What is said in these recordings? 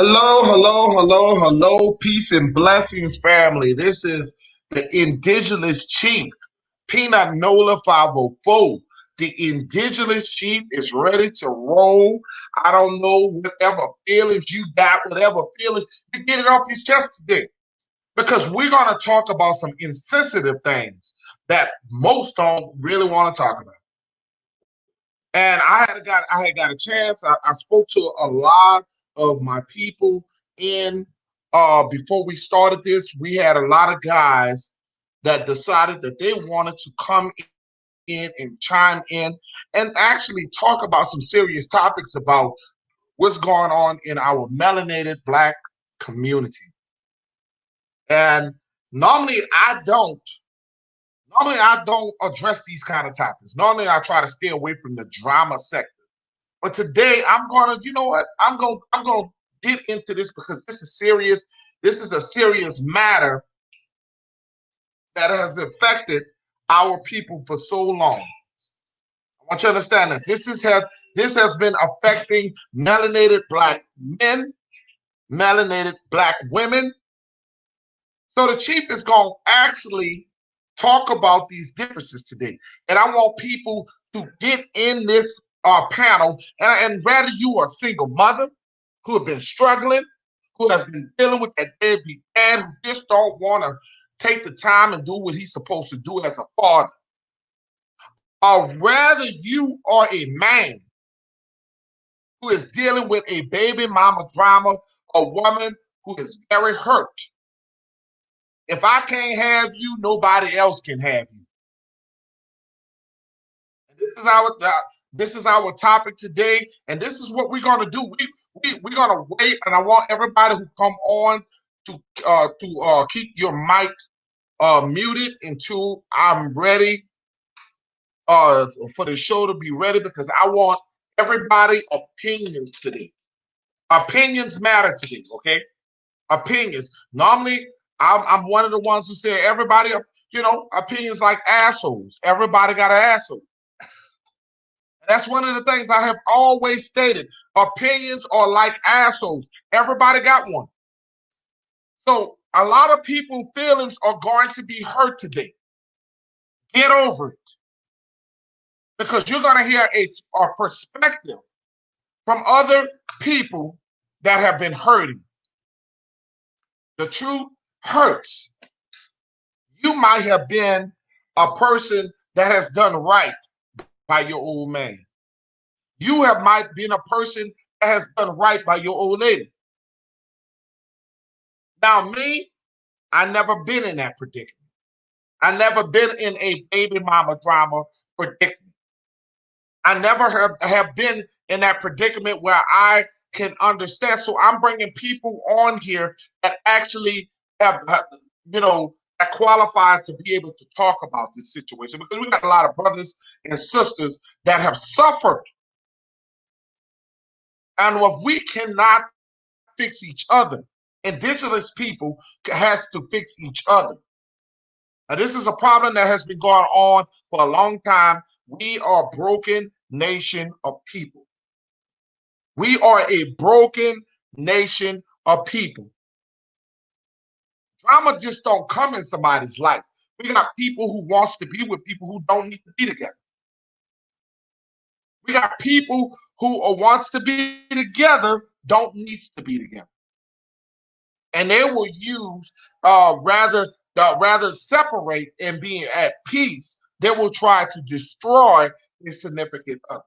Hello, peace and blessings, family. This is the Indigenous Chief, Peanut Nola 504. The Indigenous Chief is ready to roll. I don't know whatever feelings you got, whatever feelings, you get it off your chest today. Because we're going to talk about some insensitive things that most don't really want to talk about. And I had got a chance. I spoke to a lot of my people in before we started this. We had a lot of guys that decided that they wanted to come in and chime in and actually talk about some serious topics about what's going on in our melanated black community. And normally I don't normally I don't address these kind of topics. Normally I try to stay away from the drama sector. But today I'm gonna, you know what? I'm gonna get into this because this is serious. This is a serious matter that has affected our people for so long. I want you to understand that this has been affecting melanated black men, melanated black women. So the chief is gonna actually talk about these differences today. And I want people to get in this panel, and whether you are a single mother who have been struggling, who has been dealing with that deadbeat dad who just don't want to take the time and do what he's supposed to do as a father, or whether you are a man who is dealing with a baby mama drama, a woman who is very hurt. If I can't have you, nobody else can have you. And this is our topic today, and this is what we're gonna do. We're gonna wait, and I want everybody who come on to keep your mic muted until I'm ready for the show to be ready, because I want everybody opinions today. Opinions matter today, okay? Opinions. Normally, I'm one of the ones who say everybody, opinions like assholes. Everybody got an asshole. That's one of the things I have always stated. Opinions are like assholes. Everybody got one. So a lot of people's feelings are going to be hurt today. Get over it. Because you're going to hear a perspective from other people that have been hurting. The truth hurts. You might have been a person that has done right by your old man. You have might been a person that has done right by your old lady. Now, me, I never been in that predicament. I never been in a baby mama drama predicament. I never have been in that predicament where I can understand. So I'm bringing people on here that actually have that qualify to be able to talk about this situation, because we got a lot of brothers and sisters that have suffered. And if we cannot fix each other, indigenous people has to fix each other. Now, this is a problem that has been going on for a long time. We are a broken nation of people. We are a broken nation of people. Drama just don't come in somebody's life. We got people who wants to be with people who don't need to be together. We got people who wants to be together, don't needs to be together. And they will use rather separate and being at peace, they will try to destroy a significant other,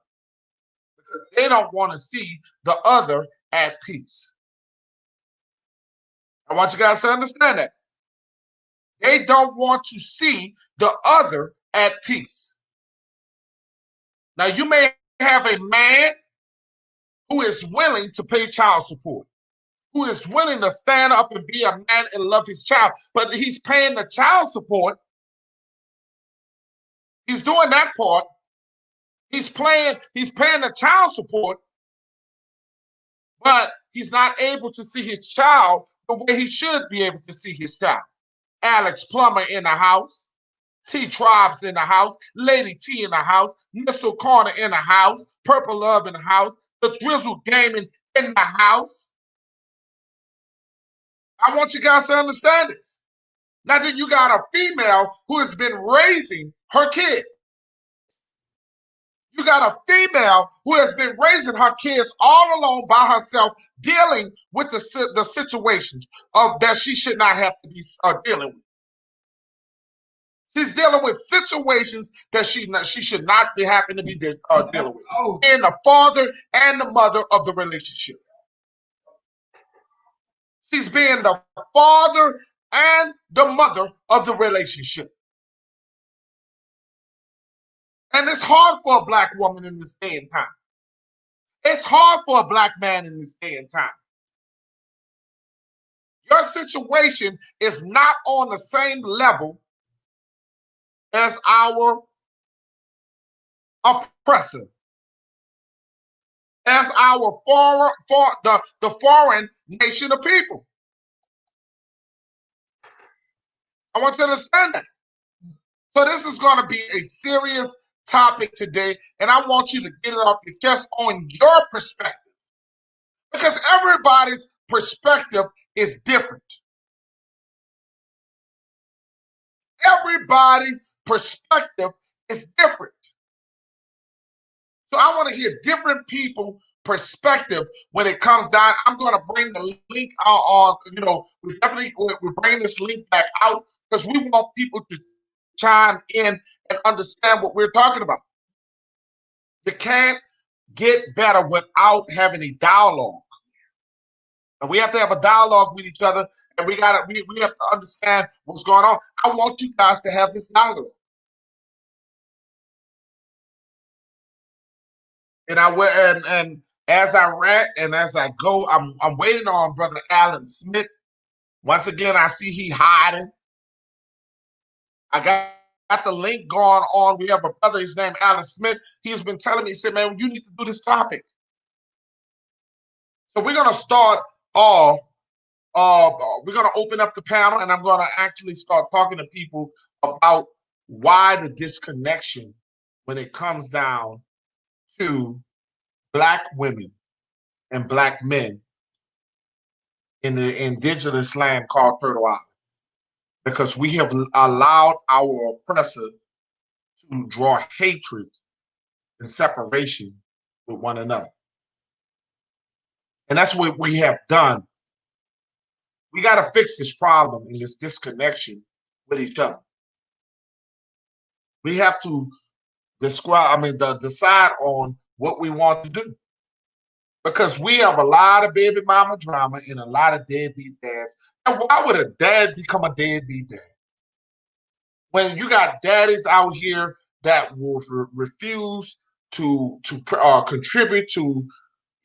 because they don't want to see the other at peace. I want you guys to understand that. They don't want to see the other at peace. Now, you may have a man who is willing to pay child support, who is willing to stand up and be a man and love his child, but he's paying the child support. He's doing that part. He's paying the child support, but he's not able to see his child the way he should be able to see his child. Alex Plummer in the house, T Tribes in the house, Lady T in the house, Missile Corner in the house, Purple Love in the house, the Drizzle Gaming in the house. I want you guys to understand this. Now then you got a female who has been raising her kids. You got a female who has been raising her kids all alone by herself, dealing with the situations of that she should not have to be dealing with. She's dealing with situations that she should not be having to be dealing with. Being the father and the mother of the relationship. She's being the father and the mother of the relationship. And it's hard for a black woman in this day and time. It's hard for a black man in this day and time. Your situation is not on the same level as our oppressor, as our the foreign nation of people. I want you to understand that. So this is going to be a serious topic today, and I want you to get it off your chest on your perspective, because everybody's perspective is different. Everybody's perspective is different. So I want to hear different people perspective when it comes down. I'm going to bring the link on, we bring this link back out because we want people to chime in and understand what we're talking about. You can't get better without having a dialogue. And we have to have a dialogue with each other, and we have to understand what's going on. I want you guys to have this dialogue. And and as I rant and as I go, I'm waiting on Brother Alan Smith. Once again, I see he hiding. I got the link going on. We have a brother, his name Alan Smith. He's been telling me, he said, man, you need to do this topic. So we're gonna start off. We're gonna open up the panel, and I'm gonna actually start talking to people about why the disconnection when it comes down to black women and black men in the indigenous land called Turtle Island, because we have allowed our oppressor to draw hatred and separation with one another. And that's what we have done. We got to fix this problem and this disconnection with each other. We have to decide on what we want to do. Because we have a lot of baby mama drama and a lot of deadbeat dads. And why would a dad become a deadbeat dad? When you got daddies out here that will refuse to contribute to,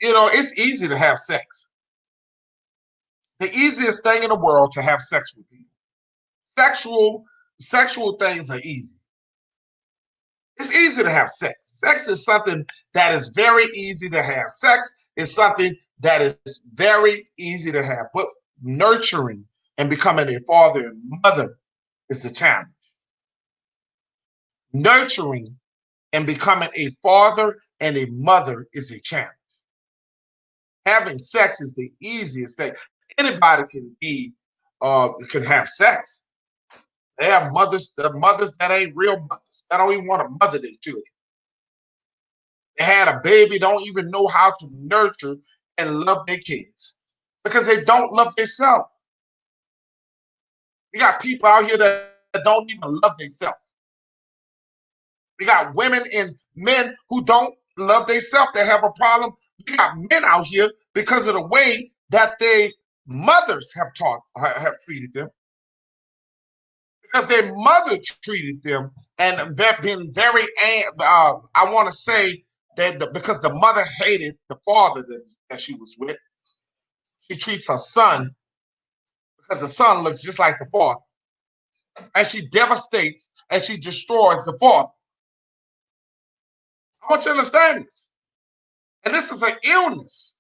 it's easy to have sex. The easiest thing in the world to have sex with people. Sexual things are easy. It's easy to have sex. Sex is something that is very easy to have. Sex is something that is very easy to have. But nurturing and becoming a father and mother is the challenge. Nurturing and becoming a father and a mother is a challenge. Having sex is the easiest thing. Anybody can have sex. They have mothers that ain't real mothers. That don't even want to mother their children. They had a baby, don't even know how to nurture and love their kids because they don't love themselves. We got people out here that don't even love themselves. We got women and men who don't love themselves. They have a problem. We got men out here because of the way that their mothers have treated them. Because their mother treated them and they've been very, I want to say that because the mother hated the father that she was with, she treats her son because the son looks just like the father. And she devastates and she destroys the father. I want you to understand this. And this is an illness.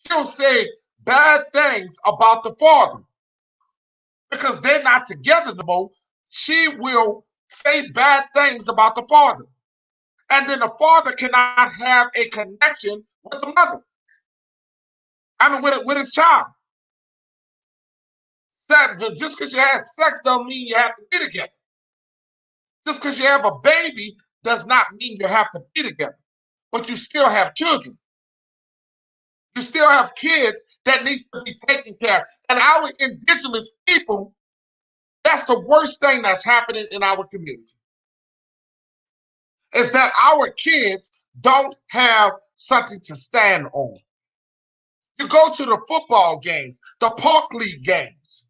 She'll say bad things about the father because they're not together no more. She will say bad things about the father. And then the father cannot have a connection with the mother. I mean, with his child. Just because you had sex don't mean you have to be together. Just because you have a baby does not mean you have to be together. But you still have children. You still have kids that needs to be taken care of. And our indigenous people, that's the worst thing that's happening in our community. Is that our kids don't have something to stand on. You go to the football games, the park league games,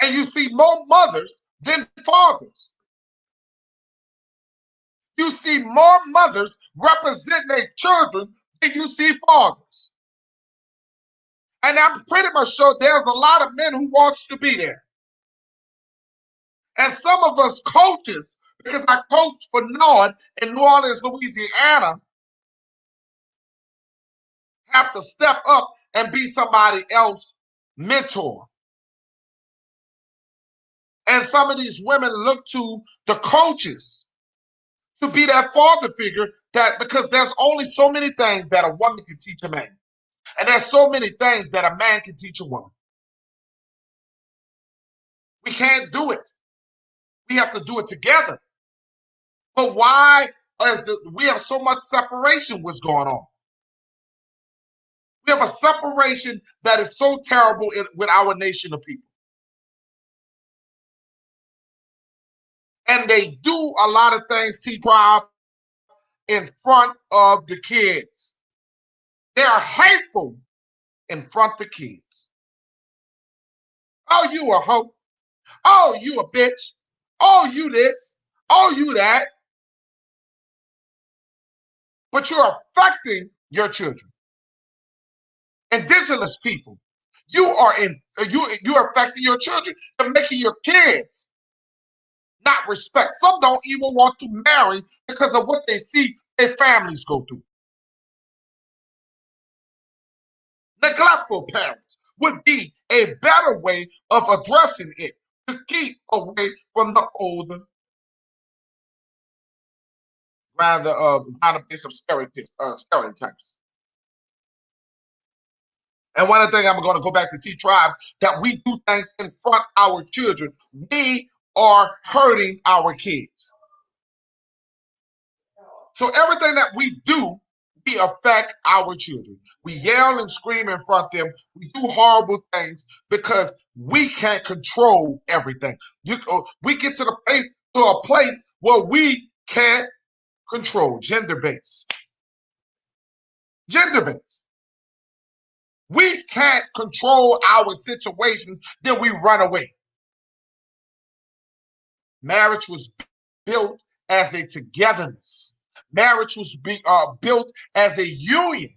and you see more mothers than fathers. You see more mothers representing their children than you see fathers. And I'm pretty much sure there's a lot of men who wants to be there. And some of us coaches, because I coach for Nord in New Orleans, Louisiana, have to step up and be somebody else's mentor. And some of these women look to the coaches to be that father figure, that because there's only so many things that a woman can teach a man. And there's so many things that a man can teach a woman. We can't do it. We have to do it together. But why we have so much separation? What's going on? We have a separation that is so terrible with our nation of people. And they do a lot of things, T-Drive, in front of the kids. They are hateful in front of the kids. Oh, you a hoe. Oh, you a bitch. Oh, you this. Oh, you that. But you're affecting your children. Indigenous people, you're affecting your children. You're making your kids not respect. Some don't even want to marry because of what they see their families go through. Neglectful parents would be a better way of addressing it, to keep away from the older, rather base of stereotypes. And one of the things I'm going to go back to T-Tribes, that we do things in front of our children. We are hurting our kids. So everything that we do, we affect our children. We yell and scream in front of them. We do horrible things because we can't control everything. We get to a place where we can't control gender-based. Gender-based. We can't control our situation, then we run away. Marriage was built as a togetherness. Marriage was built as a union.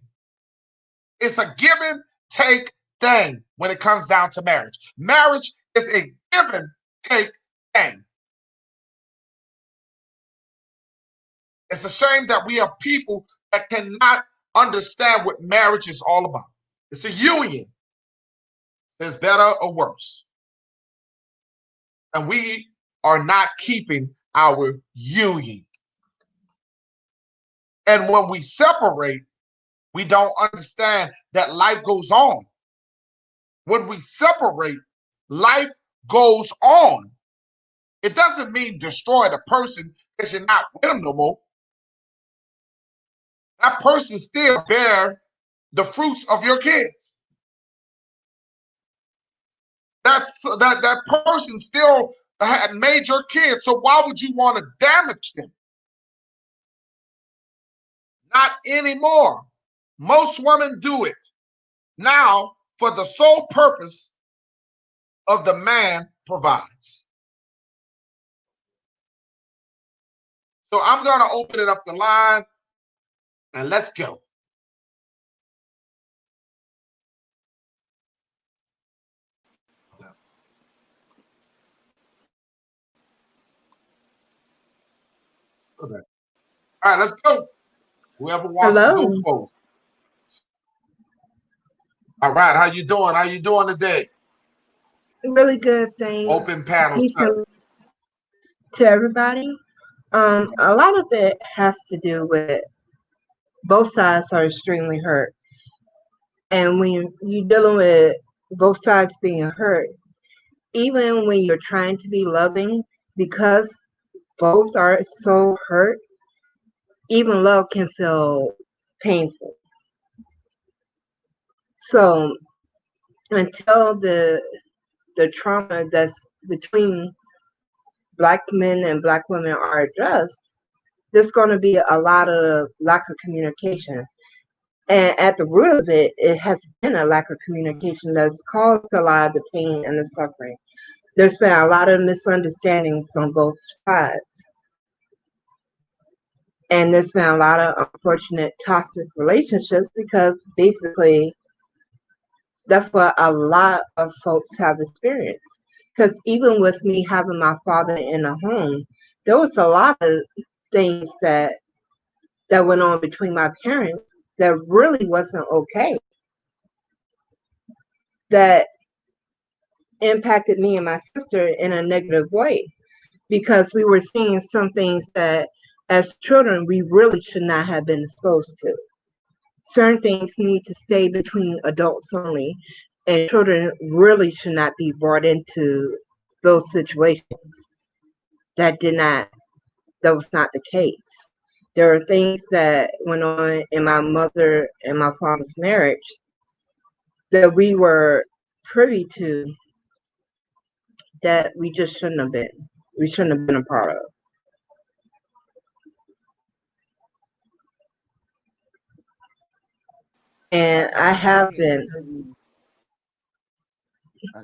It's a give and take thing when it comes down to marriage. Marriage is a give and take thing. It's a shame that we have people that cannot understand what marriage is all about. It's a union. It's better or worse. And we are not keeping our union. And when we separate, we don't understand that life goes on. When we separate, life goes on. It doesn't mean destroy the person because you're not with them no more. That person still bear the fruits of your kids. That person still had made your kids. So why would you want to damage them? Not anymore. Most women do it now for the sole purpose of the man provides. So I'm going to open it up the line and let's go. Okay. All right, let's go. Whoever wants to go Hello. forward. All right, how you doing? How you doing today? Really good, thanks. Open panel. Peace to everybody. A lot of it has to do with both sides are extremely hurt. And when you're dealing with both sides being hurt, even when you're trying to be loving, because both are so hurt, even love can feel painful. So until the trauma that's between black men and black women are addressed, there's going to be a lot of lack of communication. And at the root of it, it has been a lack of communication that's caused a lot of the pain and the suffering. There's been a lot of misunderstandings on both sides. And there's been a lot of unfortunate toxic relationships because basically that's what a lot of folks have experienced. Because even with me having my father in a home, there was a lot of things that went on between my parents that really wasn't okay. That impacted me and my sister in a negative way because we were seeing some things that as children we really should not have been exposed to. Certain things need to stay between adults only, and children really should not be brought into those situations. That did not, that was not the case. There are things that went on in my mother and my father's marriage that we were privy to that we just shouldn't have been. We shouldn't have been a part of. And I I can sit have here and been. tell you,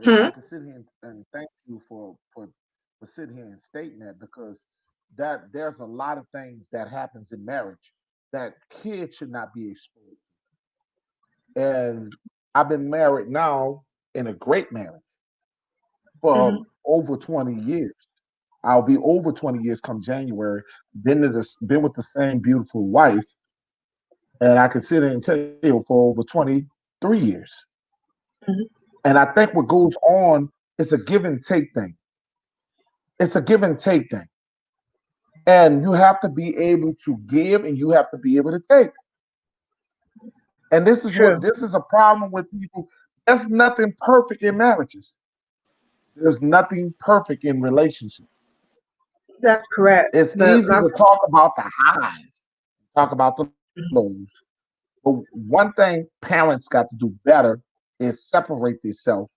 Hmm? I can sit here and thank you for sitting here and stating that because that there's a lot of things that happens in marriage that kids should not be exposed to. And I've been married now in a great marriage for Hmm. over 20 years. I'll be over 20 years come January. Been with the same beautiful wife, and I can sit here and tell you for over 23 years. Hmm. And I think what goes on is a give and take thing. It's a give and take thing. And you have to be able to give and you have to be able to take. And True. this is a problem with people. There's nothing perfect in marriages. There's nothing perfect in relationships. That's correct. It's But easy my to talk about the highs, talk about the lows. But one thing parents got to do better is separate themselves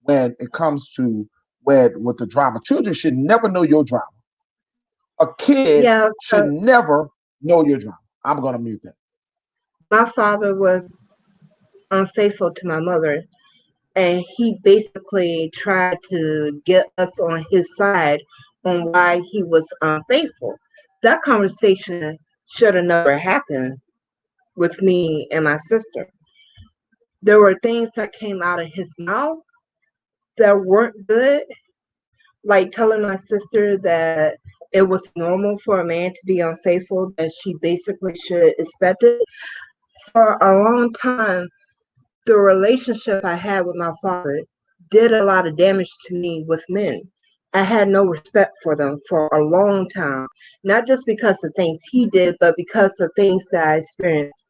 when it comes to where with the drama. Children should never know your drama. A kid yeah, should never know your drama. I'm gonna mute that. my father was unfaithful to my mother, and he basically tried to get us on his side on why he was unfaithful. That conversation should have never happened with me and my sister. There were things that came out of his mouth that weren't good, like telling my sister that it was normal for a man to be unfaithful, that she basically should expect it. For a long time, the relationship I had with my father did a lot of damage to me with men. I had no respect for them for a long time, not just because of things he did, but because of things that I experienced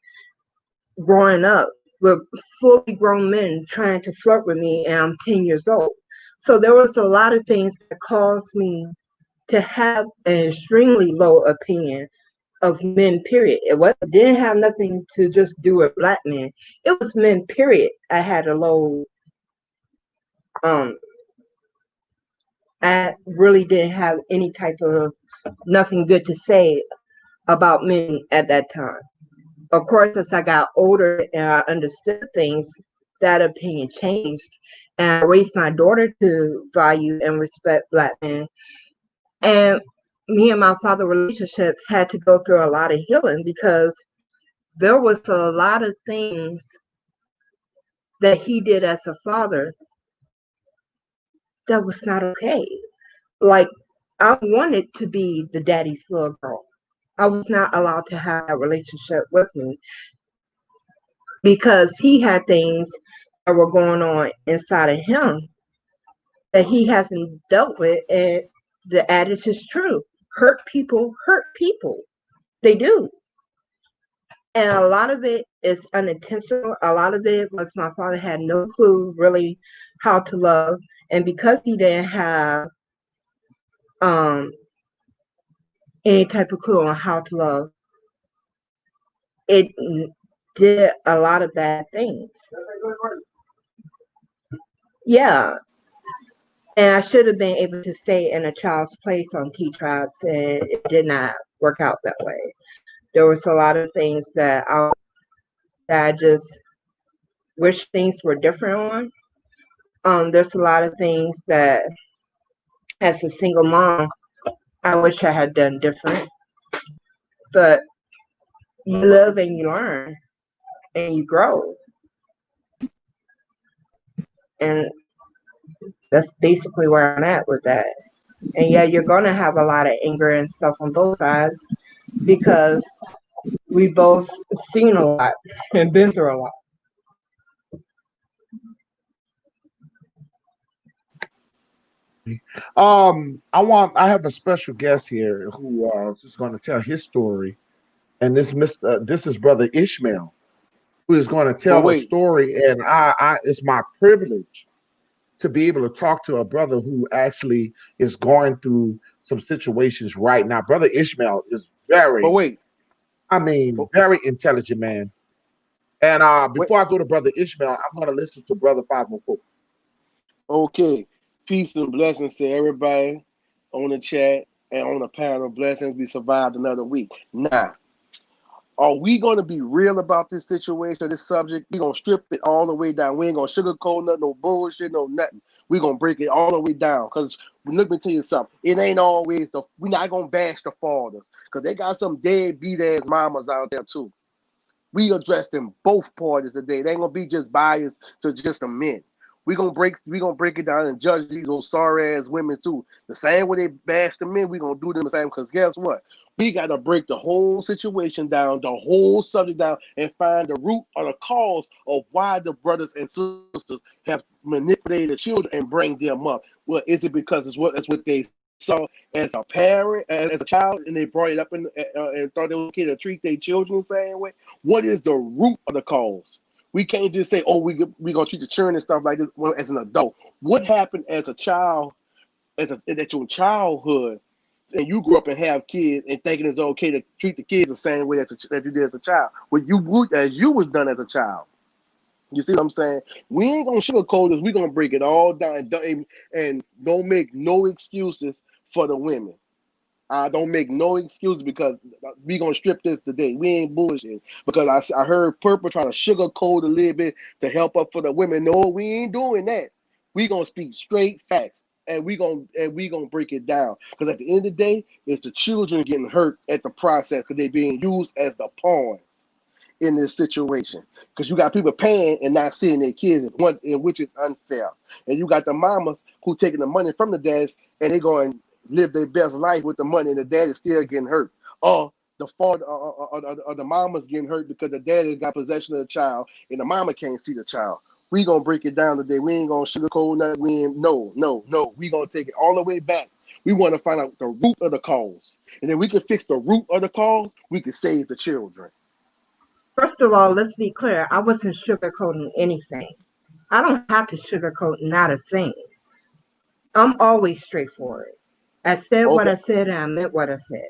growing up with fully grown men trying to flirt with me, and I'm 10 years old. So there was a lot of things that caused me to have an extremely low opinion of men, period. Didn't have nothing to just do with black men. It was men, period. I had a low, um, I really didn't have any type of nothing good to say about men at that time. Of course, as I got older and I understood things, that opinion changed. And I raised my daughter to value and respect black men. And me and my father relationship had to go through a lot of healing because there was a lot of things that he did as a father that was not okay. Like, I wanted to be the daddy's little girl. I was not allowed to have that relationship with me because he had things that were going on inside of him that he hasn't dealt with. And the adage is true: hurt people hurt people. They do. And a lot of it is unintentional. A lot of it was my father had no clue really how to love, and because he didn't have um any type of clue on how to love, it did a lot of bad things. Yeah, and I should have been able to stay in a child's place on T Tribes, and it did not work out that way. There was a lot of things that I just wish things were different on. There's a lot of things that, as a single mom, I wish I had done different. But you live and you learn and you grow, and that's basically where I'm at with that. And yeah, you're gonna have a lot of anger and stuff on both sides because we both seen a lot and been through a lot. I have a special guest here who is going to tell his story, and this is Brother Ishmael, who is going to But tell a wait, story. And it's my privilege to be able to talk to a brother who actually is going through some situations right now. Brother Ishmael is but very, wait, I mean, but very intelligent man. And wait. before I go to Brother Ishmael, I'm going to listen to Brother 514. Okay. Peace and blessings to everybody on the chat and on the panel. Blessings. We survived another week. Now, are we going to be real about this situation, this subject? We're going to strip it all the way down. We ain't going to sugarcoat nothing, no bullshit, no nothing. We're going to break it all the way down. Because let me tell you something. It ain't always we're not going to bash the fathers. Because they got some deadbeat ass mamas out there too. We addressing both parties today. They ain't gonna be just biased to just the men. We gonna break it down and judge these old sorry ass women too. The same way they bash the men, we gonna do them the same. Because guess what? We gotta break the whole situation down, the whole subject down, and find the root or the cause of why the brothers and sisters have manipulated the children and bring them up. Well, is it because it's what they saw as a parent, as a child, and they brought it up and thought it was okay to treat their children the same way? What is the root of the cause? We can't just say, "Oh, we gonna treat the children and stuff like this." Well, as an adult, what happened as a child, at your childhood, and you grew up and have kids and thinking it's okay to treat the kids the same way that you did as a child? What you would as you was done as a child. You see what I'm saying? We ain't gonna sugarcoat this. We gonna break it all down and don't make no excuses for the women. I don't make no excuses because we gonna strip this today. We ain't bullshit because I heard Purple trying to sugarcoat a little bit to help up for the women. No, we ain't doing that. We gonna speak straight facts and we gonna break it down because at the end of the day, it's the children getting hurt at the process because they being used as the pawns in this situation because you got people paying and not seeing their kids, one in which is unfair, and you got the mamas who taking the money from the dads and they going live their best life with the money, and the dad is still getting hurt, or the father or the mama's getting hurt because the dad has got possession of the child and the mama can't see the child. We gonna break it down today. We ain't gonna sugarcoat nothing. We ain't, no. We gonna take it all the way back. We want to find out the root of the cause, and then we can fix the root of the cause. We can save the children. First of all, let's be clear. I wasn't sugarcoating anything. I don't have to sugarcoat not a thing. I'm always straightforward. I said what Okay, I said and I meant what I said.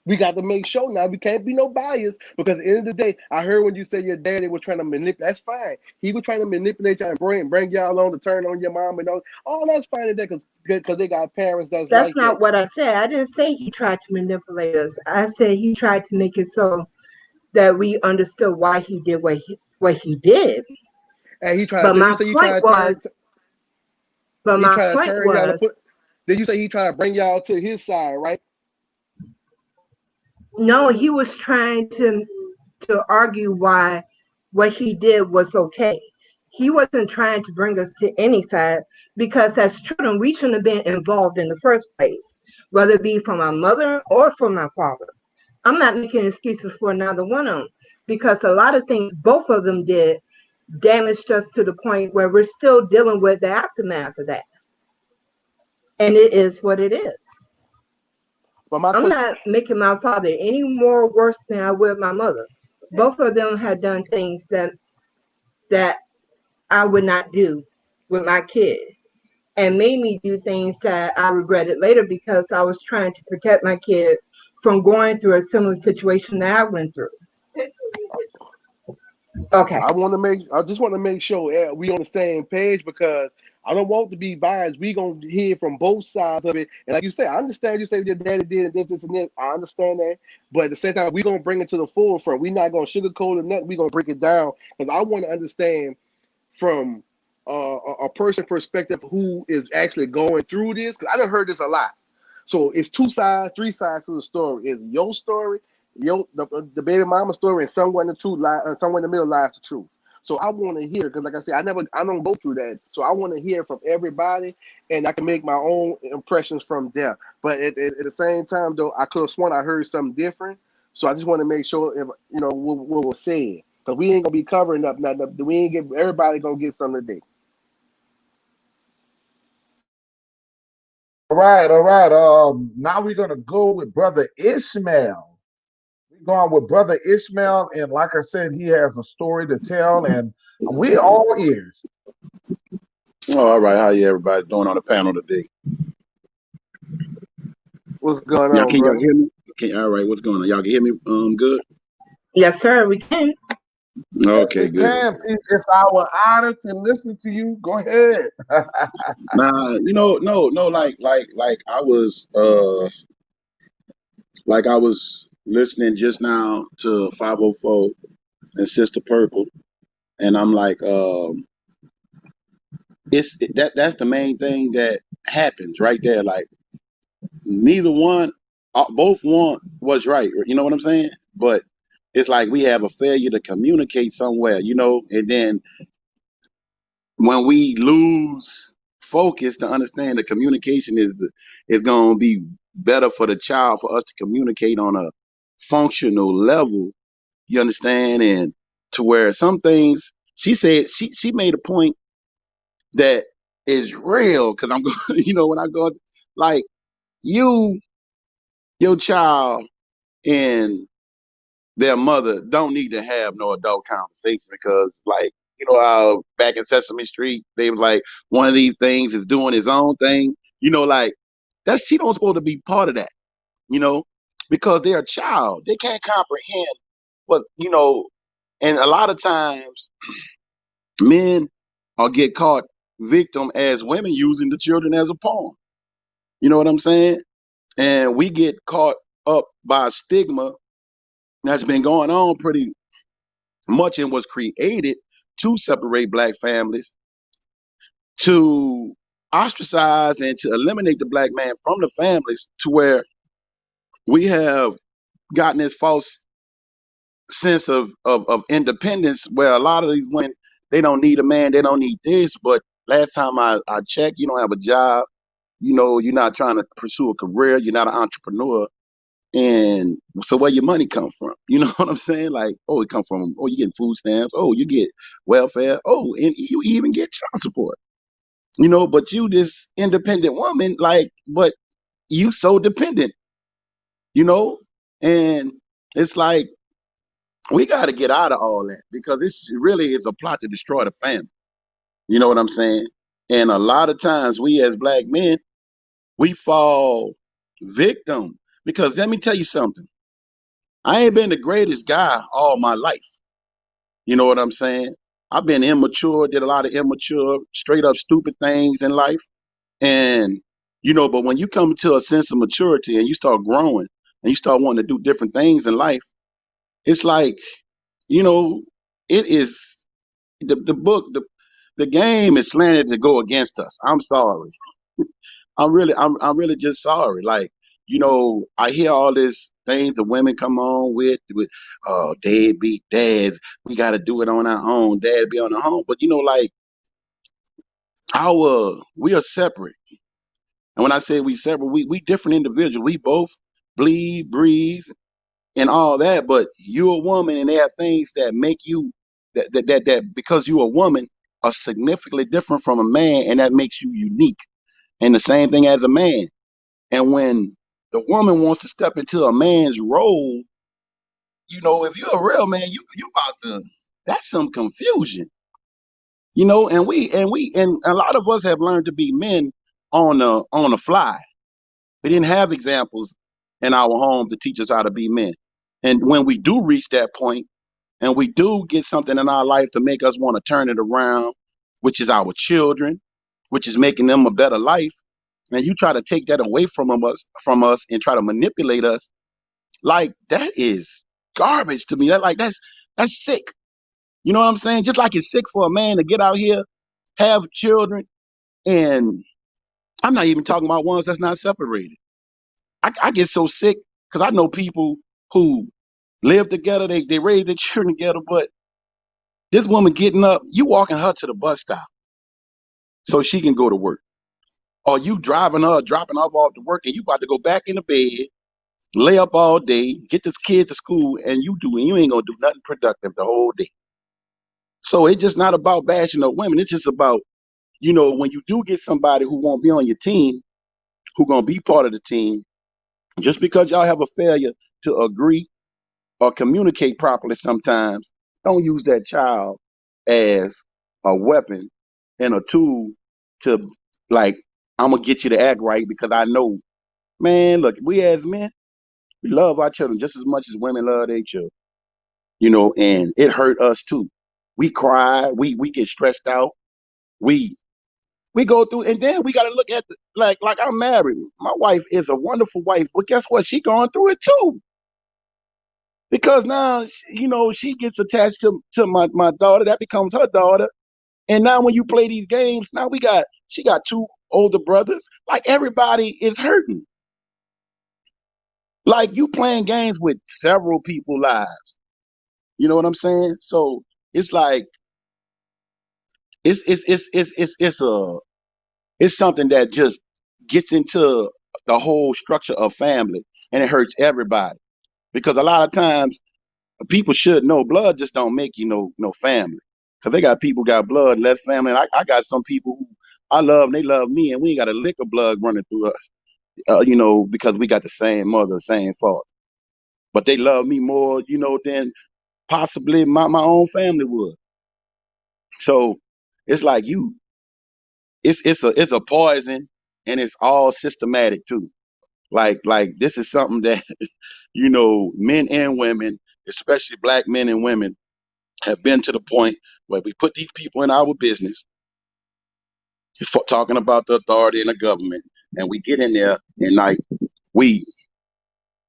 we got to make sure now we can't be no bias because at the end of the day, I heard when you say your daddy was trying to manipulate. That's fine. He was trying to manipulate y'all and bring y'all on to turn on your mom and all that's fine today because they got parents that's That's like that. not what I said. I didn't say he tried to manipulate us. I said he tried to make it so that we understood why he did what he did. And he tried. But So you my say he point tried to was, turn. but He my tried to point turn y'all to was, put. Then you say he tried to bring y'all to his side, right? no, he was trying to argue why what he did was okay. He wasn't trying to bring us to any side because as children we shouldn't have been involved in the first place, whether it be from my mother or from my father. I'm not making excuses for another one of them because a lot of things both of them did damaged us to the point where we're still dealing with the aftermath of that. And it is what it is. But my I'm question. not making my father any more worse than I would my mother. Both of them had done things that I would not do with my kid and made me do things that I regretted later because I was trying to protect my kid from going through a similar situation that I went through. Okay. I just want to make sure we on the same page because I don't want to be biased. We gonna hear from both sides of it, and like you said, I understand you say your daddy did this, and this. I understand that, but at the same time, we gonna bring it to the forefront. We not gonna sugarcoat it, nothing. We gonna break it down because I want to understand from a person perspective who is actually going through this. Because I done heard this a lot. So it's two sides, three sides to the story. It's your story, the baby mama story, and somewhere in the truth, somewhere in the middle lies the truth. So I want to hear because, like I said, I don't go through that. So I want to hear from everybody, and I can make my own impressions from there. But at the same time, though, I could have sworn I heard something different. So I just want to make sure if what was said because we ain't gonna be covering up nothing. We ain't get everybody gonna get something today. All right, all right. Now we're gonna go with Brother Ishmael. We're going with Brother Ishmael, and like I said, he has a story to tell, and we all ears. Oh, all right. How you everybody doing on the panel today? What's going Y'all on, can y'all brother? hear me? Okay, all right. What's going on? Y'all can hear me? Good. Yes, sir, we can. Yes, Okay, we good. can. It's our honor to listen to you. Go ahead. Nah, no, like I was listening just now to 504 and Sister Purple, and I'm like, that's the main thing that happens right there. Like neither one, both one was right. You know what I'm saying? But it's like we have a failure to communicate somewhere, and then when we lose focus to understand the communication is going to be better for the child for us to communicate on a functional level, you understand, and to where some things she said she made a point that is real because I'm going when I go like you your child and their mother don't need to have no adult conversation because, like, how back in Sesame Street, they was like, one of these things is doing his own thing. Like, she don't supposed to be part of that, you know, because they're a child. They can't comprehend what, and a lot of times men are get caught victim as women using the children as a pawn. You know what I'm saying? And we get caught up by stigma that's been going on pretty much and was created to separate black families, to ostracize and to eliminate the black man from the families, to where we have gotten this false sense of independence where a lot of these women, they don't need a man, they don't need this. But last time I checked, you don't have a job, you're not trying to pursue a career, you're not an entrepreneur. And so where your money come from? You know what I'm saying? Like, oh, it come from, oh, you get food stamps. Oh, you get welfare. Oh, and you even get child support. But you this independent woman, like, but you so dependent, you know? And it's like, we got to get out of all that because it's really is a plot to destroy the family. You know what I'm saying? And a lot of times we as black men, we fall victim because let me tell you something. I ain't been the greatest guy all my life. You know what I'm saying? I've been immature, did a lot of immature, straight up stupid things in life. And, but when you come to a sense of maturity and you start growing and you start wanting to do different things in life, it's like, you know, it is the game is slanted to go against us. I'm sorry. I'm really just sorry. Like, I hear all these things the women come on with deadbeat dads. We got to do it on our own. Dad be on our own. But like we are separate. And when I say we separate, we different individuals. We both bleed, breathe, and all that. But you're a woman, and there are things that make you that because you're a woman are significantly different from a man, and that makes you unique. And the same thing as a man. And when the woman wants to step into a man's role, if you're a real man, you about to, that's some confusion. You know, and a lot of us have learned to be men on the fly. We didn't have examples in our home to teach us how to be men. And when we do reach that point, and we do get something in our life to make us want to turn it around, which is our children, which is making them a better life, and you try to take that away from us and try to manipulate us, like that is garbage to me. That's sick. You know what I'm saying? Just like it's sick for a man to get out here, have children, and I'm not even talking about ones that's not separated. I get so sick because I know people who live together, they raise their children together, but this woman getting up, you walking her to the bus stop so she can go to work. Or you driving her, dropping her off to work, and you about to go back in the bed, lay up all day, get this kid to school, and you ain't gonna do nothing productive the whole day. So it's just not about bashing the women. It's just about, when you do get somebody who won't be on your team, who gonna be part of the team, just because y'all have a failure to agree or communicate properly sometimes, don't use that child as a weapon and a tool to, like, I'm gonna get you to act right because I know, man, look, we as men, we love our children just as much as women love their children, and it hurt us too. We cry, we get stressed out, we we go through, and then we got to look at like I'm married. My wife is a wonderful wife, but guess what? She going through it too because now she gets attached to my daughter. That becomes her daughter, and now when you play these games, now she got two older brothers. Like everybody is hurting. Like you playing games with several people's lives. You know what I'm saying? So it's like it's something that just gets into the whole structure of family, and it hurts everybody because a lot of times people should know blood just don't make you no family because they got people got blood less family. And I got some people who I love and they love me, and we ain't got a lick of blood running through us, because we got the same mother, same father, but they love me more, than possibly my own family would. So it's like it's a poison, and it's all systematic too. Like this is something that men and women, especially black men and women, have been to the point where we put these people in our business, talking about the authority and the government, and we get in there and like we,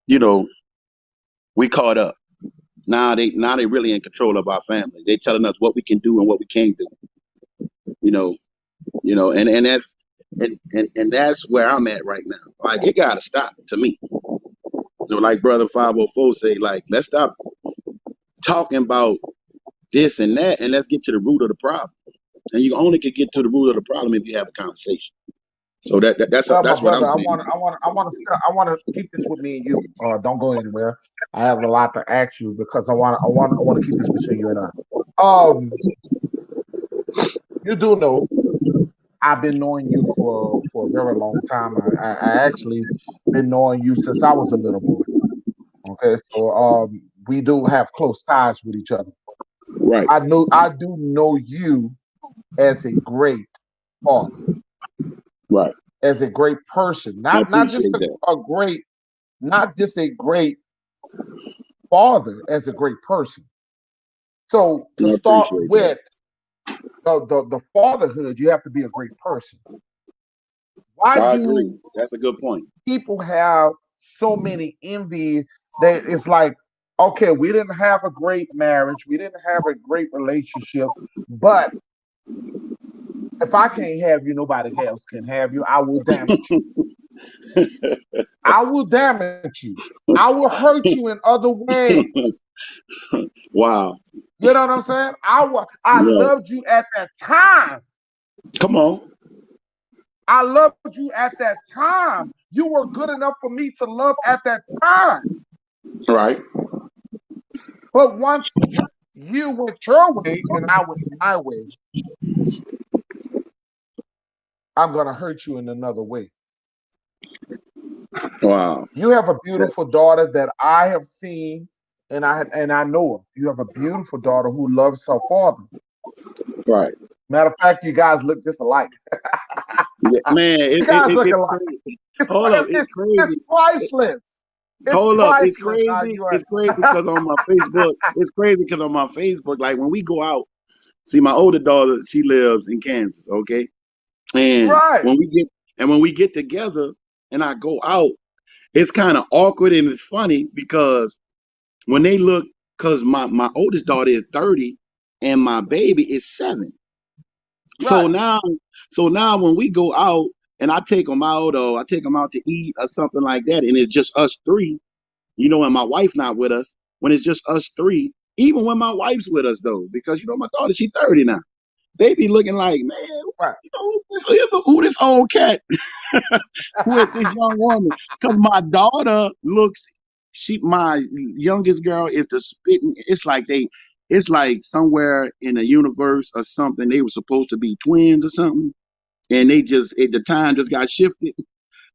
you know, we caught up. Now they really in control of our family. They telling us what we can do and what we can't do. You know, and that's where I'm at right now. Like it gotta stop to me. Like Brother 504 say, like, let's stop talking about this and that, and let's get to the root of the problem. And you only can get to the root of the problem if you have a conversation. So Well, my that's what I'm brother, saying. I want to keep this with me and you. Don't go anywhere. I have a lot to ask you because I want to keep this between you and I. You do know I've been knowing you for a very long time. I actually been knowing you since I was a little boy. Okay, so we do have close ties with each other. Right. I do know you as a great father, Right. as a great person, I not just appreciate that. a great, not just a great father, as a great person. So to I start appreciate that. with the fatherhood, you have to be a great person. Why I do agree. That's a good point. people have so many envy that it's like, okay, we didn't have a great marriage, we didn't have a great relationship, but if I can't have you, nobody else can have you. I will damage you. I will damage you. I will hurt you in other ways. Wow. You know what I'm saying? I Yeah. loved you at that time. Come on. I loved you at that time. You were good enough for me to love at that time. Right. But once you went your way and I went my way, I'm going to hurt you in another way. Wow. You have a That- beautiful daughter that I have seen, and I know her. You have a beautiful daughter who loves her father. Right. Matter of fact, you guys look just alike. Yeah, man, You guys look it's alike. crazy. Hold up, it's It's crazy. priceless. It's Hold up, it's priceless how crazy. you are. It's crazy because on my Facebook, it's crazy because on my Facebook, like when we go out, see my older daughter, she lives in Kansas, okay? And Right. when we get together and I go out, it's kind of awkward and it's funny because when they look, because my oldest daughter is 30 and my baby is 7. So Right. now, so now when we go out and I take them out or I take them out to eat or something like that, and it's just us three, and my wife not with us. When it's just us three, even when my wife's with us though, because my daughter, she 30 now. They be looking like, man, Right. who this old cat with this young woman? Because my daughter looks, my youngest girl is the spitting. It's like somewhere in the universe or something. They were supposed to be twins or something, and the time just got shifted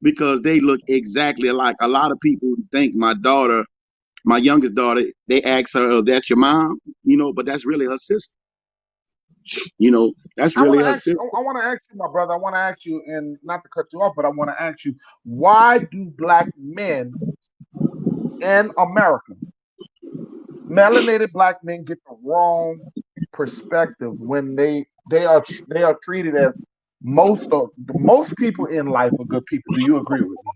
because they look exactly alike. A lot of people think my youngest daughter, they ask her, "Oh, that's your mom?" But that's really her sister. That's I want really to her ask you. sister. I want to ask you, my brother. I want to ask you, and not to cut you off, but I want to ask you, why do black men in America, melanated black men, get the wrong perspective when they are treated as most people in life are good people? Do you agree with me?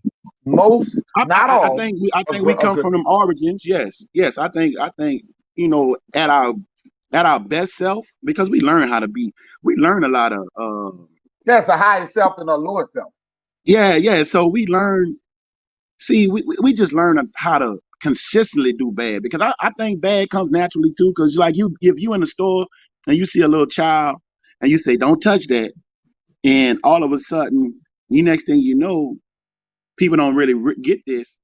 Most, not I all, think we are come good from them people. origins. Yes, yes. I think at our best self because we learn a lot of That's a higher self and a lower self. yeah. So we learn. See, we just learn how to consistently do bad because I think bad comes naturally too. Because like if you in the store and you see a little child and you say don't touch that, and all of a sudden, next thing you know, people don't really get this.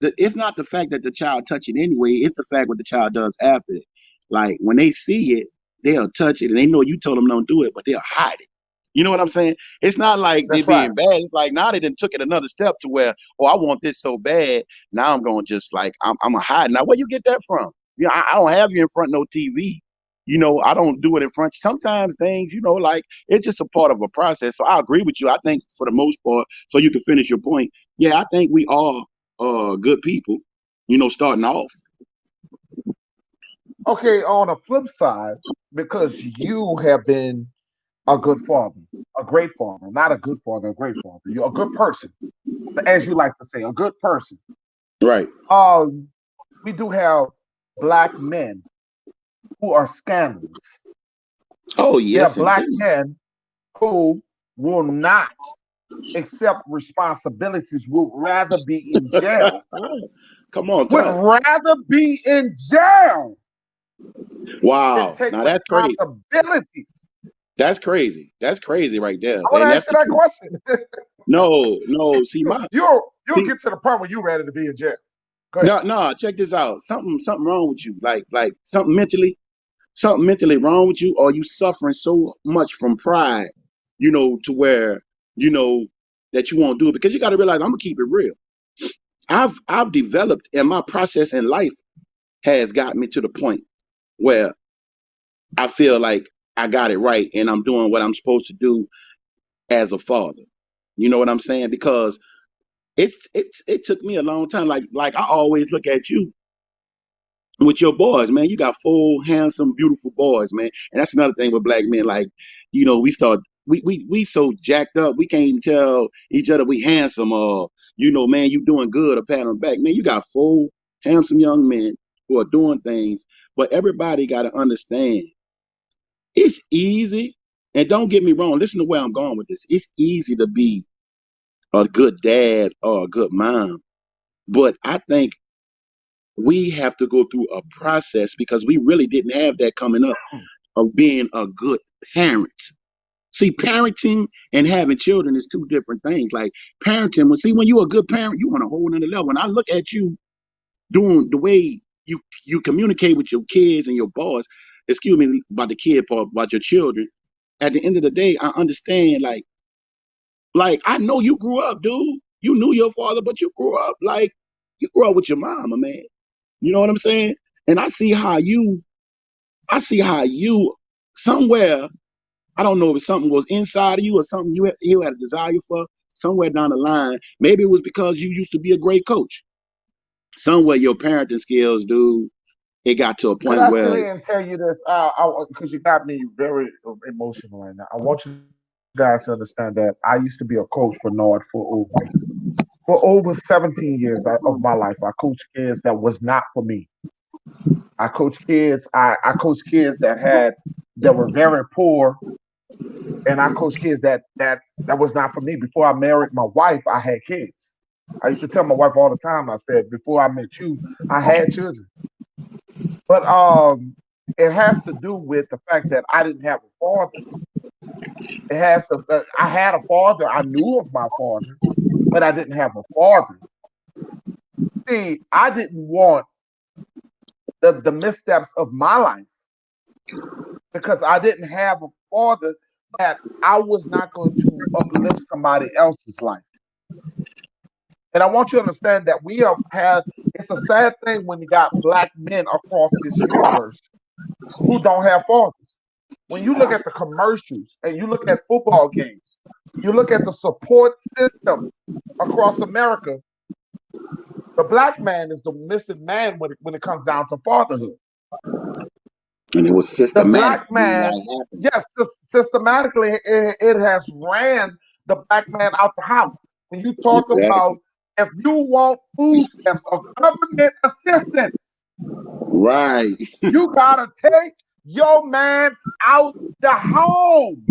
It's not the fact that the child touch it anyway. It's the fact what the child does after it. Like when they see it, they'll touch it, and they know you told them don't do it, but they'll hide it. You know what I'm saying? It's not like they That's right. being bad. It's like now they done took it another step to where, oh, I want this so bad. Now I'm going to just like I'm gonna hide. Now where you get that from? I don't have you in front of no TV. I don't do it in front. Sometimes things, like it's just a part of a process. So I agree with you. I think for the most part, so you can finish your point. Yeah, I think we are good people, starting off. Okay, on the flip side, because you have been a good father, a great father, not a good father, a great father. You're a good person, as you like to say, a good person. Right. Um, we do have black men who are scandalous. Oh, There are yes, black indeed. men who will not accept responsibilities, would rather be in jail, Come on, would talk. rather be in jail than Wow. take Now that's crazy. responsibilities. That's crazy. That's crazy right there. I want to And that's ask you the that truth. question. No, no. See, You'll see, get to the point where you're ready to be in jail. Go ahead. no. Check this out. Something wrong with you. Like something mentally wrong with you, or you suffering so much from pride, to where you know that you won't do it because you got to realize I'm gonna keep it real. I've developed, and my process in life has gotten me to the point where I feel like I got it right and I'm doing what I'm supposed to do as a father. You know what I'm saying? Because it took me a long time. Like I always look at you with your boys, man. You got full, handsome, beautiful boys, man. And that's another thing with black men. Like, we so jacked up, we can't even tell each other we handsome or, man, you doing good or pat on the back. Man, you got full, handsome young men who are doing things. But everybody gotta understand it's easy. And don't get me wrong, listen to where I'm going with this. It's easy to be a good dad or a good mom. But I think we have to go through a process because we really didn't have that coming up of being a good parent. See, parenting and having children is two different things. Like parenting, when you're a good parent, you on a whole nother level. When I look at you doing the way you communicate with your kids and your boys, excuse me about the kid part, about your children. At the end of the day, I understand like I know you grew up, dude. You knew your father, but you grew up with your mama, man. You know what I'm saying? And I see how you somewhere I don't know if something was inside of you or something you had a desire for somewhere down the line. Maybe it was because you used to be a great coach. Somewhere your parenting skills, dude, it got to a Could point I sit where here and tell you this? Because you got me very emotional right now. I want you guys to understand that I used to be a coach for Nord for over 17 years of my life. I coached kids that was not for me. I coached kids. I coached kids that were very poor, and I coached kids that was not for me. Before I married my wife, I had kids. I used to tell my wife all the time. I said, before I met you, I had children. But it has to do with the fact that I didn't have a father. It has to. I had a father. I knew of my father, but I didn't have a father. See, I didn't want the missteps of my life because I didn't have a father that I was not going to uplift somebody else's life. And I want you to understand that we have had. It's a sad thing when you got black men across this universe who don't have fathers. When you look at the commercials and you look at football games, you look at the support system across America, the black man is the missing man when it comes down to fatherhood. and it was The systematic. black man, yes, systematically, it has ran the black man out the house. When you talk Exactly. about if you want food stamps or government assistance, Right. you gotta take your man out the home.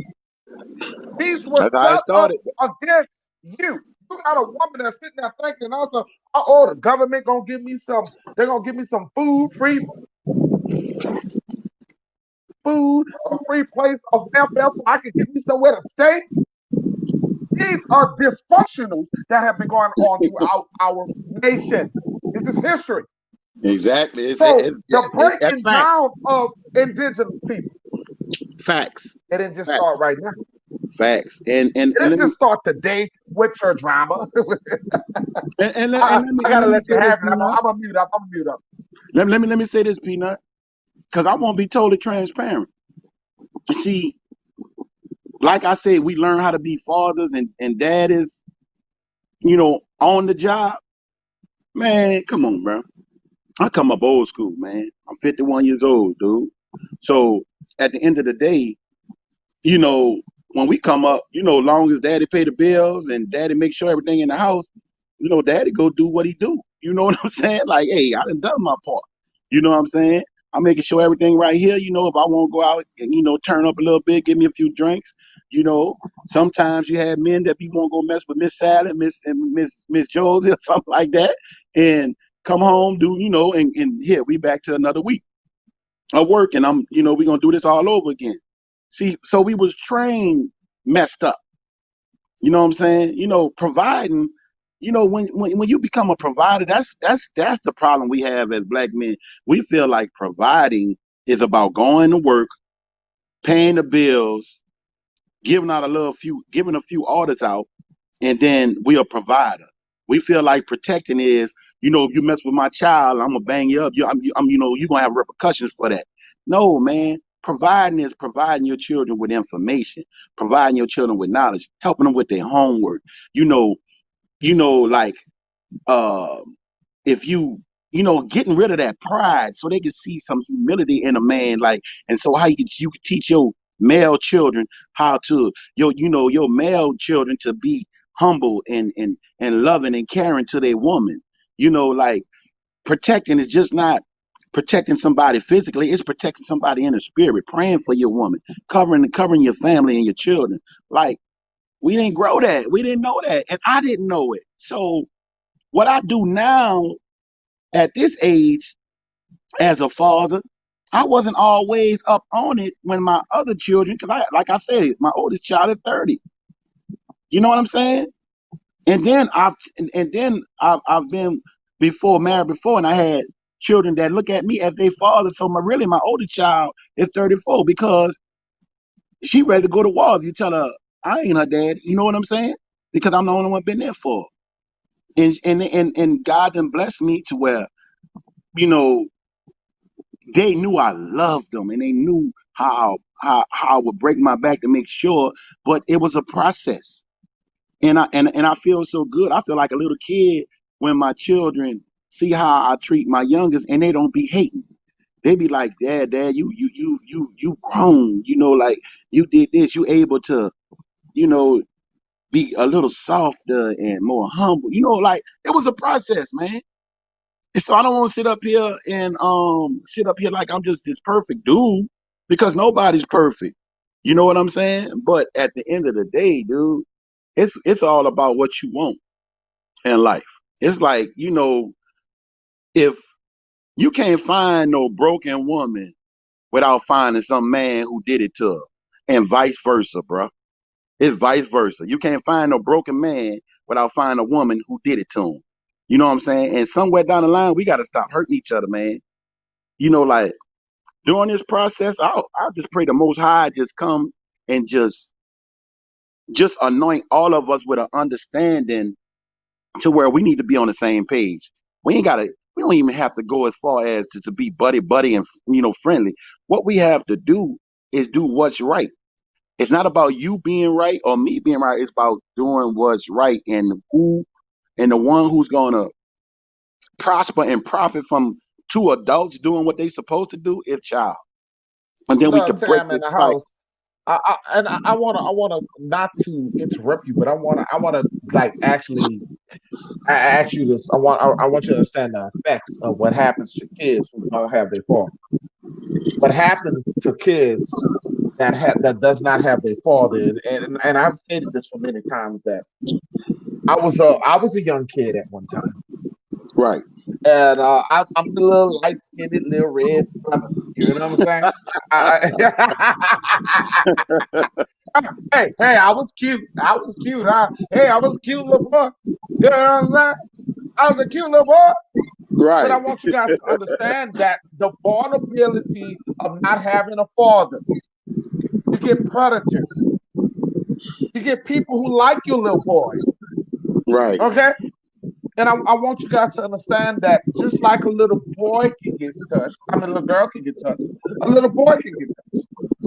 These were That's how it set up started. against you. You got a woman that's sitting there thinking also, oh, the government gonna give me some, they're gonna give me some food, free food, a free place of welfare so I can get me somewhere to stay. These are dysfunctionals that have been going on throughout our nation. This is history. Exactly. So the That's breaking facts. down of indigenous people, Facts. it didn't just Facts. start right now. Facts. It And didn't let me just start today with your drama. and I gotta let me let you say this, have it. Peanut. I'm gonna mute up. I'm gonna mute up. Let me say this, Peanut, because I won't be totally transparent. You see, like I said, we learn how to be fathers and daddies, on the job. Man, come on, bro. I come up old school, man. I'm 51 years old, dude. So at the end of the day, you know, when we come up, long as daddy pay the bills and daddy make sure everything in the house, daddy go do what he do. You know what I'm saying? Like, hey, I done done my part. You know what I'm saying? I'm making sure everything right here. If I want to go out and, turn up a little bit, give me a few drinks. You know, sometimes you have men that you want to go mess with Miss Sally, Miss Josie or something like that. And come home, and here we back to another week of work. And we're going to do this all over again. See, so we was trained messed up. You know what I'm saying? Providing. When you become a provider, that's the problem we have as black men. We feel like providing is about going to work, paying the bills, giving a few orders out, and then we a provider. We feel like protecting is, if you mess with my child, I'm gonna bang you up. You're gonna have repercussions for that. No, man. Providing is providing your children with information, providing your children with knowledge, helping them with their homework. You know, like uh, if getting rid of that pride so they can see some humility in a man, like, and so how you can teach your male children how to your male children to be humble and loving and caring to their woman. Like protecting is just not protecting somebody physically, it's protecting somebody in the spirit, praying for your woman, covering your family and your children. Like we didn't grow that, we didn't know that, and I didn't know it. So what I do now at this age as a father, I wasn't always up on it when my other children, because like I said, my oldest child is 30. You know what I'm saying? And then I've been married before, and I had children that look at me as their father. So my oldest child is 34 because she ready to go to war. If you tell her I ain't her dad, you know what I'm saying? Because I'm the only one been there for her. And God done blessed me to where, you know, they knew I loved them, and they knew how I would break my back to make sure. But it was a process, and I feel so good. I feel like a little kid when my children see how I treat my youngest, and they don't be hating. They be like, Dad, you grown. Like you did this. You able to, you know, be a little softer and more humble. Like it was a process, man. And so I don't want to sit up here like I'm just this perfect dude because nobody's perfect. You know what I'm saying? But at the end of the day, dude, it's all about what you want in life. It's like, if you can't find no broken woman without finding some man who did it to her, and vice versa, bro. It's vice versa. You can't find no broken man without finding a woman who did it to him. You know what I'm saying? And somewhere down the line, we got to stop hurting each other, man. Like during this process, I'll just pray the Most High just come and just anoint all of us with an understanding to where we need to be on the same page. We don't even have to go as far as to be buddy and friendly. What we have to do is do what's right. It's not about you being right or me being right. It's about doing what's right, and the one who's gonna prosper and profit from two adults doing what they supposed to do is child. And then we Love could break Tam in this the fight. house. I wanna not to interrupt you, but I wanna like actually I ask you this. I want you to understand the effects of what happens to kids who don't have their father. What happens to kids that does not have their father, and I've stated this for many times that I was a young kid at one time, Right. and I'm the little light skinned, little red brother. You know what I'm saying? Hey, I was cute. I was cute. Hey, I was a cute little boy. You know what I'm saying? I was a cute little boy. But I Right. want you guys to understand that the vulnerability of not having a father, you get predators, you get people who like your little boy. Right. Okay? And I want you guys to understand that just like a little boy can get touched, I mean, a little girl can get touched, a little boy can get touched.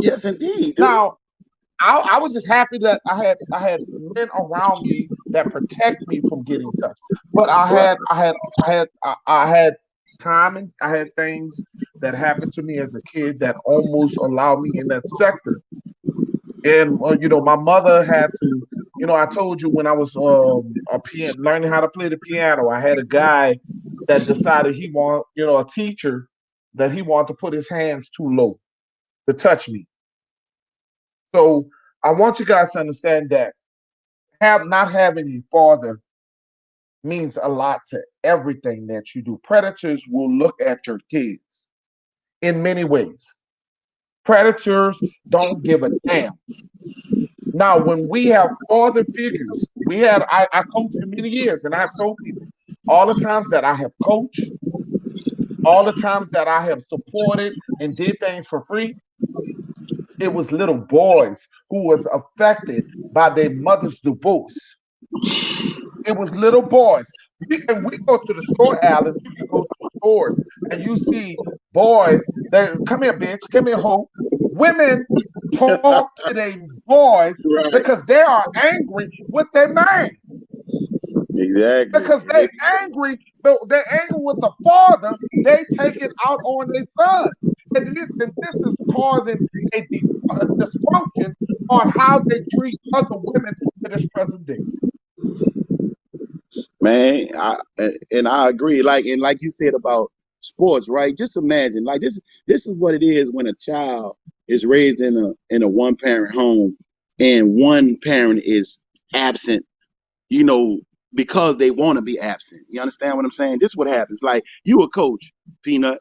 Yes, indeed, dude. Now, I was just happy that I had men around me that protect me from getting touched. But Right. I had time and I had things that happened to me as a kid that almost allowed me in that sector. And my mother had to. I told you when I was learning how to play the piano, I had a guy that decided he want a teacher that he wanted to put his hands too low to touch me. So I want you guys to understand that have not having a father means a lot to everything that you do. Predators will look at your kids in many ways. Predators don't give a damn. Now, when we have father figures, I coached for many years, and I have told people all the times that I have coached, all the times that I have supported and did things for free, it was little boys who was affected by their mother's divorce. It was little boys. We go to the store, Alan. You can go to stores and you see boys that come here, bitch, come here, hoe. Women talk to their boys Right. because they are angry with their man. Exactly. Because they're angry with the father, they take it out on their sons. And this is causing a dysfunction on how they treat other women to this present day. Man, and I agree. Like you said about sports, right? Just imagine, like this is what it is when a child is raised in a one parent home, and one parent is absent, you know, because they want to be absent. You understand what I'm saying? This is what happens. Like you a coach, Peanut.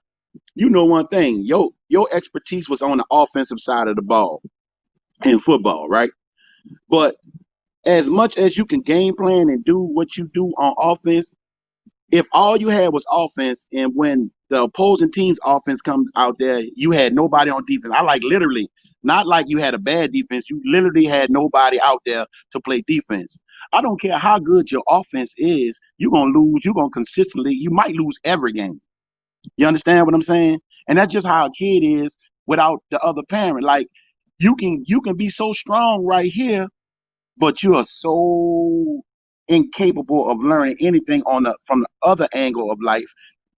You know one thing. Your expertise was on the offensive side of the ball in football, right? But as much as you can game plan and do what you do on offense, if all you had was offense, and when the opposing team's offense comes out there, you had nobody on defense. I like literally, not like you had a bad defense. You literally had nobody out there to play defense. I don't care how good your offense is, you're gonna lose. You're gonna consistently. You might lose every game. You understand what I'm saying? And that's just how a kid is without the other parent. Like you can be so strong right here, but you are so incapable of learning anything on the from the other angle of life.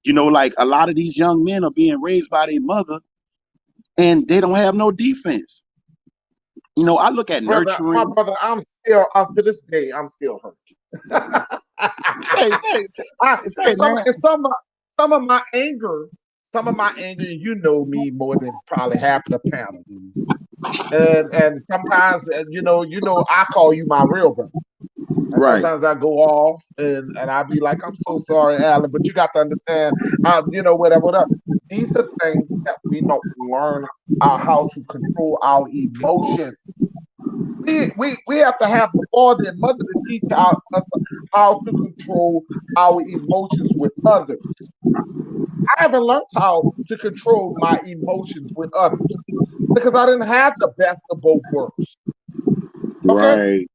Like a lot of these young men are being raised by their mother and they don't have no defense. I look at Brother, my nurturing. brother, I'm still up to this day. I'm still hurt. Say, man. And some of my anger, you know me more than probably half the panel, dude. And sometimes, I call you my real brother. And Right, sometimes I go off and I be like, I'm so sorry, Alan, but you got to understand, whatever. These are things that we don't learn how to control our emotions. We have to have the father and mother to teach us how to control our emotions with others. I haven't learned how to control my emotions with others because I didn't have the best of both worlds. Okay? right,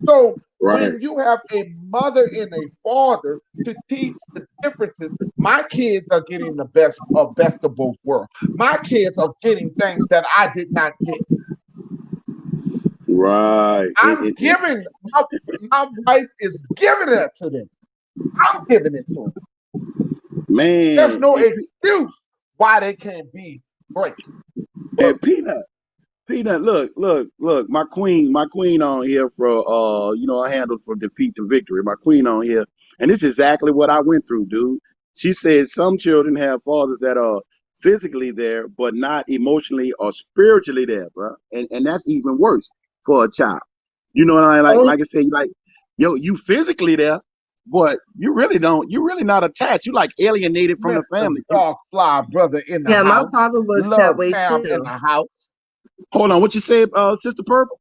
So right, when you have a mother and a father to teach the differences, my kids are getting the best of both worlds. My kids are getting things that I did not get. right. I'm giving my wife is giving it to them. I'm giving it to them. There's Man, no excuse why they can't be great. But Peanut. Peanut, look, my queen on here for I handled from defeat to victory. My queen on here. And this is exactly what I went through, dude. She said some children have fathers that are physically there, but not emotionally or spiritually there, bro. And that's even worse for a child. You know what I mean? Like Only like I said, you physically there, but you're really not attached. You like alienated from the Mr. family. Dog Fly brother in the yeah, my house, father was that love way Pam in too. the house. Hold on, what you said, Sister Purple?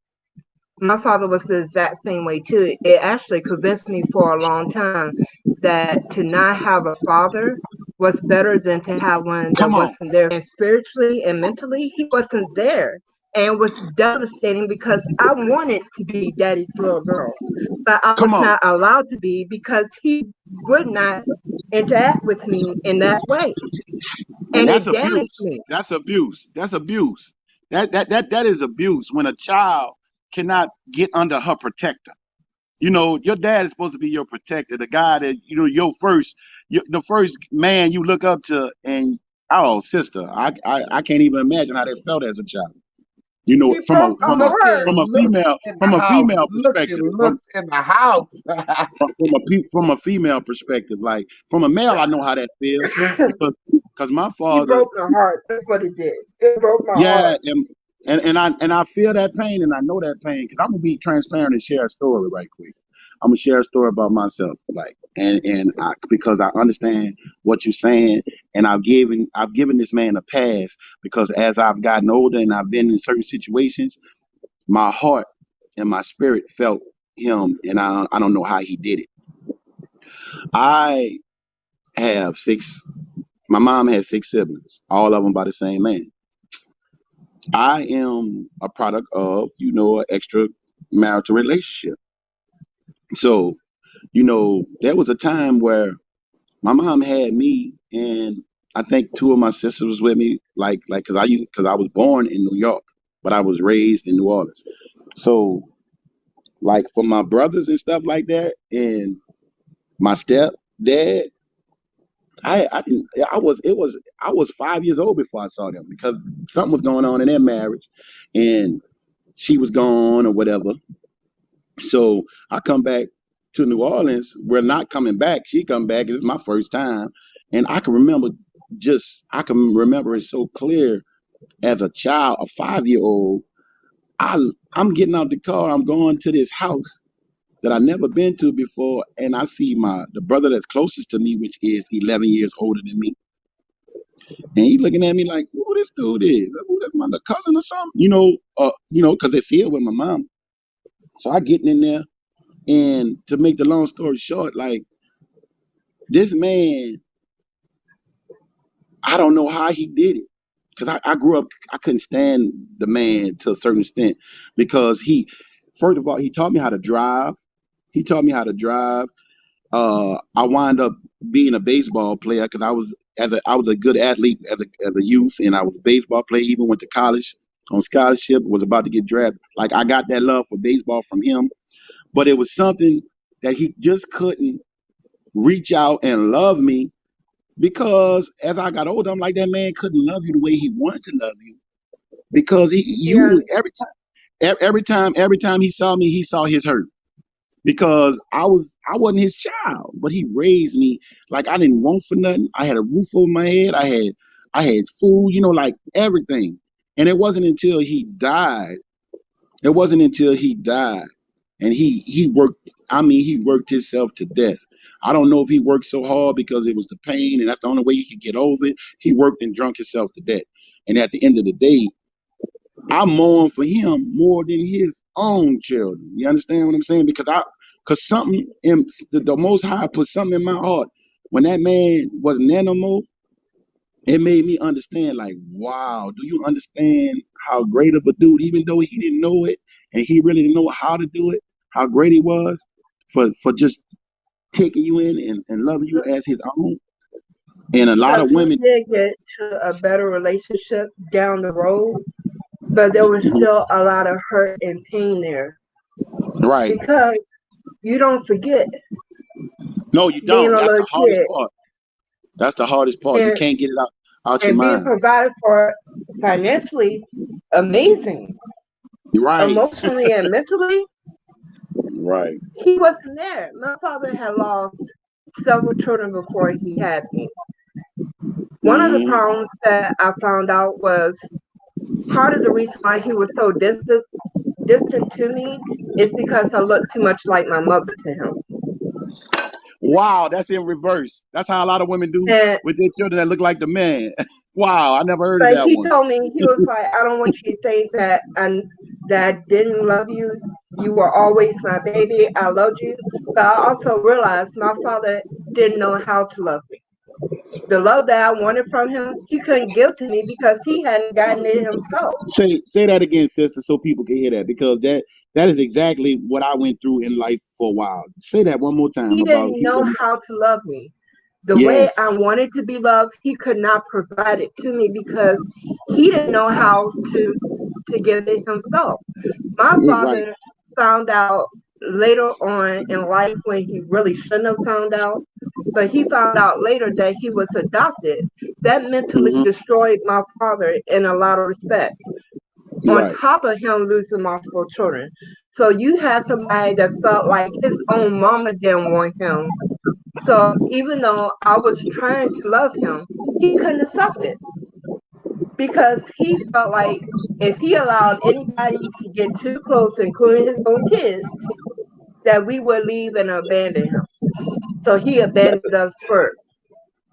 My father was the exact same way too. It actually convinced me for a long time that to not have a father was better than to have one that Come on. wasn't there. And spiritually and mentally, he wasn't there. And it was devastating because I wanted to be daddy's little girl, but I Come was on. not allowed to be because he would not interact with me in that way. And And that's it damaged abuse. me. That's abuse. That's abuse. That is abuse when a child cannot get under her protector. Your dad is supposed to be your protector, the guy that the first man you look up to. And oh, sister, I can't even imagine how that felt as a child. He From broke a the from a Hurt. looks in the from a house. female perspective, Looks in the house. from a female perspective, like from a male, I know how that feels because my He father. broke my heart. That's what it did. It broke my Yeah, heart. and I feel that pain and I know that pain because I'm gonna be transparent and share a story right quick. I'm gonna share a story about myself, like, because I understand what you're saying, and I've given this man a pass because as I've gotten older and I've been in certain situations, my heart and my spirit felt him, and I don't know how he did it. I have six. My mom had six siblings, all of them by the same man. I am a product of, an extra marital relationship. So, there was a time where my mom had me, and I think two of my sisters was with me, because I was born in New York, but I was raised in New Orleans. So, like for my brothers and stuff like that, and my stepdad, I didn't. I was 5 years old before I saw them because something was going on in their marriage, and she was gone or whatever. So I come back to New Orleans. We're not coming back. She come back. It's my first time, and I can remember it so clear as a child, a 5 year old. I'm getting out the car. I'm going to this house that I never been to before, and I see the brother that's closest to me, which is 11 years older than me, and he looking at me like, "Who this dude is? Who that's my cousin or something?" Because it's here with my mom. So I getting in there. And to make the long story short, like this man, I don't know how he did it. Because I grew up, I couldn't stand the man to a certain extent because first of all, he taught me how to drive. He taught me how to drive. I wound up being a baseball player because I was a good athlete as a youth, and I was a baseball player. Even went to college on scholarship. Was about to get drafted. Like I got that love for baseball from him, but it was something that he just couldn't reach out and love me because as I got older, I'm like that man couldn't love you the way he wanted to love you because Yeah, every time he saw me, he saw his hurt because I wasn't his child, but he raised me like I didn't want for nothing. I had a roof over my head. I had food, like everything. And it wasn't until he died. It wasn't until he died, and he worked. I mean, he worked himself to death. I don't know if he worked so hard because it was the pain, and that's the only way he could get over it. He worked and drunk himself to death. And at the end of the day, I mourn for him more than his own children. You understand what I'm saying? Because something in the Most High put something in my heart. When that man was an animal, it made me understand, like, wow, do you understand how great of a dude, even though he didn't know it and he really didn't know how to do it, how great he was for just taking you in and loving you as his own. And a lot of because we women, did get to a better relationship down the road, but there was mhm, still a lot of hurt and pain there right? because you don't forget No, you being don't. a That's the little hardest kid part. That's the hardest part. You and can't get it out your and being mind. provided for financially, amazing, Right, emotionally and mentally. right. He wasn't there. My father had lost several children before he had me. One of the Hmm. problems that I found out was part of the reason why he was so distant to me is because I looked too much like my mother to him. Wow, that's in reverse. That's how a lot of women do And with their children that look like the man. Wow, I never heard of but that he one. told me, he was like, I don't want you to think that I didn't love you. You were always my baby. I loved you. But I also realized my father didn't know how to love me. The love that I wanted from him, he couldn't give to me because he hadn't gotten it himself. Say that again, sister, so people can hear that because that is exactly what I went through in life for a while. Say that one more time He about didn't he know didn't. how to love me. The way Yes, I wanted to be loved, he could not provide it to me because he didn't know how to give it himself. My right. father found out later on in life when he really shouldn't have found out, but he found out later that he was adopted. That mentally Hmm. destroyed my father in a lot of respects, on Right. top of him losing multiple children. So you had somebody that felt like his own mama didn't want him. So even though I was trying to love him, he couldn't accept it because he felt like if he allowed anybody to get too close, including his own kids, that we would leave and abandon him. So he That's abandoned us first.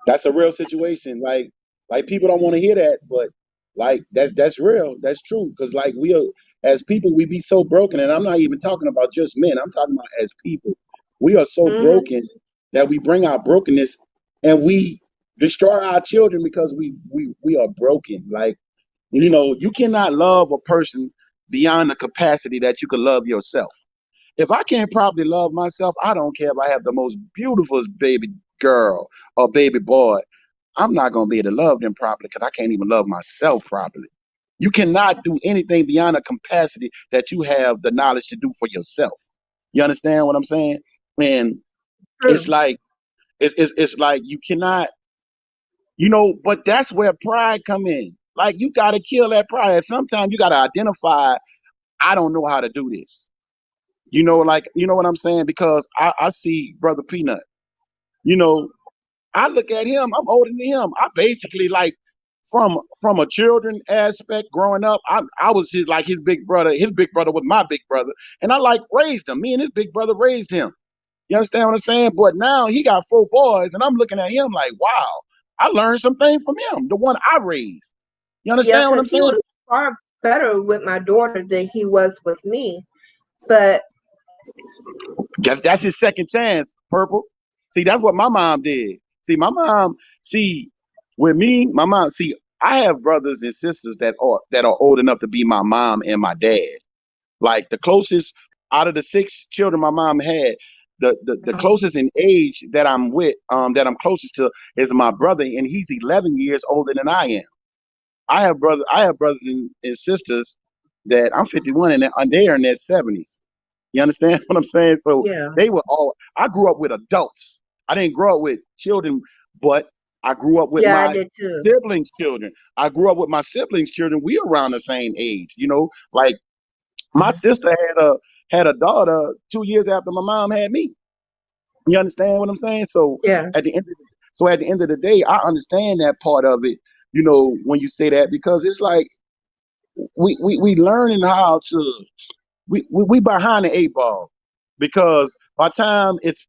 that's a real situation. Like people don't want to hear that, but like that's real. That's true. Because like we are as people, we be so broken, and I'm not even talking about just men. I'm talking about as people. We are so Hmm. broken that we bring our brokenness and we destroy our children because we are broken. Like you cannot love a person beyond the capacity that you can love yourself. If I can't properly love myself, I don't care if I have the most beautiful baby girl or baby boy. I'm not going to be able to love them properly because I can't even love myself properly. You cannot do anything beyond a capacity that you have the knowledge to do for yourself. You understand what I'm saying? And it's True. like it's like you cannot, but that's where pride come in. Like you got to kill that pride. Sometimes you got to identify. I don't know how to do this. Like what I'm saying? Because I see Brother Peanut. You know, I look at him. I'm older than him. I basically like from a children aspect growing up. I was his big brother. His big brother was my big brother, and I like raised him. Me and his big brother raised him. You understand what I'm saying? But now he got 4 boys, and I'm looking at him like, wow, I learned some things from him, the one I raised. You Yeah, understand what I'm because he saying? was far better with my daughter than he was with me. But That's his second chance, Purple. See, that's what my mom did. See, my mom, see, with me, my mom, see, I have brothers and sisters that are old enough to be my mom and my dad. Like the closest out of the 6 children my mom had, The closest in age that I'm with, that I'm closest to, is my brother, and he's 11 years older than I am. I have brothers and sisters that I'm 51 and they are in their 70s. You understand what I'm saying? So Yeah. they were all. I grew up with adults. I didn't grow up with children, but I grew up with Yeah, I my did too. siblings' children. I grew up with my siblings' children. We around the same age. Like my sister had a daughter 2 years after my mom had me. You understand what I'm saying? So Yeah. at the end of the, at the end of the day, I understand that part of it. When you say that, because it's like we learning how to we behind the eight ball, because by the time it's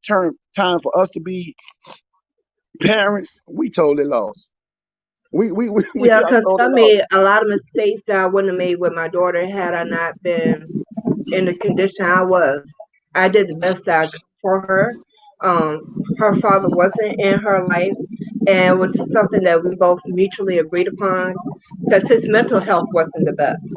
time for us to be parents, we totally lost. We Yeah, are because I totally lost. made a lot of mistakes that I wouldn't have made with my daughter had I not been in the condition I was. I did the best I could for her. Um, Her father wasn't in her life, and it was something that we both mutually agreed upon because his mental health wasn't the best,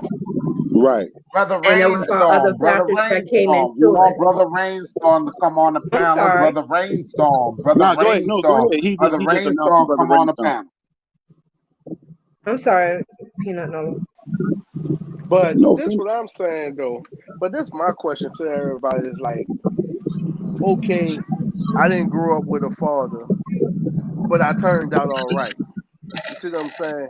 Right. Brother and there was some other Rainstorm, Brother factors that came Rainstorm. We into it. want Brother Rainstorm to come on the I'm panel. sorry. Brother Rainstorm, Brother No, go ahead. No, go Rainstorm, ahead. Brother He just announced his Rainstorm, brother come on the Rainstorm. panel. I'm sorry, Peanut Nola. But No, this what I'm saying though. But this my question to everybody is like, okay, I didn't grow up with a father, but I turned out all right. You see what I'm saying?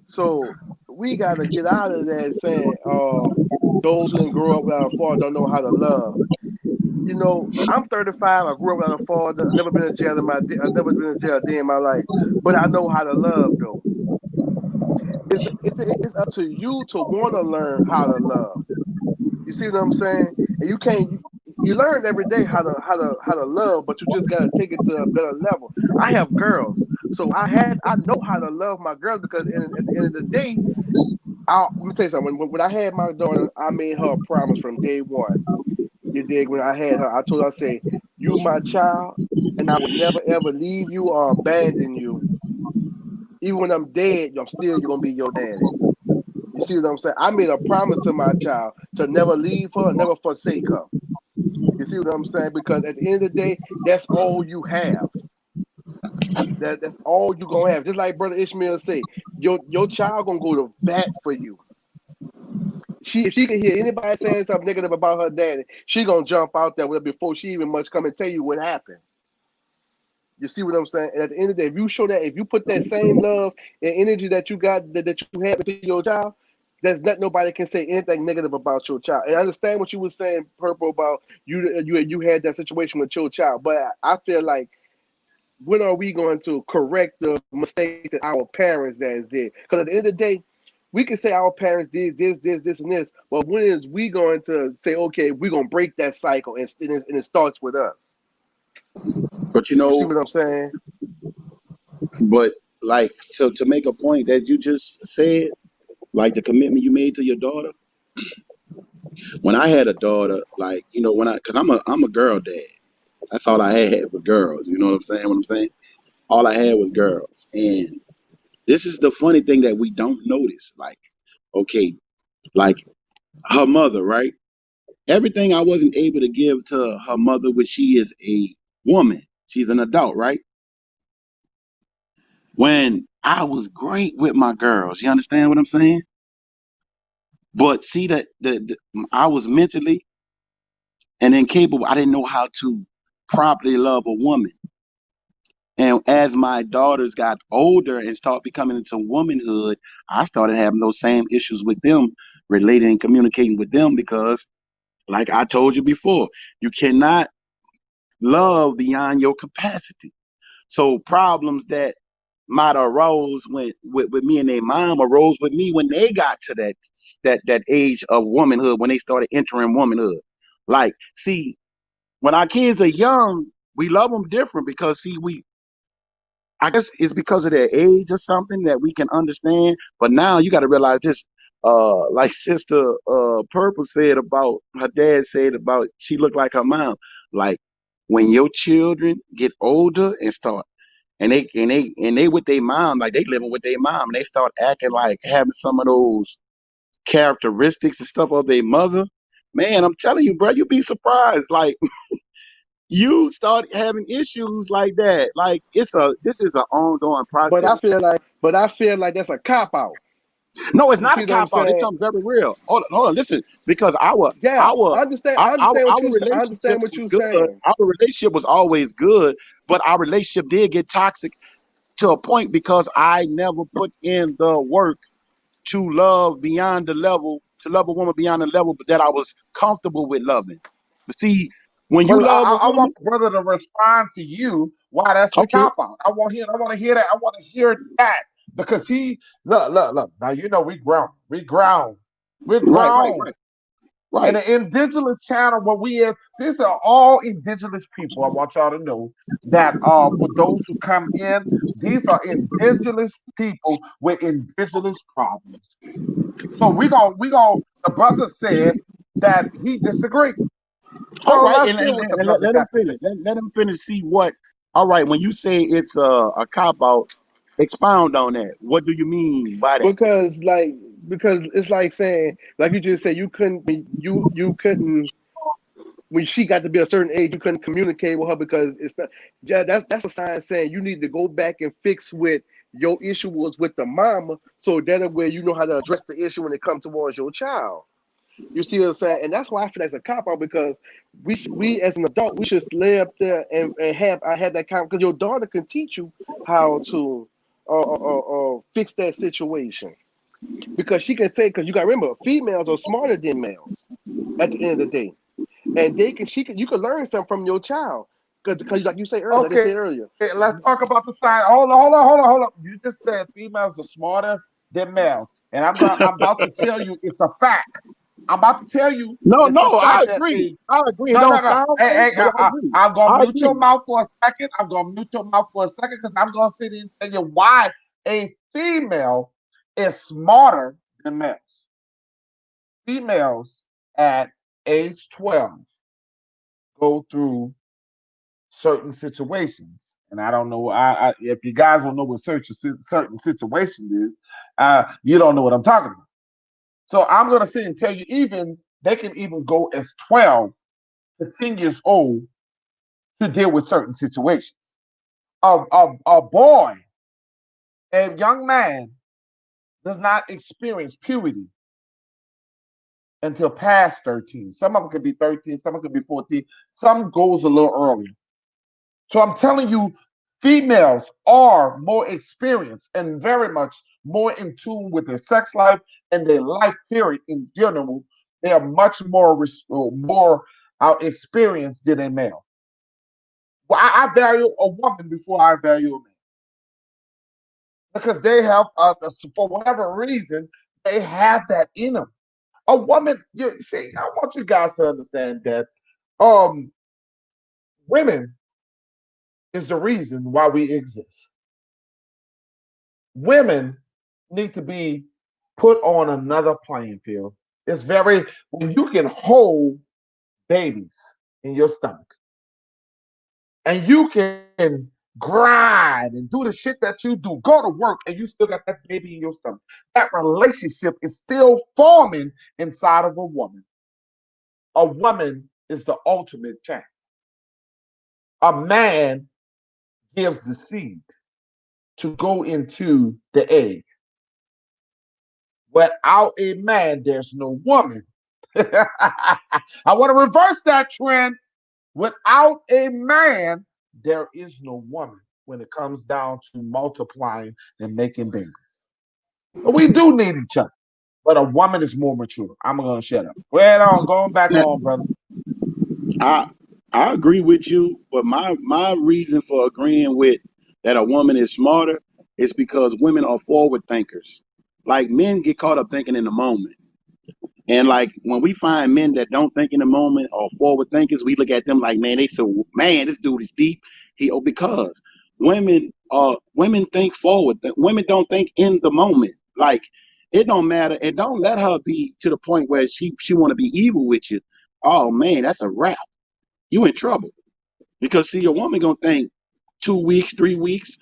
So we got to get out of that saying, those who didn't grow up without a father don't know how to love. I'm 35. I grew up without a father. I never been in jail I've never been in jail a day in my life. But I know how to love though. It's up to you to want to learn how to love. You see what I'm saying? And you learn every day how to love, but you just gotta take it to a better level. I have girls, so I know how to love my girls because at the end of the day, let me tell you something. When I had my daughter, I made her a promise from day one. You dig? When I had her, I told her, I say, "You my child, and I will never ever leave you or abandon you. Even when I'm dead, I'm still you're gonna be your daddy." You see what I'm saying? I made a promise to my child to never leave her, never forsake her. You see what I'm saying? Because at the end of the day, that's all you have. That's all you gonna have. Just like Brother Ishmael say, your child gonna go to bat for you. If she can hear anybody saying something negative about her daddy, she gonna jump out there with before she even much come and tell you what happened. You see what I'm saying? And at the end of the day, if you put that same love and energy that you got that you have into your child, there's not nobody can say anything negative about your child. And I understand what you were saying, Purple, about you had that situation with your child, but I feel like when are we going to correct the mistakes that our parents that did? Because at the end of the day, we can say our parents did this, and this, but when is we going to say, okay, we're gonna break that cycle and it starts with us? but You see what I'm saying? but like, to make a point that you just said, like the commitment you made to your daughter. When I had a daughter, like, cause I'm a girl dad. That's all I had was girls. You know what I'm saying? What I'm saying? All I had was girls, and this is the funny thing that we don't notice. Like, okay, like her mother, right? Everything I wasn't able to give to her mother, which she is a woman, she's an adult, right? When I was great with my girls, you understand what I'm saying? But see that I was mentally and incapable. I didn't know how to properly love a woman. And as my daughters got older and start becoming into womanhood, I started having those same issues with them, relating and communicating with them, because, like I told you before, you cannot love beyond your capacity. So problems that might arose with me and their mom arose with me when they got to that age of womanhood, when they started entering womanhood. Like, see, when our kids are young, we love them different because, see, I guess it's because of their age or something that we can understand. But now you got to realize this. Like Sister Purple said about her dad said about she looked like her mom. Like, when your children get older and start and they with their mom, like they living with their mom, and they start acting like having some of those characteristics and stuff of their mother. Man, I'm telling you, bro, you'd be surprised. Like, you start having issues like that. Like this is an ongoing But process. I feel like that's a cop out. No, it's You not a see what I'm cop out. It's saying? something very real. Hold on, listen. Because Yeah, our I understand our I understand relationship what was you're good. saying. Our relationship was always good, but our relationship did get toxic to a point because I never put in the work to love beyond the level, to love a woman beyond the level that I was comfortable with loving. But see, when you But love a I want woman, brother to respond to you why that's a okay, cop out. I want to hear that. I want to hear that because he look. Now you know we're right, right, grown. right, And right. the indigenous channel, what we is, these are all indigenous people. I want y'all to know that for those who come in, these are indigenous people with indigenous problems. So we gonna the brother said that he disagreed. All So right, let's hear what the and brother let him got to finish. say. Let him finish. See what. All right, when you say it's a cop out, expound on that. What do you mean by that? Because like because it's like saying, like you just said, you couldn't when she got to be a certain age, you couldn't communicate with her because it's not. Yeah, that's a sign saying you need to go back and fix what your issue was with the mama, so that way you know how to address the issue when it comes towards your child. You see what I'm saying? And that's why I feel like it's a cop out because we as an adult we should lay up there and have I had that kind because your daughter can teach you how to fix that situation because she can say because you got to remember females are smarter than males at the end of the day and you can learn something from your child because like you say earlier like they Okay, said earlier. let's talk about the side. Hold on. You just said females are smarter than males, and I'm about to tell you it's a fact. I'm about to tell you No, it's a no, I fact that agree. a I agree. It no, don't no, no. sound right, Hey, but I agree. I'm gonna I mute your agree. mouth for a second. I'm gonna mute your mouth for a second because I'm gonna sit and tell you why a female is smarter than males. Females at age 12 go through certain situations, and I don't know. If you guys don't know what certain situation is, you don't know what I'm talking about. So I'm gonna sit and tell you, even they can even go as 12 to 10 years old to deal with certain situations. A boy, a young man, does not experience puberty until past 13. Some of them could be 13, some of them could be 14, some goes a little earlier. So I'm telling you, females are more experienced and very much more in tune with their sex life and their life period in general. They are much more experienced than a male. Well, I value a woman before I value a man because they have, for whatever reason, they have that in them. A woman, you see, I want you guys to understand that um, women is the reason why we exist. Women need to be put on another playing field. It's very when you can hold babies in your stomach and you can grind and do the shit that you do, go to work and you still got that baby in your stomach. That relationship is still forming inside of a woman. A woman is the ultimate champ. A man gives the seed to go into the egg. Without a man, there's no woman. I want to reverse that trend. Without a man, there is no woman when it comes down to multiplying and making babies. But we do need each other. But a woman is more mature. I'm going to shut up. Right on, going back Now, on, brother. I I agree with you, but my reason for agreeing with that a woman is smarter is because women are forward thinkers. Like men get caught up thinking in the moment. And like when we find men that don't think in the moment or forward thinkers, we look at them like, man, they so man, this dude is deep. Because women think forward. Women don't think in the moment. Like it don't matter. And don't let her be to the point where she want to be evil with you. Oh man, that's a wrap. You in trouble. Because see, a woman gonna think 2 weeks, 3 weeks,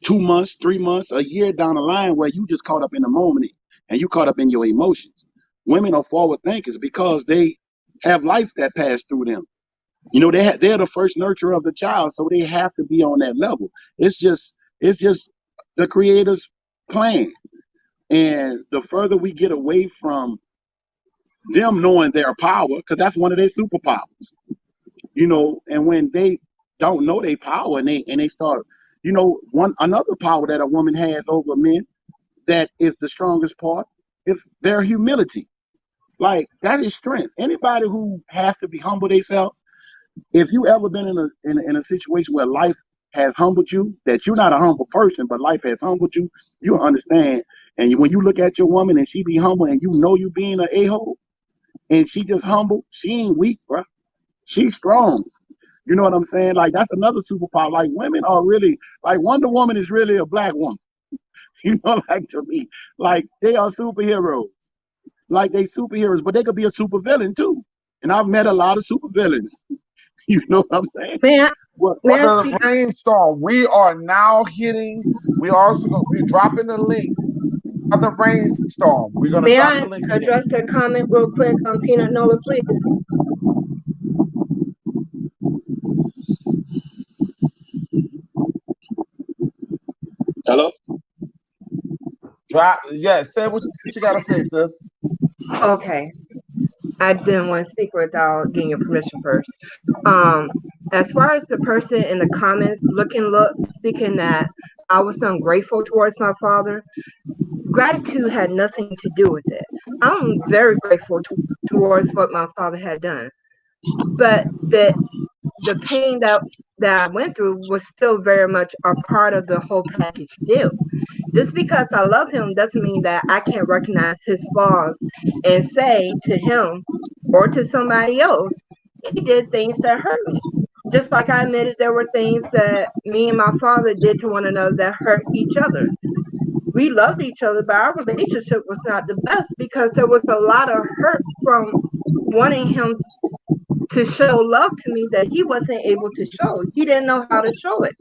2 months, 3 months, a year down the line where you just caught up in the moment and you caught up in your emotions. Women are forward thinkers because they have life that passed through them. You know, they're the first nurturer of the child, so they have to be on that level. It's just the creator's plan. And the further we get away from them knowing their power, because that's one of their superpowers, and when they don't know their power and they start, one another power that a woman has over men that is the strongest part is their humility. Like that is strength. Anybody who has to be humble themselves, if you ever been in a situation where life has humbled you, that you're not a humble person, but life has humbled you, you'll understand. And when you look at your woman and she be humble and you being an a-hole and she just humble, she ain't weak, bro. She's strong. You know what I'm saying? Like that's another superpower. Like women are really like Wonder Woman is really a black woman. Like to me, like they are superheroes. Like they superheroes, but they could be a supervillain too. And I've met a lot of supervillains. You know what I'm saying? May I, may I Under the speak? brainstorm, we are now hitting. We're dropping the link of the brainstorm. We're gonna May drop the I link again. address that comment real quick on Peanut Nola, please? Hello? Drop. Yeah, say what you gotta say, sis. Okay. I didn't want to speak without getting your permission first. As far as the person in the comments speaking that I was ungrateful towards my father, gratitude had nothing to do with it. I'm very grateful towards what my father had done, but the pain that I went through was still very much a part of the whole package deal. Just because I love him doesn't mean that I can't recognize his flaws and say to him or to somebody else, he did things that hurt me. Just like I admitted there were things that me and my father did to one another that hurt each other. We loved each other, but our relationship was not the best because there was a lot of hurt from wanting him to show love to me that he wasn't able to show. He didn't know how to show it.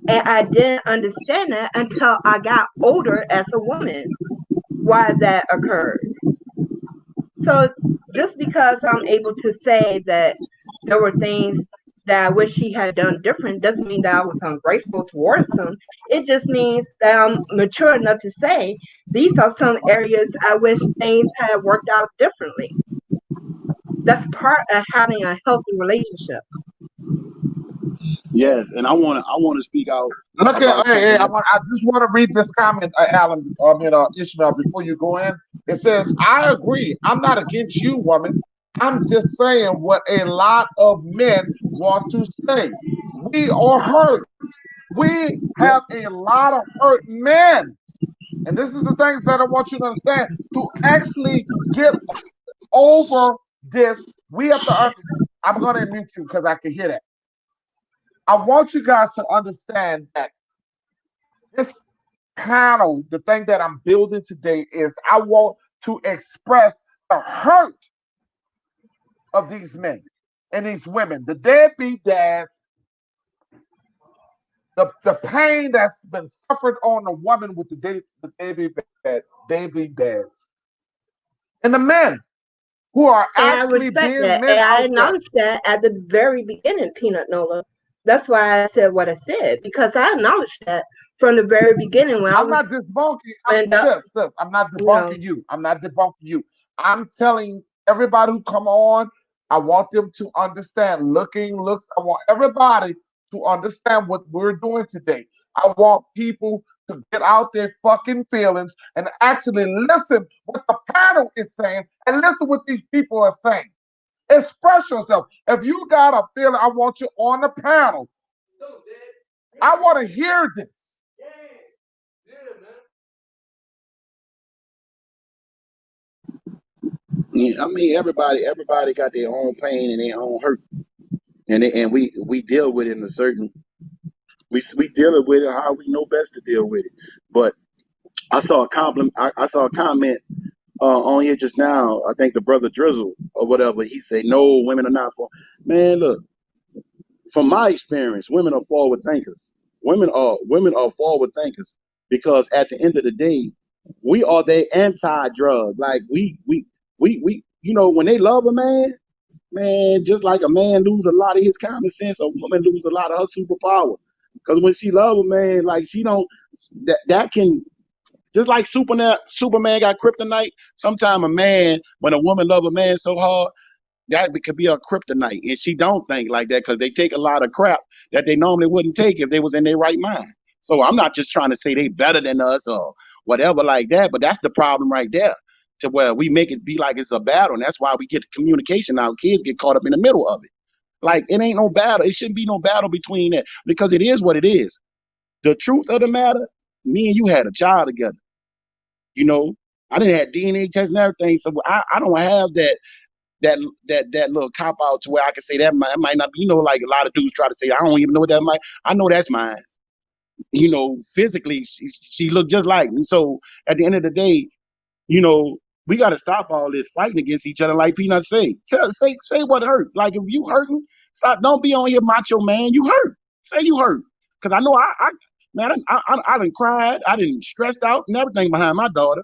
And I didn't understand that until I got older as a woman, why that occurred. So just because I'm able to say that there were things that I wish he had done different doesn't mean that I was ungrateful towards him. It just means that I'm mature enough to say these are some areas I wish things had worked out differently. That's part of having a healthy relationship. Yes, and I want to speak out Look at about hey, something that I just want to read this comment, Alan. Ishmael. Before you go in, it says, "I agree. I'm not against you, woman. I'm just saying what a lot of men want to say. We are hurt. We have yeah, a lot of hurt men, and this is the things that I want you to understand. To actually get over this, we have to. I'm going to mute you because I can hear that. I want you guys to understand that this panel, the thing that I'm building today is I want to express the hurt of these men and these women, the deadbeat dads, the pain that's been suffered on the woman with deadbeat dads, and the men who are And I actually respect being that. men And I out there. acknowledge that at the very beginning, Peanut Nola. That's why I said what I said, because I acknowledged that from the very beginning when I I'm was not debunking, when sis. I'm not you know debunking you. I'm not debunking you. I'm telling everybody who come on, I want them to understand looks. I want everybody to understand what we're doing today. I want people to get out their fucking feelings and actually listen what the panel is saying and listen what these people are saying. Express yourself. If you got a feeling, I want you on the panel. I want to hear this. yeah, I mean everybody got their own pain and their own hurt. And we deal with it in a certain we deal with it how we know best to deal with it. But I saw a comment on here just now. I think the brother Drizzle or whatever. He said, "No, women are not for." Man, look. From my experience, women are forward thinkers. Women are forward thinkers because at the end of the day, we are their anti-drug. Like we when they love a man, man, just like a man lose a lot of his common sense, a woman lose a lot of her superpower. Because when she love a man, like she don't, that can, just like Superman got kryptonite. Sometimes a man, when a woman love a man so hard, that could be a kryptonite, and she don't think like that because they take a lot of crap that they normally wouldn't take if they was in their right mind. So I'm not just trying to say they better than us or whatever like that, but that's the problem right there. To where we make it be like it's a battle, and that's why we get the communication out. Kids get caught up in the middle of it. Like it ain't no battle. It shouldn't be no battle between that because it is what it is. The truth of the matter, me and you had a child together. You know, I didn't have DNA tests and everything, so I don't have that little cop out to where I can say that might not be. You know, like a lot of dudes try to say, I don't even know what that might. I know that's mine. You know, physically, she looked just like me. So at the end of the day, you know, we got to stop all this fighting against each other. Like Peanut say what hurt. Like if you hurting, stop. Don't be on here macho man. You hurt. Say you hurt. Because I know man, I done cried. I done stressed out and everything behind my daughter.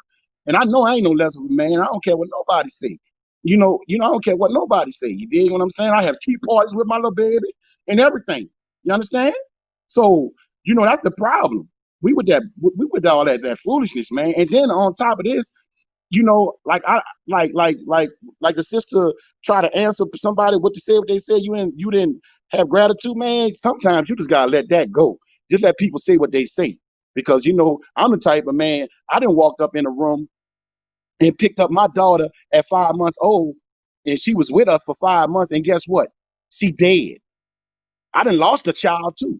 And I know I ain't no less of a man. I don't care what nobody say. I don't care what nobody say. You dig what I'm saying? I have tea parties with my little baby and everything. You understand? So, that's the problem. We with all that foolishness, man. And then on top of this, like I like the sister try to answer somebody what to say, what they said. You didn't have gratitude, man. Sometimes you just gotta let that go. Just let people say what they say. Because I'm the type of man, I didn't walk up in a room and picked up my daughter at 5 months old, and she was with us for 5 months, and guess what? She dead. I done lost a child too.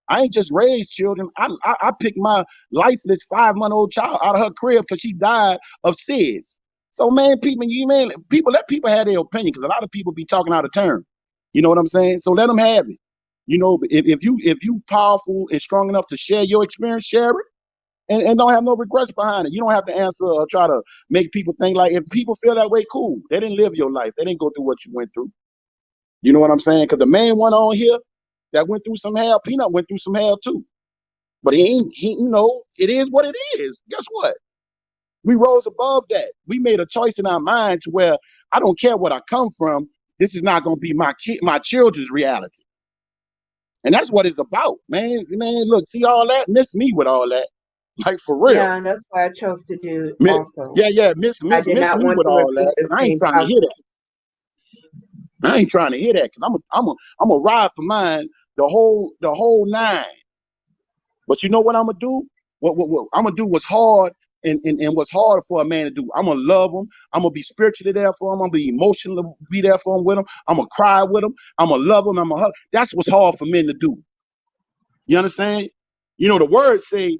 I ain't just raised children. I picked my lifeless 5-month-old child out of her crib because she died of SIDS. So man, people let people have their opinion because a lot of people be talking out of turn. You know what I'm saying? So let them have it. If you powerful and strong enough to share your experience, share it, and don't have no regrets behind it. You don't have to answer or try to make people think like if people feel that way, cool. They didn't live your life. They didn't go through what you went through. You know what I'm saying? Because the main one on here that went through some hell, Peanut went through some hell too. But it is what it is. Guess what? We rose above that. We made a choice in our mind to where I don't care what I come from. This is not going to be my children's reality. And that's what it's about, man. Man, look, see all that? Miss me with all that. Like for real. Yeah, and that's what I chose to do Miss, also. yeah, miss I did miss not me want with to all repeat that. the I ain't same trying to hear process. that. I ain't trying to hear that because I'm a ride for mine the whole nine. But you know what I'm gonna do? What I'm gonna do what's hard and what's hard for a man to do. I'm gonna love him. I'm gonna be spiritually there for him. I'm gonna be emotionally be there for him with him. I'm gonna cry with him. I'm gonna love him. I'm gonna hug. That's what's hard for men to do. You understand? The words say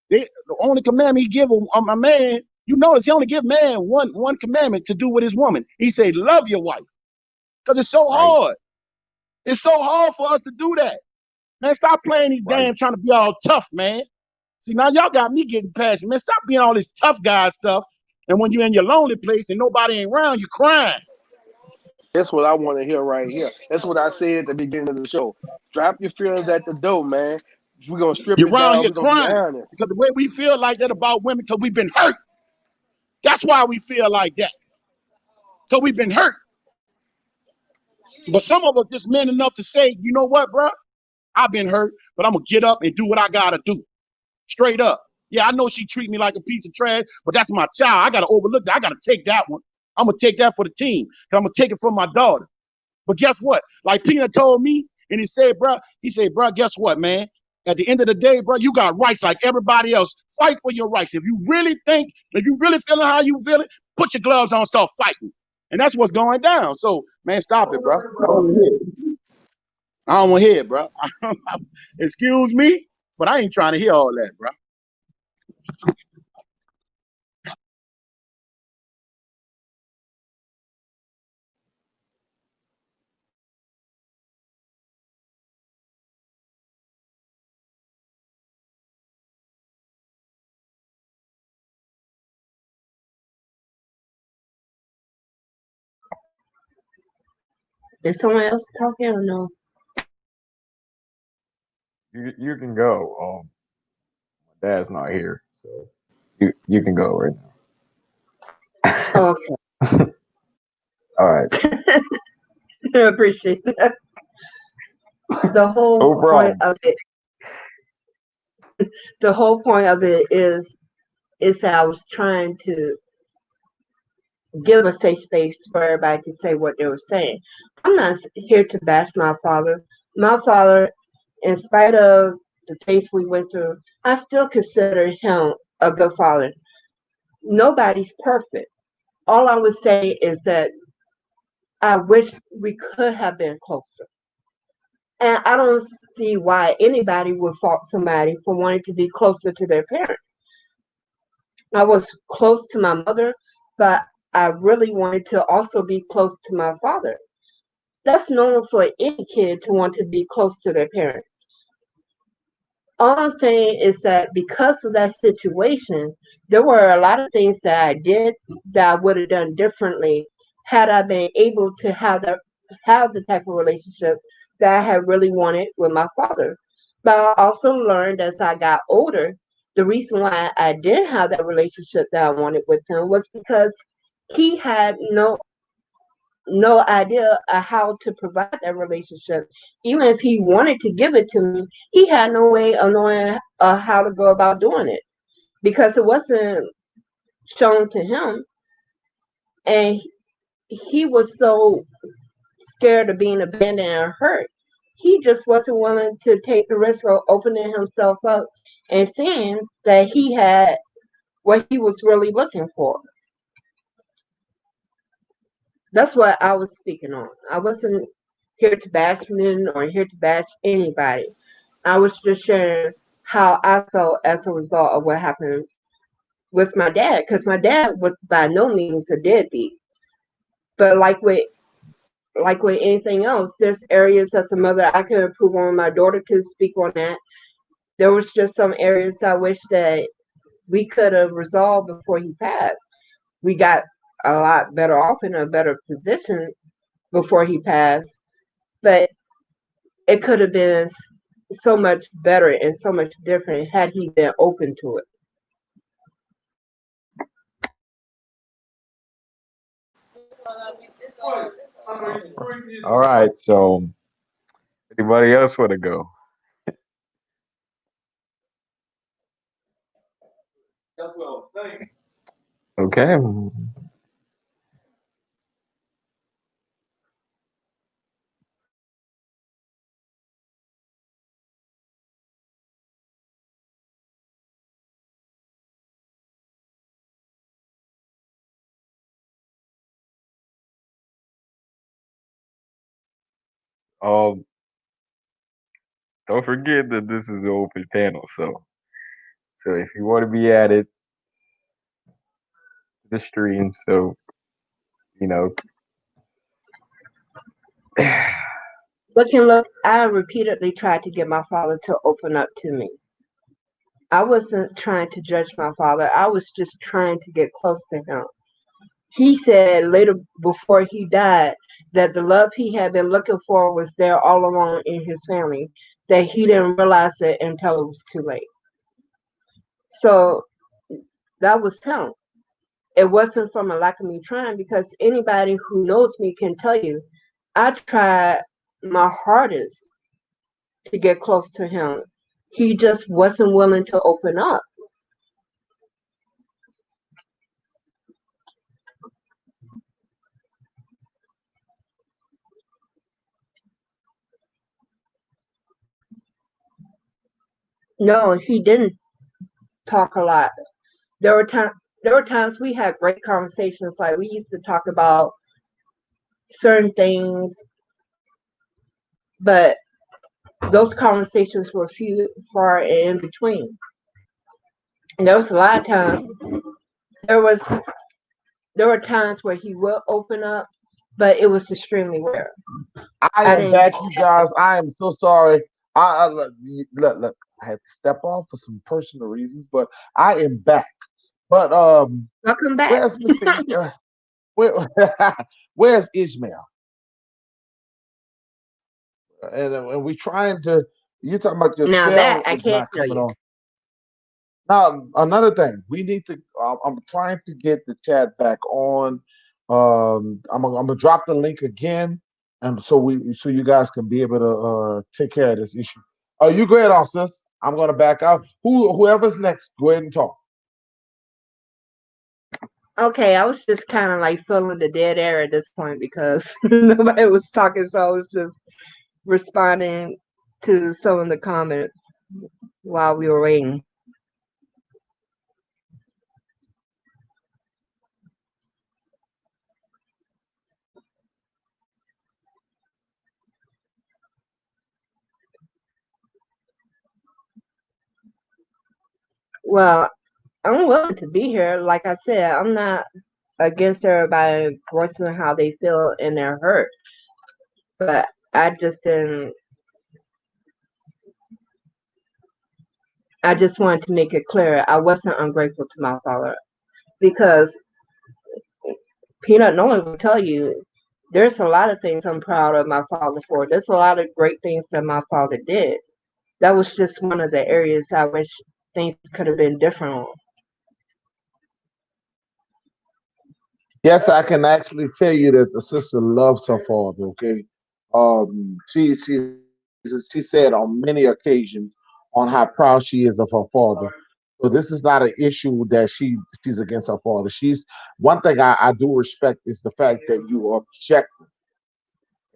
the only commandment he give a man. You notice he only give man one commandment to do with his woman. He say love your wife because it's so Right, hard. It's so hard for us to do that. Man, stop playing these right. games trying to be all tough, man. See, now y'all got me getting passionate. Man, stop being all this tough guy stuff. And when you're in your lonely place and nobody ain't around, you crying. That's what I want to hear right here. That's what I said at the beginning of the show. Drop your feelings at the door, man. We're gonna strip You're it around down. here We're gonna be crying. honest. Because the way we feel like that about women, because we've been hurt. That's why we feel like that. So we've been hurt. But some of us just men enough to say, you know what, bro? I've been hurt, but I'm going to get up and do what I got to do. Straight up. Yeah, I know she treat me like a piece of trash, but that's my child. I got to overlook that. I got to take that one. I'm going to take that for the team because I'm going to take it from my daughter. But guess what? Like Peanut told me, and he said, bro, guess what, man? At the end of the day, bro, you got rights like everybody else. Fight for your rights. If you really feeling how you feeling, put your gloves on, start fighting. And that's what's going down. So, man, stop it, bro. I don't want to hear it, bro. Excuse me, but I ain't trying to hear all that, bro. Is someone else talking or no? You can go. My dad's not here, so you can go right now. Okay. All right. I appreciate that. The whole No point problem. of it, the whole point of it is that I was trying to give a safe space for everybody to say what they were saying. I'm not here to bash my father. My father, in spite of the things we went through, I still consider him a good father. Nobody's perfect. All I would say is that I wish we could have been closer. And I don't see why anybody would fault somebody for wanting to be closer to their parents. I was close to my mother, but I really wanted to also be close to my father. That's normal for any kid to want to be close to their parents. All I'm saying is that because of that situation, there were a lot of things that I did that I would have done differently had I been able to have the type of relationship that I had really wanted with my father. But I also learned as I got older, the reason why I didn't have that relationship that I wanted with him was because he had no idea how to provide that relationship. Even if he wanted to give it to me, he had no way of knowing how to go about doing it because it wasn't shown to him. And he was so scared of being abandoned and hurt. He just wasn't willing to take the risk of opening himself up and seeing that he had what he was really looking for. That's what I was speaking on. I wasn't here to bash men or here to bash anybody. I was just sharing how I felt as a result of what happened with my dad, because my dad was by no means a deadbeat. But like with anything else, there's areas as a mother I could improve on. My daughter could speak on that. There was just some areas I wish that we could have resolved before he passed. We got a lot better off in a better position before he passed, but it could have been so much better and so much different had he been open to it. All right. So, anybody else want to go? Okay. Um, don't forget that this is an open panel. So if you want to be added to the stream, so you know, Look, I repeatedly tried to get my father to open up to me. I wasn't trying to judge my father. I was just trying to get close to him. He said later before he died that the love he had been looking for was there all along in his family, that he didn't realize it until it was too late. So that was him. It wasn't from a lack of me trying because anybody who knows me can tell you I tried my hardest to get close to him. He just wasn't willing to open up. No, he didn't talk a lot. There were times we had great conversations. Like we used to talk about certain things, but those conversations were few far and in between. And there was a lot of times there was there were times where he would open up, but it was extremely rare. I I am didn't back, you guys. I am so sorry. Look, I had to step off for some personal reasons, but I am back. But welcome back. where's Mister? Where, where's Ishmael? And we trying to. You talking about your Now that cell I is can't not tell coming you. on. Now another thing, we need to. I'm trying to get the chat back on. I'm gonna drop the link again. and so you guys can be able to take care of this issue. Oh, you go ahead, on sis. I'm gonna back out. Whoever's next, go ahead and talk. Okay, I was just kind of like filling the dead air at this point because nobody was talking, so I was just responding to some of the comments while we were waiting. Well, I'm willing to be here. Like I said, I'm not against everybody voicing how they feel and they're hurt, but I just didn't. I just wanted to make it clear I wasn't ungrateful to my father because Peanut Nolan will tell you there's a lot of things I'm proud of my father for. There's a lot of great things that my father did. That was just one of the areas I wish things could have been different on. Yes, I can actually tell you that the sister loves her father. Okay, she said on many occasions on how proud she is of her father. So this is not an issue that she's against her father. She's one thing I do respect is the fact that you are objective,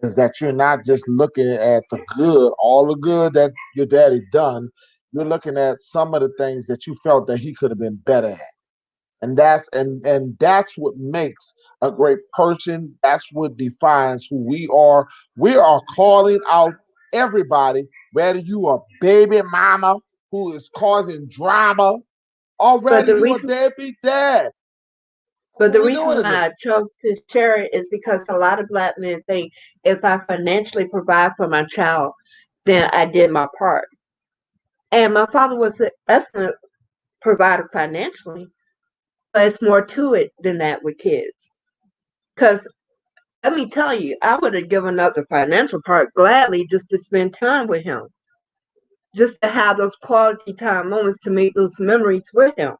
is that you're not just looking at the good, all the good that your daddy done. You're looking at some of the things that you felt that he could have been better at, and that's what makes a great person. That's what defines who we are. We are calling out everybody, whether you are baby mama who is causing drama, or But whether the you a reason deadbeat dad. but What the we reason doing is why it? I chose to share it is because a lot of black men think if I financially provide for my child, then I did my part. And my father was an excellent provider financially, but it's more to it than that with kids. Because let me tell you, I would have given up the financial part gladly just to spend time with him, just to have those quality time moments to make those memories with him.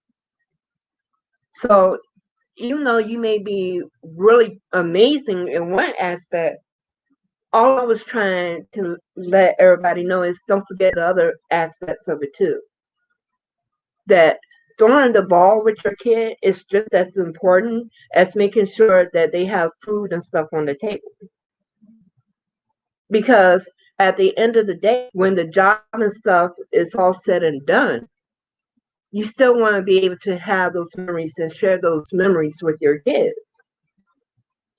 So even though you may be really amazing in one aspect, all I was trying to let everybody know is don't forget the other aspects of it too. That throwing the ball with your kid is just as important as making sure that they have food and stuff on the table. Because at the end of the day, when the job and stuff is all said and done, you still want to be able to have those memories and share those memories with your kids.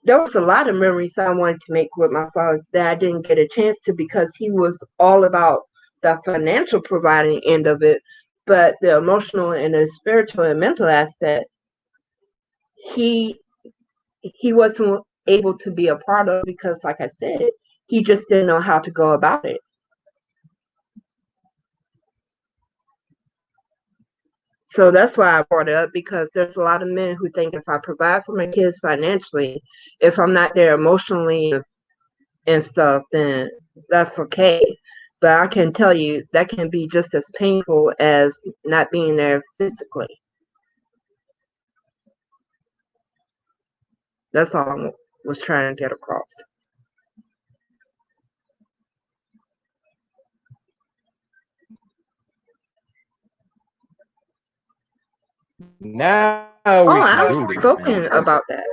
There was a lot of memories I wanted to make with my father that I didn't get a chance to because he was all about the financial providing end of it, but the emotional and the spiritual and mental aspect, he he wasn't able to be a part of because, like I said, he just didn't know how to go about it. So that's why I brought it up because there's a lot of men who think if I provide for my kids financially, if I'm not there emotionally and stuff, then that's okay. But I can tell you that can be just as painful as not being there physically. That's all I was trying to get across. Now we can Oh, do I've this now. spoken about that.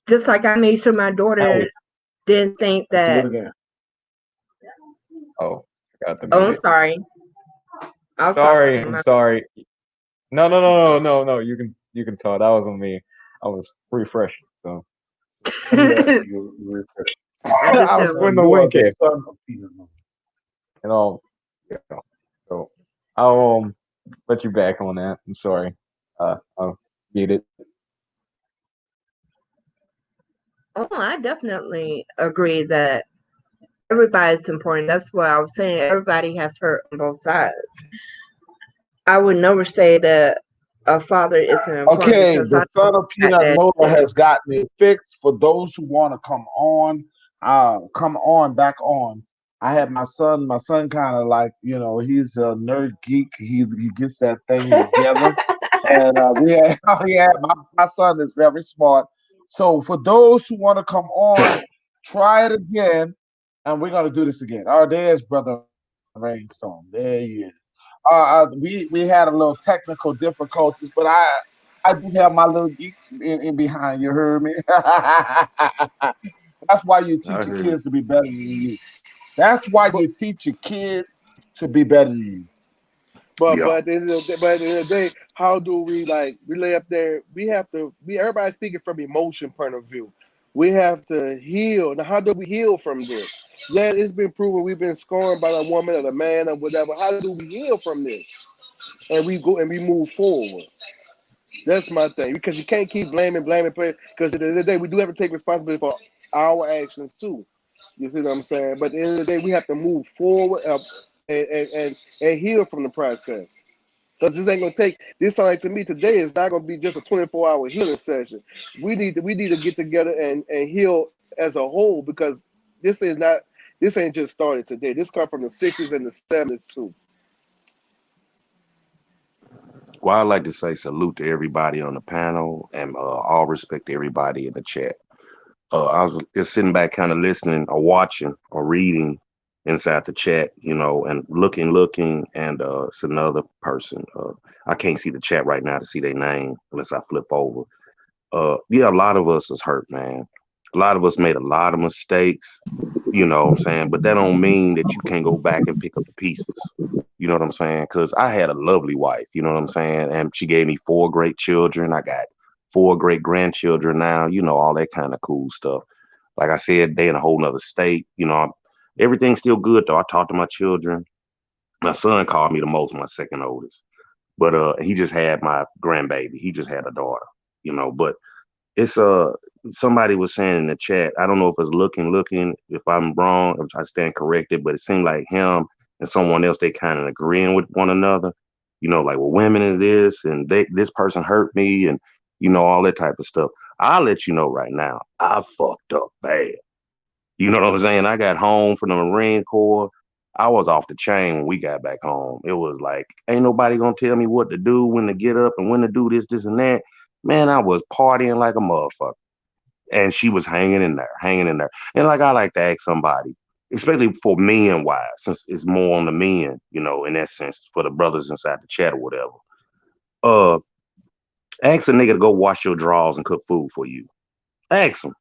Just like I made sure my Oh, daughter didn't think Let's do it that. again. oh, forgot to Oh, mute I'm it. sorry. I'll stop Sorry, talking I'm about. sorry. No. You can talk. That was on me. I was refreshing. So Yeah, you refresh. I just I was said, putting the you are link the in. son of Peter. And all. So I'll let you back on that. I'm sorry. I'll mute it. oh, I definitely agree that everybody's important. That's what I was saying. Everybody has hurt on both sides. I would never say that a father isn't important Okay, because the I know son of that Peanut that Mola is. has gotten it fixed. For those who want to come on, back on. I had my son. My son kind of like, he's a nerd geek. He gets that thing together. And we had, oh yeah, my son is very smart. So for those who want to come on, Try it again, and we're gonna do this again. Oh, there's Brother Rainstorm. There he is. We had a little technical difficulties, but I do have my little geeks in behind. You heard me? That's why you I teach your heard. kids to be better than you. That's why But you teach your kids to be better than you. Yeah. but at the end of the day, how do we like we lay up there? We have to. We everybody's speaking from emotion point of view. We have to heal. Now, how do we heal from this? Yeah, it's been proven we've been scorned by a woman or a man or whatever. How do we heal from this? And we go and we move forward. That's my thing because you can't keep blaming, because at the end of the day, we do have to take responsibility for our actions too. You see what I'm saying? But at the end of the day, we have to move forward and heal from the process. Because this ain't gonna take. This sounds like to me today is not gonna be just a 24-hour healing session. We need to get together and heal as a whole because this is not. This ain't just started today. This come from the '60s and the '70s too. Well, I'd like to say salute to everybody on the panel and all respect to everybody in the chat. I was just sitting back, kind of listening or watching or reading inside the chat, and looking, and it's another person. I can't see the chat right now to see their name unless I flip over. Yeah, a lot of us is hurt, man. A lot of us made a lot of mistakes, you know what I'm saying? But that don't mean that you can't go back and pick up the pieces. You know what I'm saying? Because I had a lovely wife, you know what I'm saying? And she gave me four great children. I got four great grandchildren now, all that kind of cool stuff. Like I said, they in a whole nother state, everything's still good though. I talk to my children. My son called me the most, my second oldest. But he just had my grandbaby. He just had a daughter, but it's somebody was saying in the chat. I don't know if it's looking. If I'm wrong, I stand corrected. But it seemed like him and someone else they kind of agreeing with one another. Like well, women in this and this person hurt me and all that type of stuff. I'll let you know right now. I fucked up bad. You know what I'm saying? I got home from the Marine Corps. I was off the chain when we got back home. It was like, ain't nobody gonna tell me what to do, when to get up, and when to do this, and that. Man, I was partying like a motherfucker. And she was hanging in there, hanging in there. And like I like to ask somebody, especially for men wise, since it's more on the men, in that sense, for the brothers inside the chat or whatever. Uh, Ask a nigga to go wash your drawers and cook food for you. Ask him.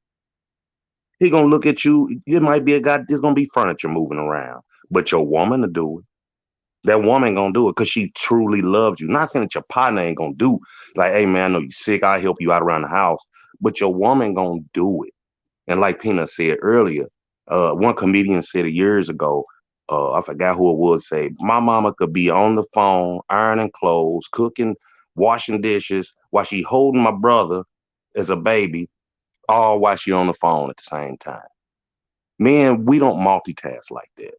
He gonna look at you. It might be a guy. There's gonna be furniture moving around, but your woman to do it. That woman gonna do it because she truly loves you. Not saying that your partner ain't gonna do. Like, hey man, I know you sick. I help you out around the house, but your woman gonna do it. And like Peanut said earlier, one comedian said it years ago. I forgot who it was. Say, my mama could be on the phone, ironing clothes, cooking, washing dishes, while she holding my brother as a baby, all while she on the phone at the same time. Men, we don't multitask like that.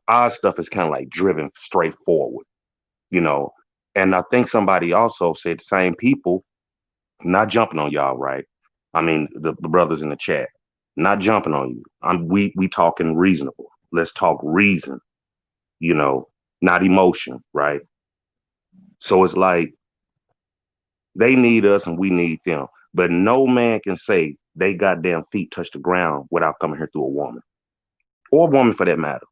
Our stuff is kind of like driven straight forward, you know. And I think somebody also said the same people, not jumping on y'all, right? I mean, the brothers in the chat, not jumping on you. We talking reasonable. Let's talk reason, you know, not emotion, right? So it's like they need us and we need them. But no man can say they goddamn feet touch the ground without coming here through a woman. Or a woman for that matter.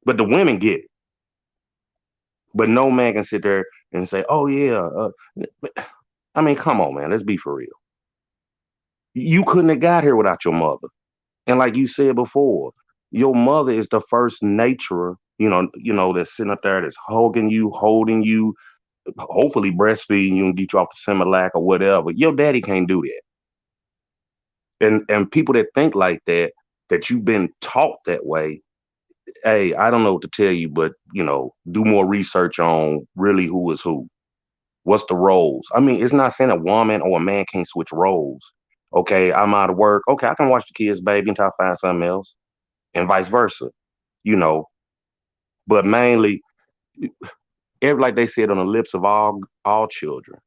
But the women get it. But no man can sit there and say, "Oh yeah." I mean, come on, man. Let's be for real. You couldn't have got here without your mother. And like you said before, your mother is the first naturer. That's sitting up there, that's hugging you, holding you, hopefully breastfeeding you and get you off the Similac or whatever. Your daddy can't do that. And people that think like that, that you've been taught that way. Hey, I don't know what to tell you, but do more research on really who is who. What's the roles? I mean, it's not saying a woman or a man can't switch roles. Okay, I'm out of work. Okay, I can watch the kids, baby, until I find something else, and vice versa. You know, but mainly, like they said on the lips of all children,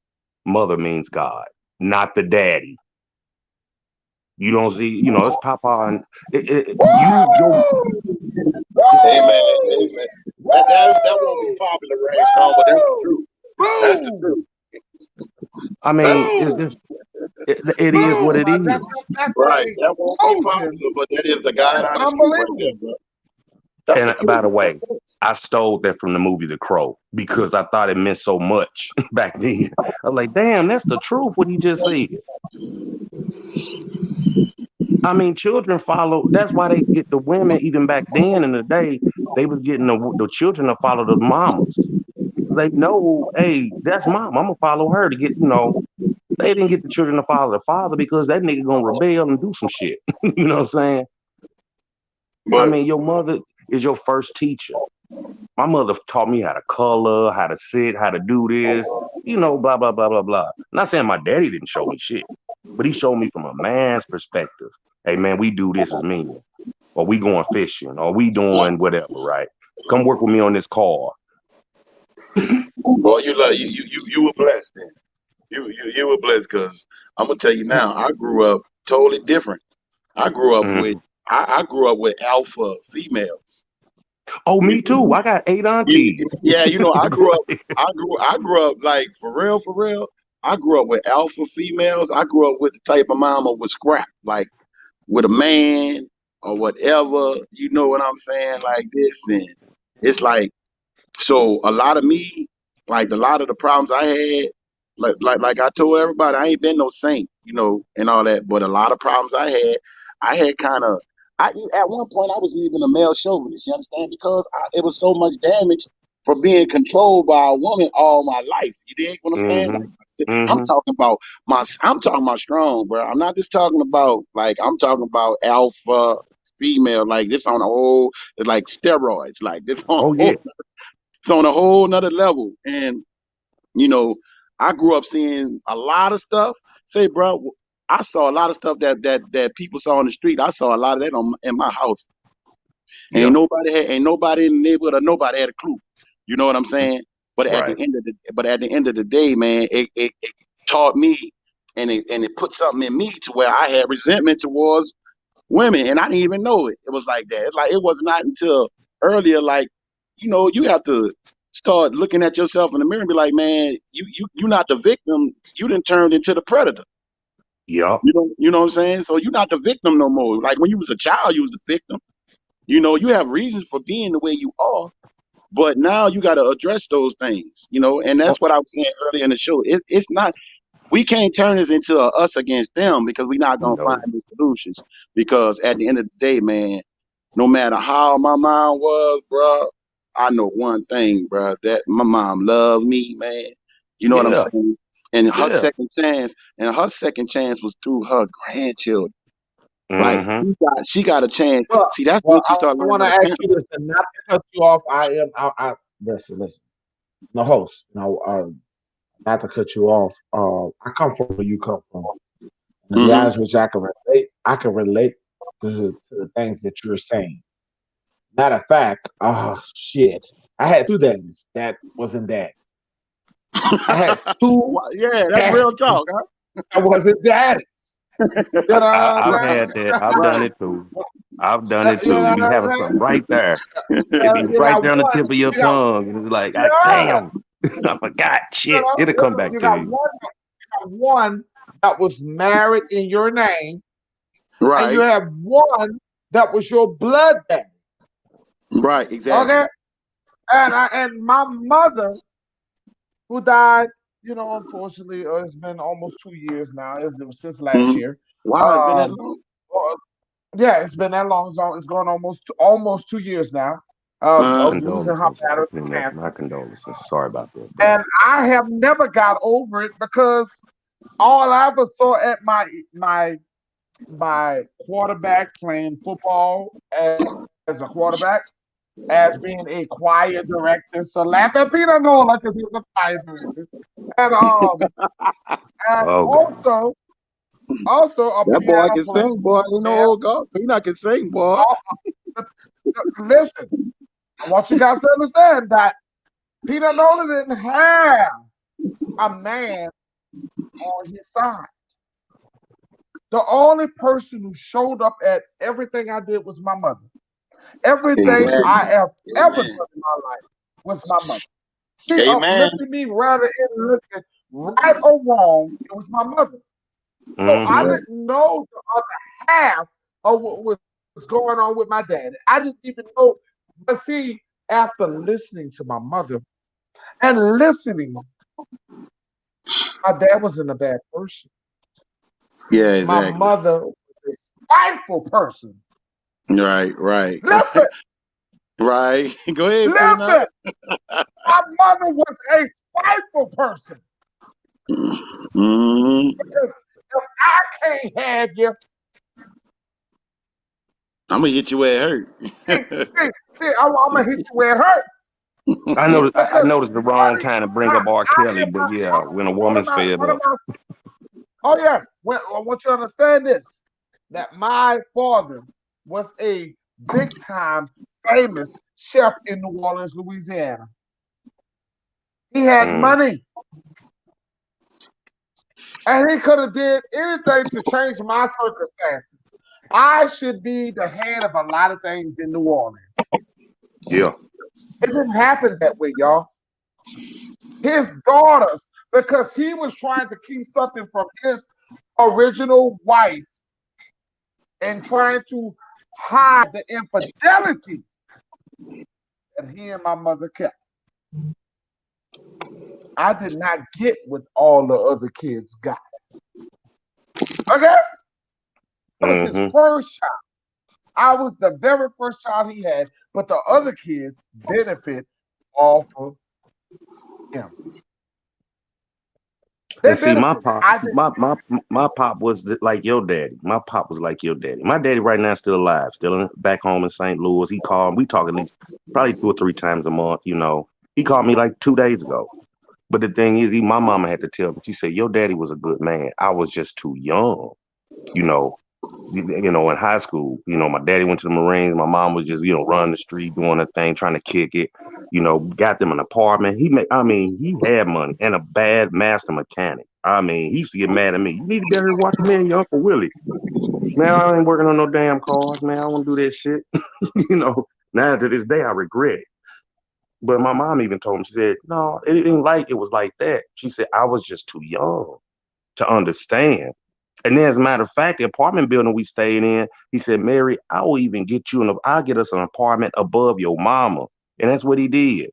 mother means God, not the daddy. You don't see, it's Papa and your Amen. Amen. That won't be popular, Rainstorm, but that's the truth. That's the Boom! truth. I mean, Boom! It is what Boom! it is. That's Right. a That won't be explosion. popular, but that is the God That's honest truth right there, unbelievable. bro. That's the And by truth. the That's way, facts. I stole that from the movie The Crow because I thought it meant so much back then. I was like, damn, that's the truth, what he just said. I mean, children follow. That's why they get the women, even back then in the day, they was getting the children to follow the mamas. Because they know, hey, that's mom. I'm going to follow her to get, they didn't get the children to follow the father because that nigga going to rebel and do some shit. You know what I'm saying? I But mean, your mother is your first teacher. My mother taught me how to color, how to sit, how to do this, blah, blah, blah, blah, blah. Not saying my daddy didn't show me shit, but he showed me from a man's perspective. Hey, man, we do this as men, or we going fishing, or we doing whatever, right? Come work with me on this car. boy, you were blessed then. You were blessed because I'm gonna tell you now. I grew up totally different. I grew up with Mhm. I grew up with alpha females. Oh, You me too. know, I got 8 aunties. yeah, I grew up like for real, for real. I grew up with alpha females. I grew up with the type of mama with scrap, like with a man or whatever. You know what I'm saying? Like this, and it's like so a lot of me, like a lot of the problems I had, like I told everybody, I ain't been no saint, and all that. But a lot of problems I had kind of. At one point I was even a male chauvinist. You understand? Because it was so much damage for being controlled by a woman all my life. You dig what I'm saying? Hmm. Like I'm Hmm. talking about I'm talking about strong, bro. I'm not just talking about like I'm talking about alpha female, like this on a whole like steroids, like this on Oh, a whole yeah. it's on a whole nother level. And, you know, I grew up seeing a lot of stuff. Say, bro, I saw a lot of stuff that people saw on the street. I saw a lot of that in my house. Yeah. Ain't nobody in the neighborhood or nobody had a clue. You know what I'm saying? Right. But at the end of the day, man, it taught me and it put something in me to where I had resentment towards women, and I didn't even know it. It was like that. It's like it was not until earlier, like you have to start looking at yourself in the mirror and be like, man, you're not the victim. You done turned into the predator. Yup. You know what I'm saying? So you're not the victim no more. Like when you was a child, you was the victim. You have reasons for being the way you are, but now you got to address those things. And Oh, that's what I was saying earlier in the show. It's not. We can't turn this into a us against them because we're not gonna find no. the solutions. Because at the end of the day, man, no matter how my mom was, bro, I know one thing, bro, that my mom loved me, man. You know what I'm Yeah. saying? And Yeah. her second chance was through her grandchildren. Like Hmm. she got a chance. Well, See, that's when well, she I started want learning to how to ask parent. you this, and not to cut you off. Listen. The host. Not to cut you off. I come from where you come from. And to be Hmm. honest with you, I can relate. I can relate to the things that you're saying. Matter of fact, oh shit, I had two daddies that wasn't that. I had two Yeah, that's daddies real talk, huh? that wasn't daddies. You know what I've I'm had that. I've done Right. it too. I've done it saying? You too. know Be what I'm having saying? something right there. It be You right got there on the one. tip of your You got tongue. And it's like, God yeah. damn. I forgot. Shit. It'll come back You to got you. one. You got one that was married in your name, and you Right. have one that was your blood daddy. Right. Exactly. Okay, and my mother, who died, unfortunately, it's been almost 2 years now. It was since last Hmm. year. Wow, it's been that Um, long. uh, yeah, it's been that long. It's gone almost 2 years now. Uh, Of losing her Condolences. battle Opening to that. cancer, My condolences. Sorry about that, bro. and I have never got over it because all I ever saw at my quarterback playing football as a quarterback as being a choir director. So laugh at Peter Nola because he was a choir director. And and Oh, God. also a that boy piano can player. sing, boy. You know, Yeah. old God. He not can sing, boy. Listen, I want you guys to understand that Peter Nola didn't have a man on his side. The only person who showed up at everything I did was my mother. Everything I Exactly. have ever Amen. done in my life was my mother. She Amen. uplifted me rather than lifted, right or wrong. It was my mother. So I Mm-hmm. Right. didn't know the other half of what was going on with my dad. I didn't even know. But see, after listening to my mother and listening, my dad wasn't a bad person. Yeah, My exactly. mother was a spiteful person. Right, right, Listen, right. Go ahead, Peanut. listen. My mother was a spiteful person. Hmm. Because if I can't have you, I'm gonna hit you where it see, hurt. I'm gonna hit you where it hurt. I Because noticed the wrong honey, time to bring I, up R. I Kelly, am but my yeah, when a woman's fed one of up. my oh yeah. Well, I want you to understand this that my father was a big time famous chef in New Orleans, Louisiana. He had Mm, money and he could have did anything to change my circumstances. I should be the head of a lot of things in New Orleans. yeah. It didn't happen that way, y'all. His daughters, because he was trying to keep something from his original wife and trying to hide the infidelity that he and my mother kept. I did not get what all the other kids got. Okay? I was his Mm-hmm. first child. I was the very first child he had, but the other kids benefit off of him. They And see, my benefit. pop, I did. my pop was like your daddy. My pop was like your daddy. My daddy right now still alive, still back home in St. Louis. He called. We talk at least probably 2 or 3 times a month. He called me like 2 days ago. But the thing is, my mama had to tell me. She said, "Your daddy was a good man. I was just too young." You know, in high school, my daddy went to the Marines. My mom was just, running the street, doing her thing, trying to kick it. Got them an apartment. He had money and a bad master mechanic. He used to get mad at me. You need to be out here watching me and your Uncle Willie. Man, I ain't working on no damn cars, man. I don't want to do that shit. you know, Now to this day, I regret it. But my mom even told me, she said, no, it didn't like it was like that. She said, I was just too young to understand. And then, as a matter of fact, the apartment building we stayed in, he said, Mary, I will even get you I'll get us an apartment above your mama. And that's what he did.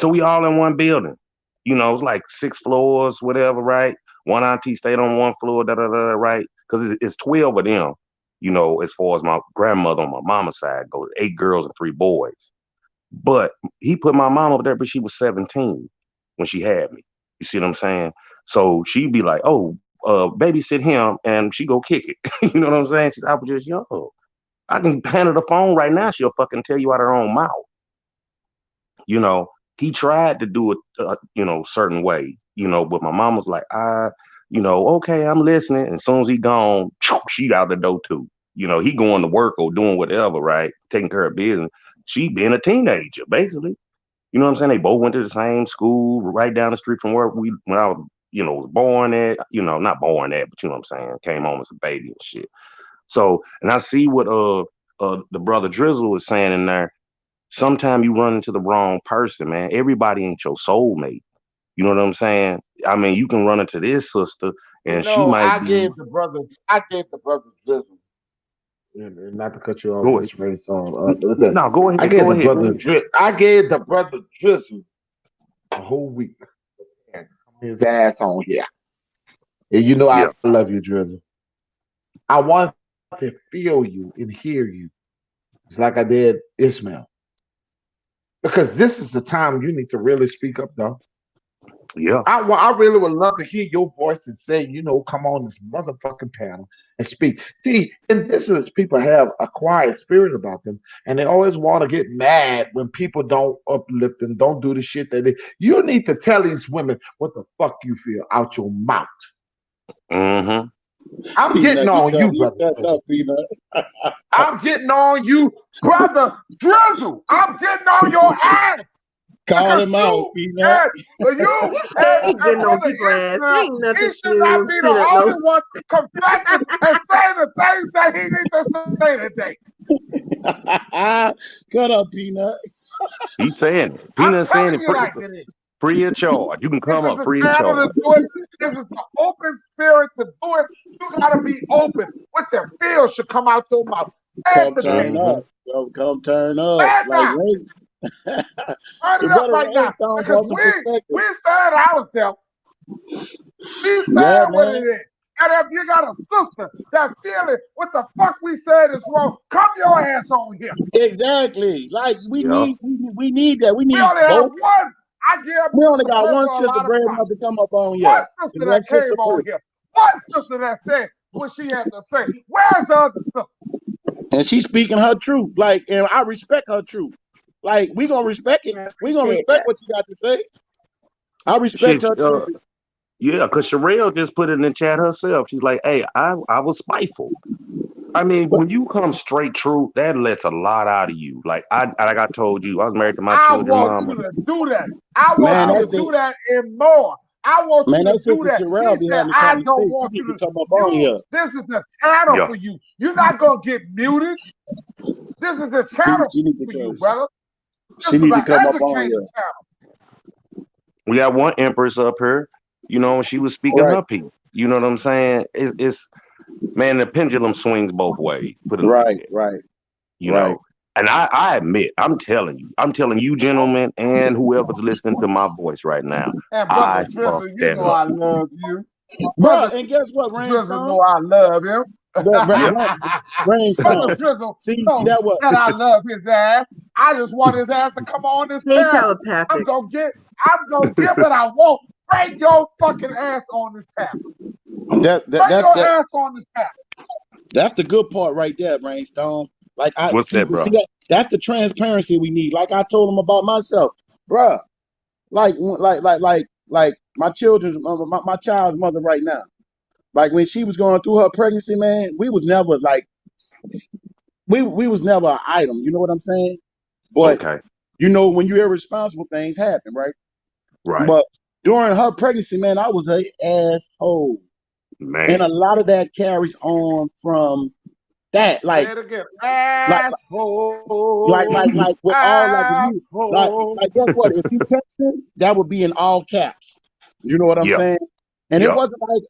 So we all in one building. It was like 6 floors, whatever, right? One auntie stayed on one floor, da da da, right? Because it's 12 of them, as far as my grandmother on my mama's side goes, 8 girls and 3 boys. But he put my mom over there, but she was 17 when she had me. You see what I'm saying? So she'd be like, oh, babysit him, and she go kick it. You know what I'm saying? I was just young. I can hand her the phone right now. She'll fucking tell you out of her own mouth. You know, he tried to do it, certain way, but my mom was like, okay, I'm listening. And as soon as he gone, she out the door too. He going to work or doing whatever, right? Taking care of business. She being a teenager, basically. You know what I'm saying? They both went to the same school right down the street from where when I was, was born at, not born at, but you know what I'm saying? Came home as a baby and shit. So, and I see what the brother Drizzle was saying in there. Sometimes you run into the wrong person, man. Everybody ain't your soulmate. You know what I'm saying? You can run into this sister and she might be I gave the brother Drizzle. And not to cut you off, go ahead. Mr. Rainstone. Look, No, go I ahead, gave go the ahead, go brother ahead. I gave the brother Drizzle a whole week and his ass on here. And you know I Yeah. love you, Drizzle. I want to feel you and hear you. It's like I did Ismail. Because this is the time you need to really speak up, though. Yeah. I really would love to hear your voice and say, come on this motherfucking panel and speak. See, indigenous people have a quiet spirit about them, and they always want to get mad when people don't uplift them, don't do the shit that they. You need to tell these women what the fuck you feel out your mouth. Mm-hmm. I'm getting Peanut, on you, you brother. cut up, Peanut. I'm getting on you, brother Drizzle. I'm getting on your ass. Call Because him out, you Peanut. and you You stay and getting on brother people's ass. Israel, Ain't he nothing should not you be the peanut only know. one confessing and saying the things that he needs to say today. Cut up, Peanut. He's saying it. I'm Peanut saying telling it you like it is. free of charge. You can This come is up the free of channel to charge. do it. This is the open spirit to do it. You You gotta be open. What you feel should come out your mouth. Say it Come today. turn Mm-hmm. up. Come turn up. Say it Like now. Ray, Turn the it up brother right Ray now. Stone Because brought some we perspective. said ourselves. We Yeah, said what man. it is. And if you got a sister that feeling what the fuck we said is wrong, come your ass on here. Exactly. Like Yeah. we need that. We We need only have both. one. I give We only Sister got one Purple a sister lot of brave props. enough to come up on One here. sister And that that's Sister came on Purple. here. One sister that said what she had to say. Where's the other sister? And she's speaking her truth. Like, and I respect her truth. Like, we gonna respect it. I We gonna appreciate respect that. what you got to say. I respect Shit, her truth. yeah, because Sherelle just put it in the chat herself. She's like, hey, I was spiteful. I mean, But when you come straight truth, that lets a lot out of you. Like I told you, I was married to my I children, want mama. you to do that. I want man, I you to was, that's it. do that and more. I want Man, you to that do sister that. He Sherelle be said, having I something to say. don't She want need you to to. come up on You, here. this is the channel yeah. for you. You're not going to get muted. This is the channel She need to for you, come. brother. This She is need an to come up on educated here. channel. We got one empress up here. You know, she was speaking Right, her piece. You know what I'm saying? It's man, the pendulum swings both ways. Put it like right, that. right, You right. know. And I admit, I'm telling you, gentlemen, and whoever's listening to my voice right now, And Brother I Drizzle, fucked you that know up. I love you. Bruh, Brother and guess what, Drizzle Rainstone? know I love him. Yeah. Brother Rainstorm. Drizzle See know that what? that I love his ass. I just want his ass to come on this Hey, panel. I'm telepathic. gonna get what I want. Bring your fucking ass on this panel. That that Bring that your that ass on this panel. that's the good part right there, Rainstorm. Like I What's see, that, bro? see that that's the transparency we need. Like I told him about myself, bruh. Like my children's my child's mother right now. Like when she was going through her pregnancy, man, we was never like we was never an item. You know what I'm saying? But Okay. you know when you're irresponsible, things happen, right? Right. But during her pregnancy, man, I was a asshole. And a Man. lot of that carries on from that. Say it again. Like, Asshole. like with all like if you Asshole. like guess what? If you texting, that would be in all caps. You know what I'm Yeah. saying? And it Yeah. wasn't like,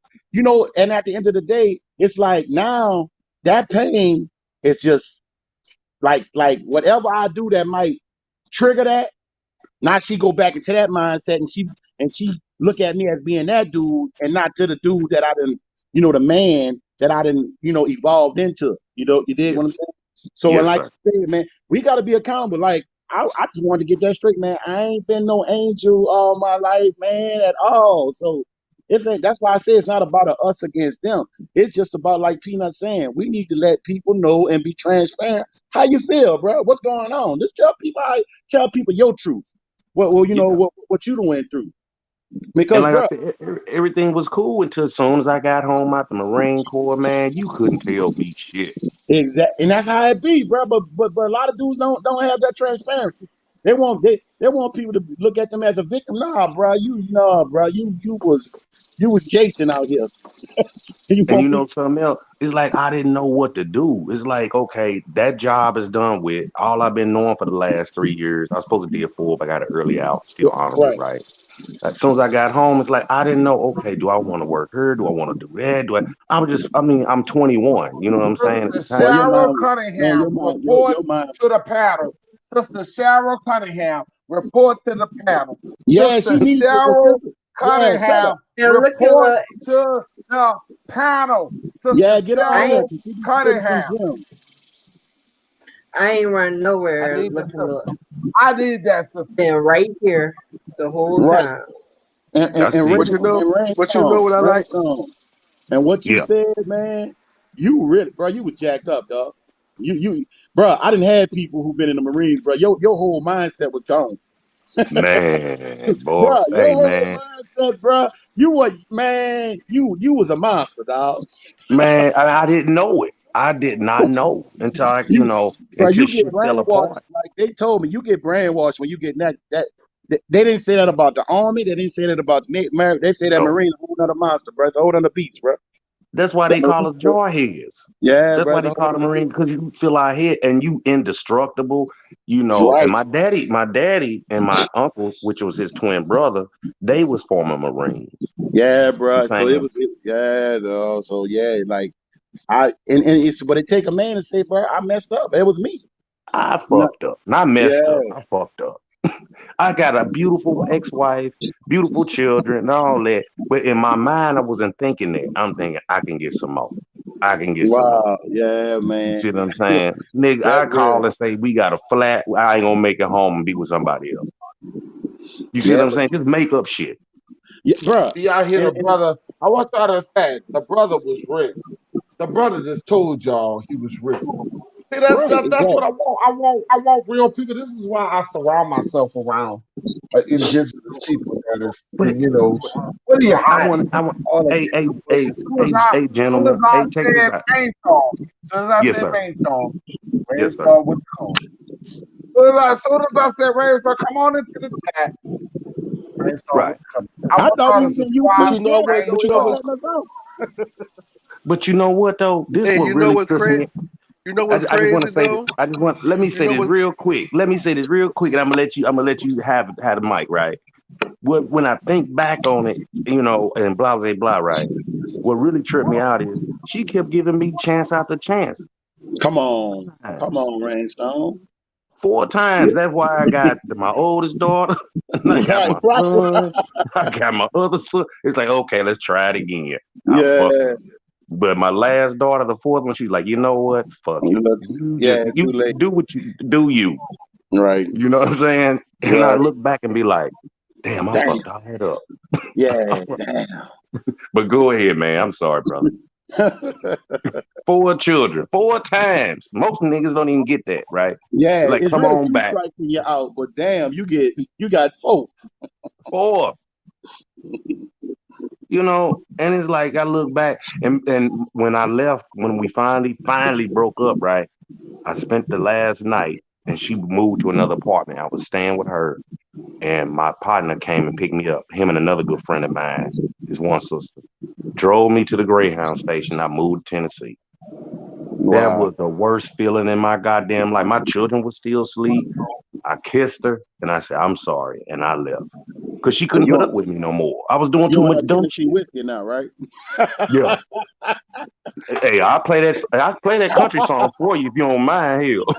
and at the end of the day, it's like now that pain is just like whatever I do that might trigger that. Now she go back into that mindset and she look at me as being that dude and not to the dude that I didn't, the man that I didn't, evolved into. You dig Yes. what I'm saying? So and Yes, like sir. you said, man, we gotta be accountable. Like I just wanted to get that straight, man. I ain't been no angel all my life, man, at all. So that's why I say it's not about a us against them. It's just about like Peanut saying, we need to let people know and be transparent. How you feel, bro? What's going on? Just tell people your truth. Well, Yeah. what you done went through. And Because, like I bro, said, everything was cool until as soon as I got home out the Marine Corps, man, you couldn't tell me shit. and that's how it be, bro. But a lot of dudes don't have that transparency. They want people to look at them as a victim. Bro. You was Jason out here. You And you want know people. something else? It's like I didn't know what to do. It's like, okay, that job is done with. All I've been knowing for the last 3 years. I was supposed to do 4, but I got an early out, still honorable, Right. right? As soon as I got home, it's like I didn't know. Okay, do I want to work here? Do I want to do that? I'm 21. You know what I'm saying? At the Sister Man, time, your Cheryl mind, man, Cunningham, your mind, report your mind. to the panel. Sister Cheryl Cunningham, report to the panel. Yeah, Sister she needs to. Cheryl Yeah, tell her. Cunningham, And look at report what to the panel. Sister Yeah, get on I there Cheryl ain't. 'cause she be spitting some Cunningham. gems. I ain't run I nowhere need that looking. sister. I need that sister. Been right here the whole Right. time. And and, I and see rain But you, you know, and but you know rainstorm, what I like? rainstorm. And what you yeah, said, man, you really, bro, you was jacked up, dog. Bro, I didn't have people who been in the Marines, bro. Your whole mindset was gone, man, boy. bro. Your Hey, whole man, mindset, bro. You was a monster, dog. man. I didn't know it. I did not know until You, bro, until you get shit fell brainwashed. apart. Like they told me, you get brainwashed when you get that. They didn't say that about the army. They didn't say that about the They say that No, Marine is a whole nother monster, bro. It's a whole nother beast, bro. That's why they call us jarheads. Yeah, That's bro. why It's a they call whole the Marine because you feel our head and you indestructible, And right. my daddy and my uncle, which was his twin brother, they was former Marines. Yeah, I'm bro. So saying, yeah, no. So yeah, like and it's but it take a man to say, bro, I messed up. It was me. I No, fucked up, not messed yeah, up. I fucked up. I got a beautiful ex-wife, beautiful children, and all that. But in my mind, I wasn't thinking that. I'm thinking I can get some more. I can get some more. wow, yeah, You man. see what I'm saying? Nigga, That's I real. call and say we got a flat. I ain't gonna make it home and be with somebody else. You see what Yeah, I'm but saying? Just make up shit. yeah, bro. See, I hear the And brother. I want y'all to understand the brother was rich. The brother just told y'all he was rich. See, right, that's what exactly. I want. I want real people. This is why I surround myself around indigenous people that is, But what are you I hiding? want, I want, All of hey, it. hey, As hey, soon as hey, I, hey, soon as gentlemen, I hey, check this said out. brainstorm, as soon as I Yes, said sir. Yes, sir. brainstorm was called. As soon as I said brainstorm, come on into the chat. Brainstorm was Right. coming. I I want thought y'all we to was in YouTube But subscribe you to know chat, what? bro. But you You know ain't brainstorm. what's letting us out. But you know what though? This and what you know really what's tripped me. crazy. You know what's I just want crazy to say this. though. I just want let me You say know this what's real quick. Let me say this real quick, and I'm gonna let you have the mic, right? When I think back on it, and blah blah blah, right? What really tripped me out is she kept giving me chance after chance. Come Times. on, Rainstone. 4 times. That's why I got my oldest daughter, and I got Right, my right. son. I got my other son. It's like, okay, let's try it again. I fucked Yeah. up. But my last daughter, the fourth one, she's like, you know what? Fuck it. Look, You yeah, just too you late. do what you do you. Right, You know what I'm saying? And I right. look back and be like, damn, I Damn. fucked all that up. Yeah, damn. But go ahead, man. I'm sorry, brother. 4 children, 4 times. Most niggas don't even get that, right? Yeah, Like, it's come really on two back. strikes and you're out, but damn, you got four. 4. And it's like I look back and when I left, when we finally broke up, right? I spent the last night and she moved to another apartment. I was staying with her and my partner came and picked me up, him and another good friend of mine, his one sister. Drove me to the Greyhound station. I moved to Tennessee. That Wow. was the worst feeling in my goddamn life. My children were still asleep. I kissed her and I said, I'm sorry. And I left. Because she And couldn't put up with me no more. I was doing you too on much that dumb Tennessee shit. whiskey now, right? Yeah. Hey, I play that country song for you if you don't mind. Hell,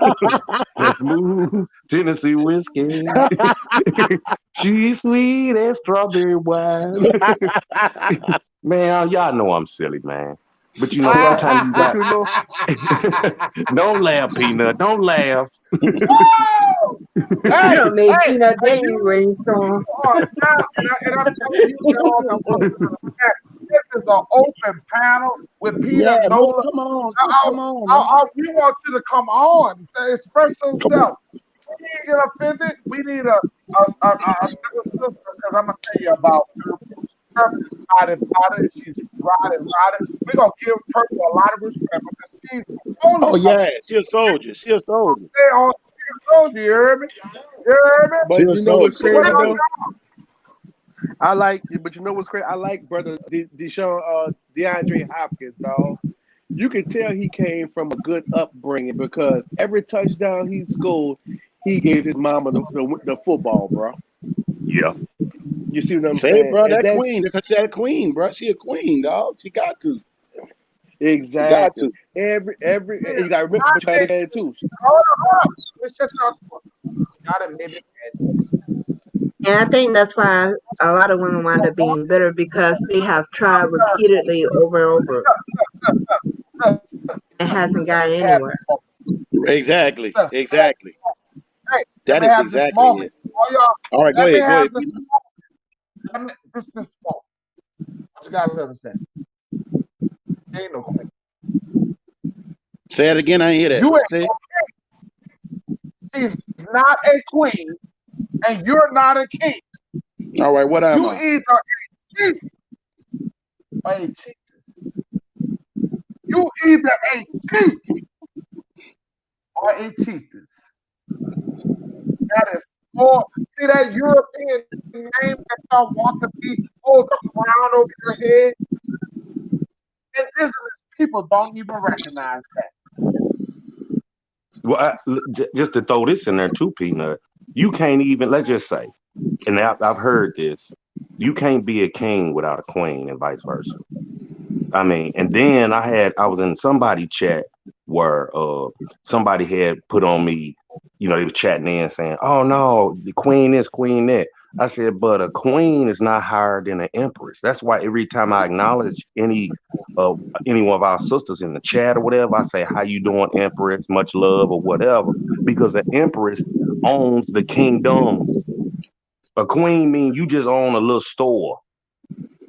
that smooth Tennessee whiskey, she's sweet as strawberry wine. Man, y'all know I'm silly, man. But but sometimes you but got. you know Don't laugh, Peanut. Don't laugh. Woo! You Hey, don't make hey, peanut and day rainstorm. you are now, and I'm telling you, y'all that want to understand, this is an open panel with Peter Yeah, Mo, Nola. come on, I, just I, come on, man. we want you to come on, express Come on. yourself. We ain't get offended. We need another sister because I'm gonna tell you about Purple. Purple is riding about it. She's riding. We're gonna give Purple a lot of respect because she's the only Oh one yeah, she a soldier. She a soldier. stay on. She told you, you heard me? You heard me? She but a you know what's soldier. So what crazy else though. I like, but you know what's crazy? I like brother Deshaun DeAndre Hopkins, dog. You can tell he came from a good upbringing because every touchdown he scored, he gave his mama the football, bro. Yeah. You see what I'm Say, saying? bro, And that that's queen. Because she a queen, bro. She a queen, dog. She got to. She got exactly to. every is and you got to remember, not but you got to a understand too. hold up. Let's shut y'all up. Not admitted. And I think that's why a lot of women wind up being bitter because they have tried repeatedly over and over and hasn't gotten Have anywhere. this moment. Exactly. Listen, Exactly. hey, let That me is have this exactly moment. it. Oh y'all, All right, go let me ahead. Go ahead, have this Peter. moment. This moment. What you guys understand? Ain't no queen. Say it again. I didn't hear that. You ain't Say it. no king. She's not a queen, and you're not a king. All right, what am You I? either a chief or a chiefess. You either a chief or a chiefess. That is more. See that European name that y'all want to be, hold the crown over your head? indigenous people don't even recognize Well, just to throw this in there too, Peanut, you can't even, let's just say, and I've heard this, you can't be a king without a queen and vice versa. I mean, and then I was in somebody chat where somebody had put on me, they was chatting in saying, "Oh no, the queen is queen that." I said, but a queen is not higher than an empress. That's why every time I acknowledge any one of our sisters in the chat or whatever, I say, "How you doing, empress? Much love," or whatever, because the empress owns the kingdoms. A queen means you just own a little store.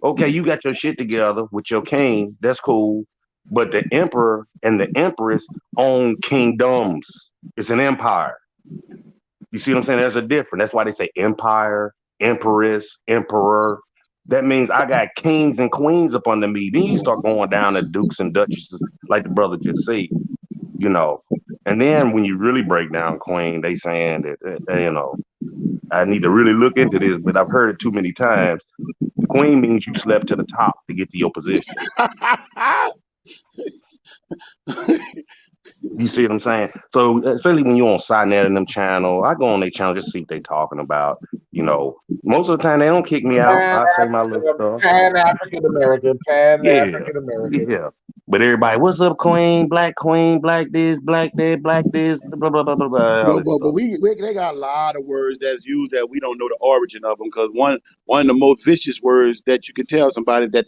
Okay, you got your shit together with your king. That's cool. But the emperor and the empress own kingdoms. It's an empire. You see what I'm saying? There's a difference. That's why they say empire, empress, emperor. That means I got kings and queens up under me. Then you start going down to dukes and duchesses, like the brother just said, you know. And then when you really break down queen, they saying that, I need to really look into this, but I've heard it too many times. The queen means you slept to the top to get to your position. You see what I'm saying? So especially when you're on SciNet and them channel, I go on their channel just to see what they talking about. Most of the time they don't kick me out. I say my little stuff. Pan African American, Pan Yeah, African American. yeah. But everybody, what's up, queen, black this, black that, black this, blah blah blah blah blah, all But this but but stuff. we they got a lot of words that's used that we don't know the origin of them. Because one of the most vicious words that you can tell somebody that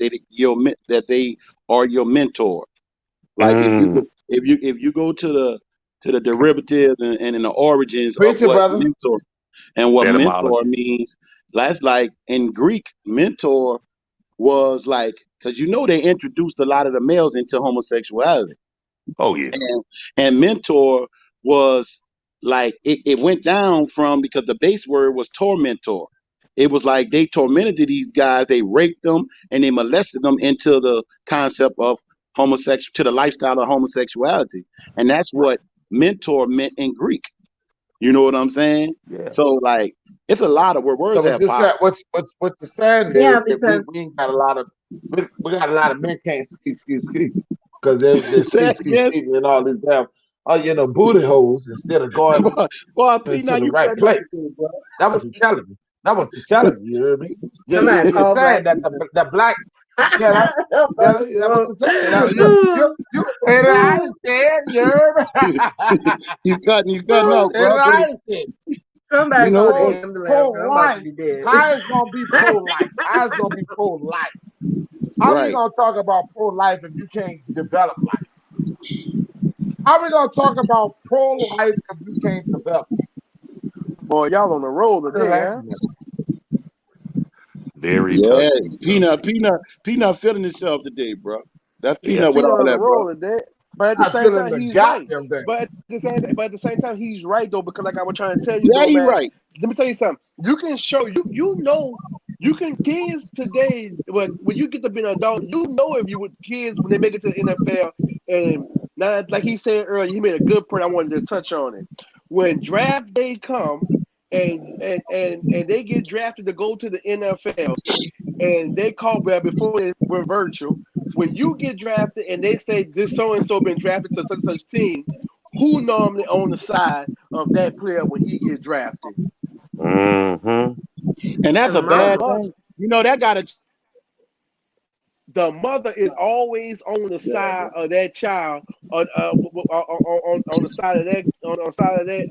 they are your mentor. Like Mm, if you go to the derivatives and in the origins of Preacher, brother. what mentor etymology. means, that's like in Greek, mentor was like, because they introduced a lot of the males into homosexuality. Oh yeah. And mentor was like it went down from, because the base word was tormentor. It was like they tormented these guys, they raped them, and they molested them into the concept of homosexual, to the lifestyle of homosexuality. And that's what mentor meant in Greek. You know what I'm saying? Yeah. So like it's a lot of words So what have you're power. saying, what you're saying Yeah, is that because we ain't got a lot of we got a lot of men can't ski because they're Say it again. ski and all these damn booty holes instead of going Boy, P, to now the you right cutting up place. today, bro. That what you're telling me. That what you're telling me. You hear me? somebody You're called saying black that people. the black yeah that's what you're saying. You said it. I understand. You hear me? You cutting You out, said bro. it. But I understand. you Somebody know, called the hey, ambulance. Pro I'm about to life. be dead. How is gonna be pro life? How is gonna be pro life? How are you right. gonna talk about pro life if you can't develop life? How are we gonna talk about pro life if you can't develop? Boy, y'all on the roll I'm just today, huh? asking that. Very Yeah, touchy subject. peanut feeling himself today, bro. That's Yeah. peanut with Peanut all on the that, bro. roll today. But at the I'm same feeling time, the he's right. goddamn thing. But at the same time, he's right though, because like I was trying to tell you Yeah, though, you man. right. Let me tell you something. You can show you can kids today. When you get to be an adult, if you with kids when they make it to the NFL, and now like he said earlier, he made a good point. I wanted to touch on it. When draft day come, and they get drafted to go to the NFL, and they call before they went virtual. When you get drafted and they say this so and so been drafted to such and such team, who normally on the side of that player when he get drafted? Mm-hmm. And that's The a The bad mama. mother. thing. That gotta. The mother is always on the Yeah, side bro. of that child, on the side of that on the side of that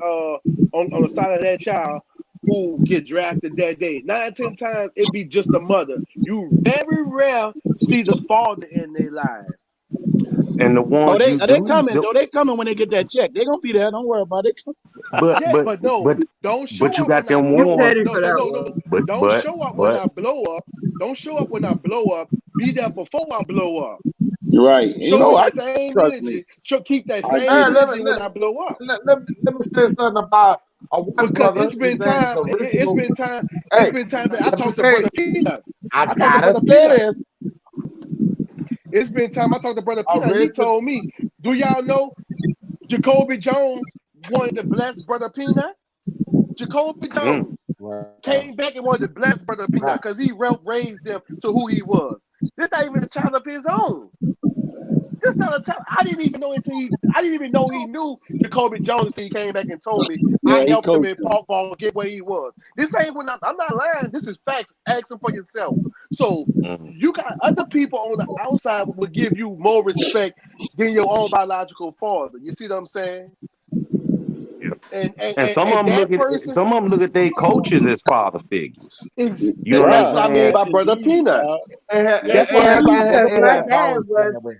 on the side of that child who get drafted that day. 9 10 times it be just the mother. You very rare see the father in their lives. And the Oh, ones they you are they do, coming? Though they coming when they get that check. They gonna be there. Don't worry about it. but Yeah, but but no, but don't but show you up got when I them You blow up. ones. petty No, for no, that no, no. one. Don't show up when But I blow up. Don't show up when I blow up. Be there before I blow up. Right. Show me I that same trust me. energy. Keep that I same get it. Let me energy when I blow up. let me say something about a white Because brother. His name is it's Original. been time, it's Hey, been time that I let me talked to say, Brother Peanut. I I talked to gotta Brother say Peanut. this. It's been time I talked to Brother Peanut. He Original. told me, do y'all know Jacoby Jones wanted to bless Brother Peanut? Jacoby mm, Jones Wow. came back and wanted to bless Brother Peanut Right. because he raised him to who he was. This not even a child of his own. This not a time. I didn't even know he knew Jacoby Jones until he came back and told me. Yeah, I he helped him coached in him. Park Ball get where he was. This ain't when I'm not lying. This is facts. Ask him for yourself. So Mhm. you got other people on the outside will give you more respect than your own biological father. You see what I'm saying? Yep. And and, And and, and that person some of them look at their coaches as father figures. is You know what I'm that's Bruh, what I mean saying? yes by brother indeed, Peanut. dog. Yeah, That's what I yeah, mean. because It my had dad always been that way.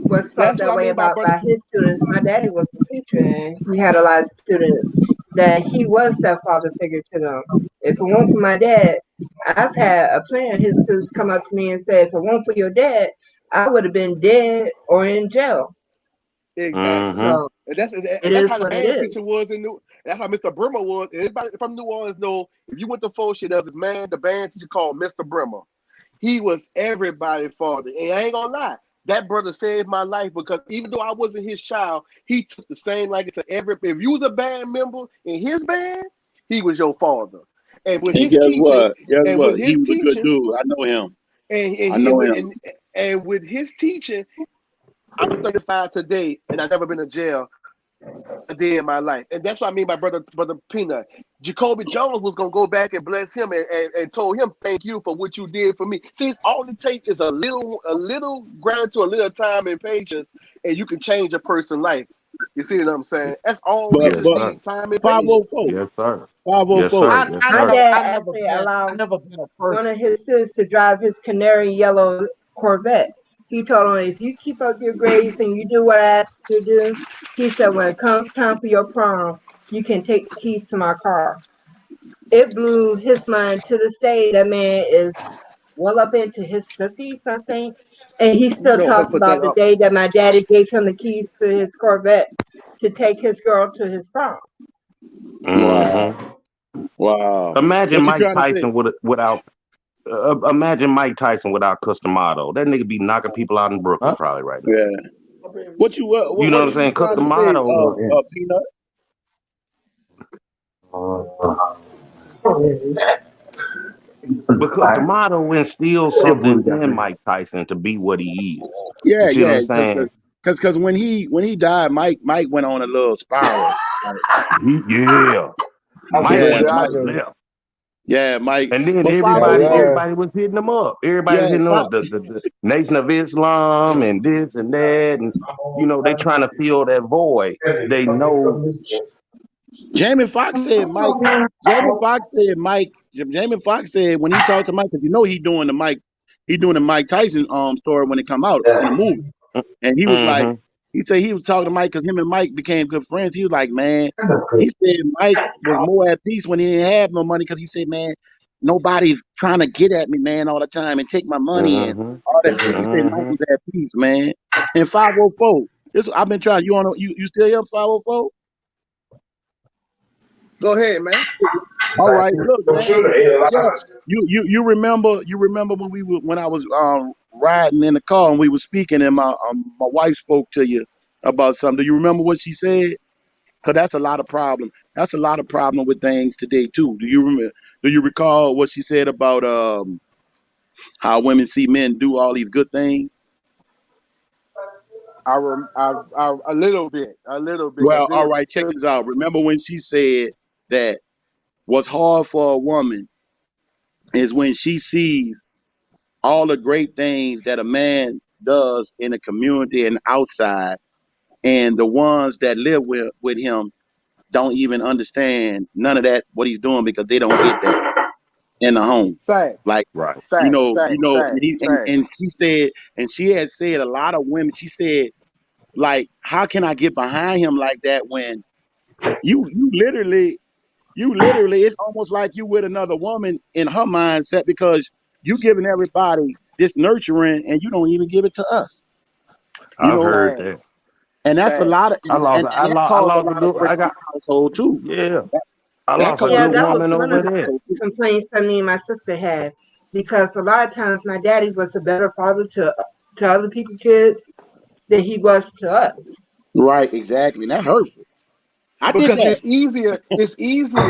was That's felt what that I way mean by about brother. by his students. My daddy was a teacher, and he had a lot of students that he was that father figure to them. If it weren't for my dad, I've had a plan. His students come up to me and say, "If it weren't for your dad, I would have been dead or in jail." Exactly. Mm-hmm. So it That's is how the what it band is. teacher was in New. That's how Mr. Brimmer was. Everybody from New Orleans know if you went to full shit, there was this man, the band teacher called Mr. Brimmer. He was everybody's father. And I ain't gonna lie, that brother saved my life because even though I wasn't his child, he took the same liking to every. If you was a band member in his band, he was your father. And with And his guess teaching, what? Guess and with what? He his was a good teaching, dude. I know him. and and, I and, know with, him. and, and with his teaching, I'm 35 today, and I've never been in jail a day in my life. And that's what I mean by brother Peanut. Jacoby Jones was gonna go back and bless him and told him thank you for what you did for me. See, all it takes is a little gratitude, a little time and patience, and you can change a person's life. You see what I'm saying? That's all But you Yes, just but sir. need, time and patience. 504. Yes, sir. Yes, 504. sir. I, Yes, I My sir. never, dad I never actually been, I allowed never been a one person. of his students to drive his canary yellow Corvette. He told him, if you keep up your grades and you do what I asked you to do, he said, when it comes time for your prom, you can take the keys to my car. It blew his mind to this day. That man is well up into his 50s, I think. And he still No, talks but about the day that my daddy gave him the keys to his Corvette to take his girl to his prom. Wow. Mm-hmm. Wow. Imagine What you Mike trying to say? Tyson without. Imagine Mike Tyson without Customato. That nigga be knocking people out in Brooklyn Huh? probably right now. Yeah. What you what You what, know what what I'm was you saying? trying to say, Customato. Peanut? But Customato instills something in Mike Tyson to be what he is. You Yeah, see what yeah. I'm saying? Cause when he died, Mike went on a little spiral. Like, Yeah. Mike yeah, went to Yeah, I the Mike. do. left. Yeah, Mike. And then But everybody 504. everybody was hitting him up. Everybody Yeah, was hitting him up. The Nation of Islam and this and that. And, they trying to fill that void. They know. Jamie Foxx said Mike. Jamie Foxx said Mike. Jamie Foxx said when he talked to Mike, because he doing the Mike Tyson story when it come out in the movie, and he was like, Mm-hmm. he said he was talking to Mike because him and Mike became good friends. He was like, man, he said Mike was more at peace when he didn't have no money because he said, man, nobody's trying to get at me, man, all the time and take my money and Mm-hmm. all that. He said Mike Mm-hmm. was at peace, man. And 504. This I've been trying. You still here 504? go ahead, man. All right, look, man. Jeff, you remember when when I was riding in the car and we were speaking and my wife spoke to you about something. Do you remember what she said? Cause that's a lot of problem. That's a lot of problem with things today too. Do you remember? Do you recall what she said about how women see men do all these good things? A little bit, because Well, it all was right, check this out. Remember when she said that what's hard for a woman is when she sees all the great things that a man does in the community and outside, and the ones that live with him don't even understand none of that what he's doing because they don't get that in the home. fact, Like Right. and, fact. and she said, and she had said a lot of women. She said, like, how can I get behind him like that when you literally it's almost like you with another woman in her mindset because you giving everybody this nurturing and you don't even give it to us. You I've know, heard Fact, that. and that's a fact. lot of I lost and I that lost I caused a lost a lot of good I friction in got the household too. yeah. That, I that lost a caused a Yeah, good lot that of was woman one friction over of in the the there. household too. complaints that me and my sister had because a lot of times my daddy was a better father to other people's kids than he was to us. Right, exactly. And that hurtful. I did Because that.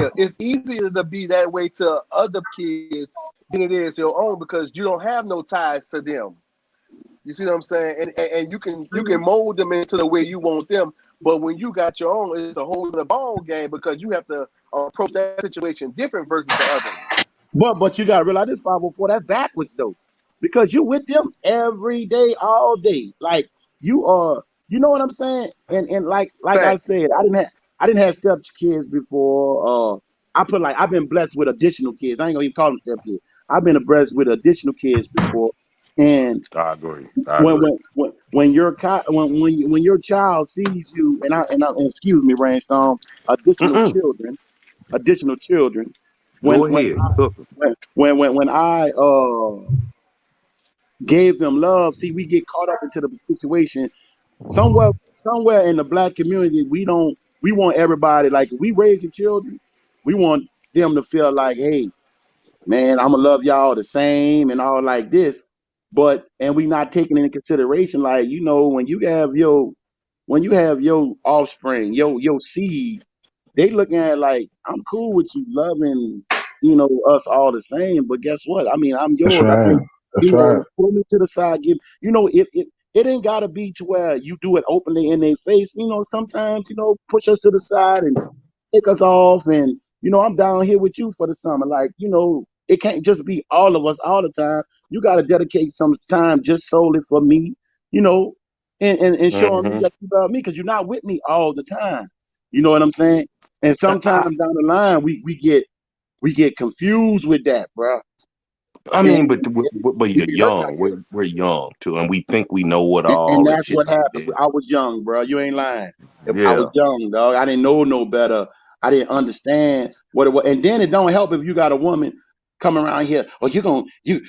it's easier to be that way to other kids than it is your own because you don't have no ties to them. You see what I'm saying? And you can mold them into the way you want them. But when you got your own, it's a whole other ball game because you have to approach that situation different versus the other one. But you gotta realize this 504, that's backwards though. Because you with them every day, all day. Like you are, you know what I'm saying? And like I Fact. said, I didn't have step kids before. I've been blessed with additional kids. I ain't gonna even call them step kids. I've been blessed with additional kids before. And I agree. I when agree. when your when your child sees you, and excuse me, Rainstorm, additional Mm-mm. children, additional children, when Go when ahead. Cook 'em. when I gave them love, see, we get caught up into the situation somewhere somewhere in the black community. We want everybody, like if we raising children, we want them to feel like, hey, man, I'm gonna love y'all the same and all like this. But and we not taking into consideration, like, when you have your offspring, your seed, they looking at it like, I'm cool with you loving, us all the same, but guess what? I mean, I'm That's yours. I right. think, That's right. pull me to the side, give, it ain't gotta be to where you do it openly in their face. Sometimes, push us to the side and take us off, and I'm down here with you for the summer. Like, it can't just be all of us all the time. You got to dedicate some time just solely for me, you know and showing me Mm-hmm. that you love me, because you're not with me all the time. You know what I'm saying? And sometimes down the line, we get confused with that, bro. I and mean, but it you're be hurting our young. feelings. We're young too, and we think we know what And all and that's shit what like happened. that. I was young, bro. You ain't lying. I was Yeah. young, dog. I didn't know no better. I didn't understand what it was. And then it don't help if you got a woman coming around here, or you gonna do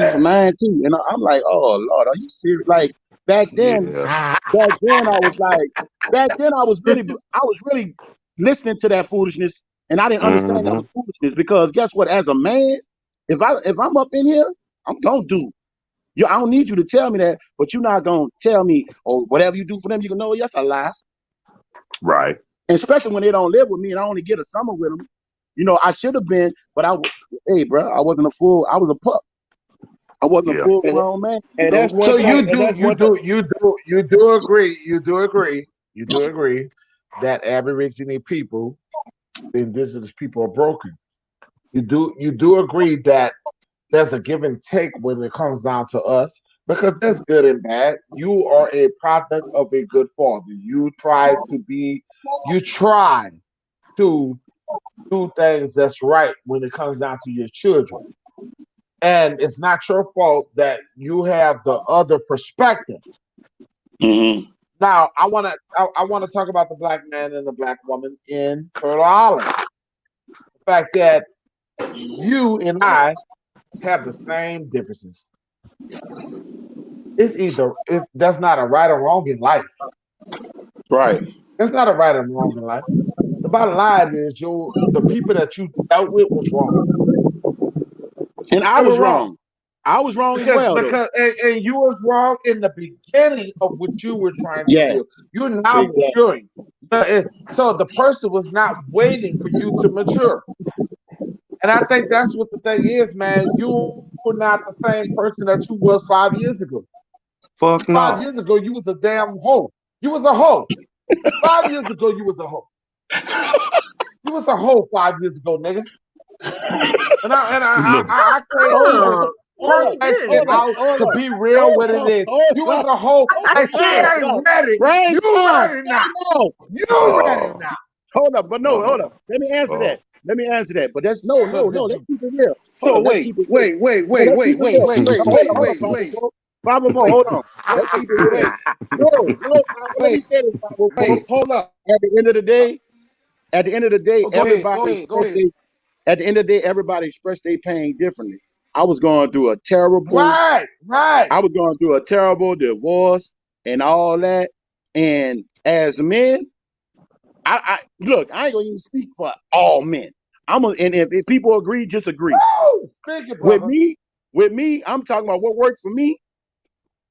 for mine too. And I'm like, oh Lord, are you serious? Like back then, Yeah. back then I was like, back then I was really listening to that foolishness, and I didn't understand that Mm-hmm. was foolishness, because guess what? As a man, if I'm up in here, I'm gonna do. I don't need you to tell me that, but you're not gonna tell me, oh, whatever you do for them, you can know. Yes, a lie. Right. And especially when they don't live with me, and I only get a summer with them. I should have been, but hey, bro, I wasn't a full. I was a pup. I wasn't a Yeah. full And grown man. and that's one So thing. you And do that's you one thing. do you do you do agree that Aboriginal people, the indigenous people, are broken. You do agree that there's a give and take when it comes down to us, because there's good and bad. You are a product of a good father. You try to do things that's right when it comes down to your children. And it's not your fault that you have the other perspective. Hmm. Now, I want to talk about the black man and the black woman in Turtle Island. The fact that you and I have the same differences. It's that's not a right or wrong in life. Right. That's not a right or wrong in life. The bottom line is the people that you dealt with was wrong. And I They were was wrong. wrong. I was wrong as Because well, though. because and you was wrong in the beginning of what you were trying to Yeah. do. You're now Exactly. maturing. So the person was not waiting for you to mature. And I think that's what the thing is, man. You're not the same person that you was 5 years ago. Fuck 5 years no. ago, you was a damn hoe. You was a hoe. 5 years ago, you was a hoe. You was a hoe 5 years ago, nigga. Look. I can't Hold up. Oh, Hold turn up. that shit goodness. Hold up. out Hold to up. be real Hold what it up. is. Hold You was up. a hoe. That shit Hold ain't up. ready. You Brainstorm. ready now. Hold up. You ready Oh. now. Hold up. But no, hold Oh. up. Let me answer Oh. that. Let me answer that. But that's no, So no, no. did Let's you? keep it real. Hold So up. Let's wait, keep it real. wait, wait, No, wait, let's keep wait, it wait, real. wait, No, wait, hold up. wait, Hold up, wait, wait, 504. 504, wait, hold on. Let's keep it real. wait, No, let me wait, say this, 504. wait. Hold up. At the end of the day, at the end of the day, Oh, go ahead, go everybody ahead, go expressed ahead. their at the end of the day, everybody expressed their pain differently. I was going through a terrible Right, right. I was going through a terrible divorce and all that. And as men, I look, I ain't gonna even speak for all men. And if people agree, just agree. Woo! Speak it, With brother. me, I'm talking about what worked for me.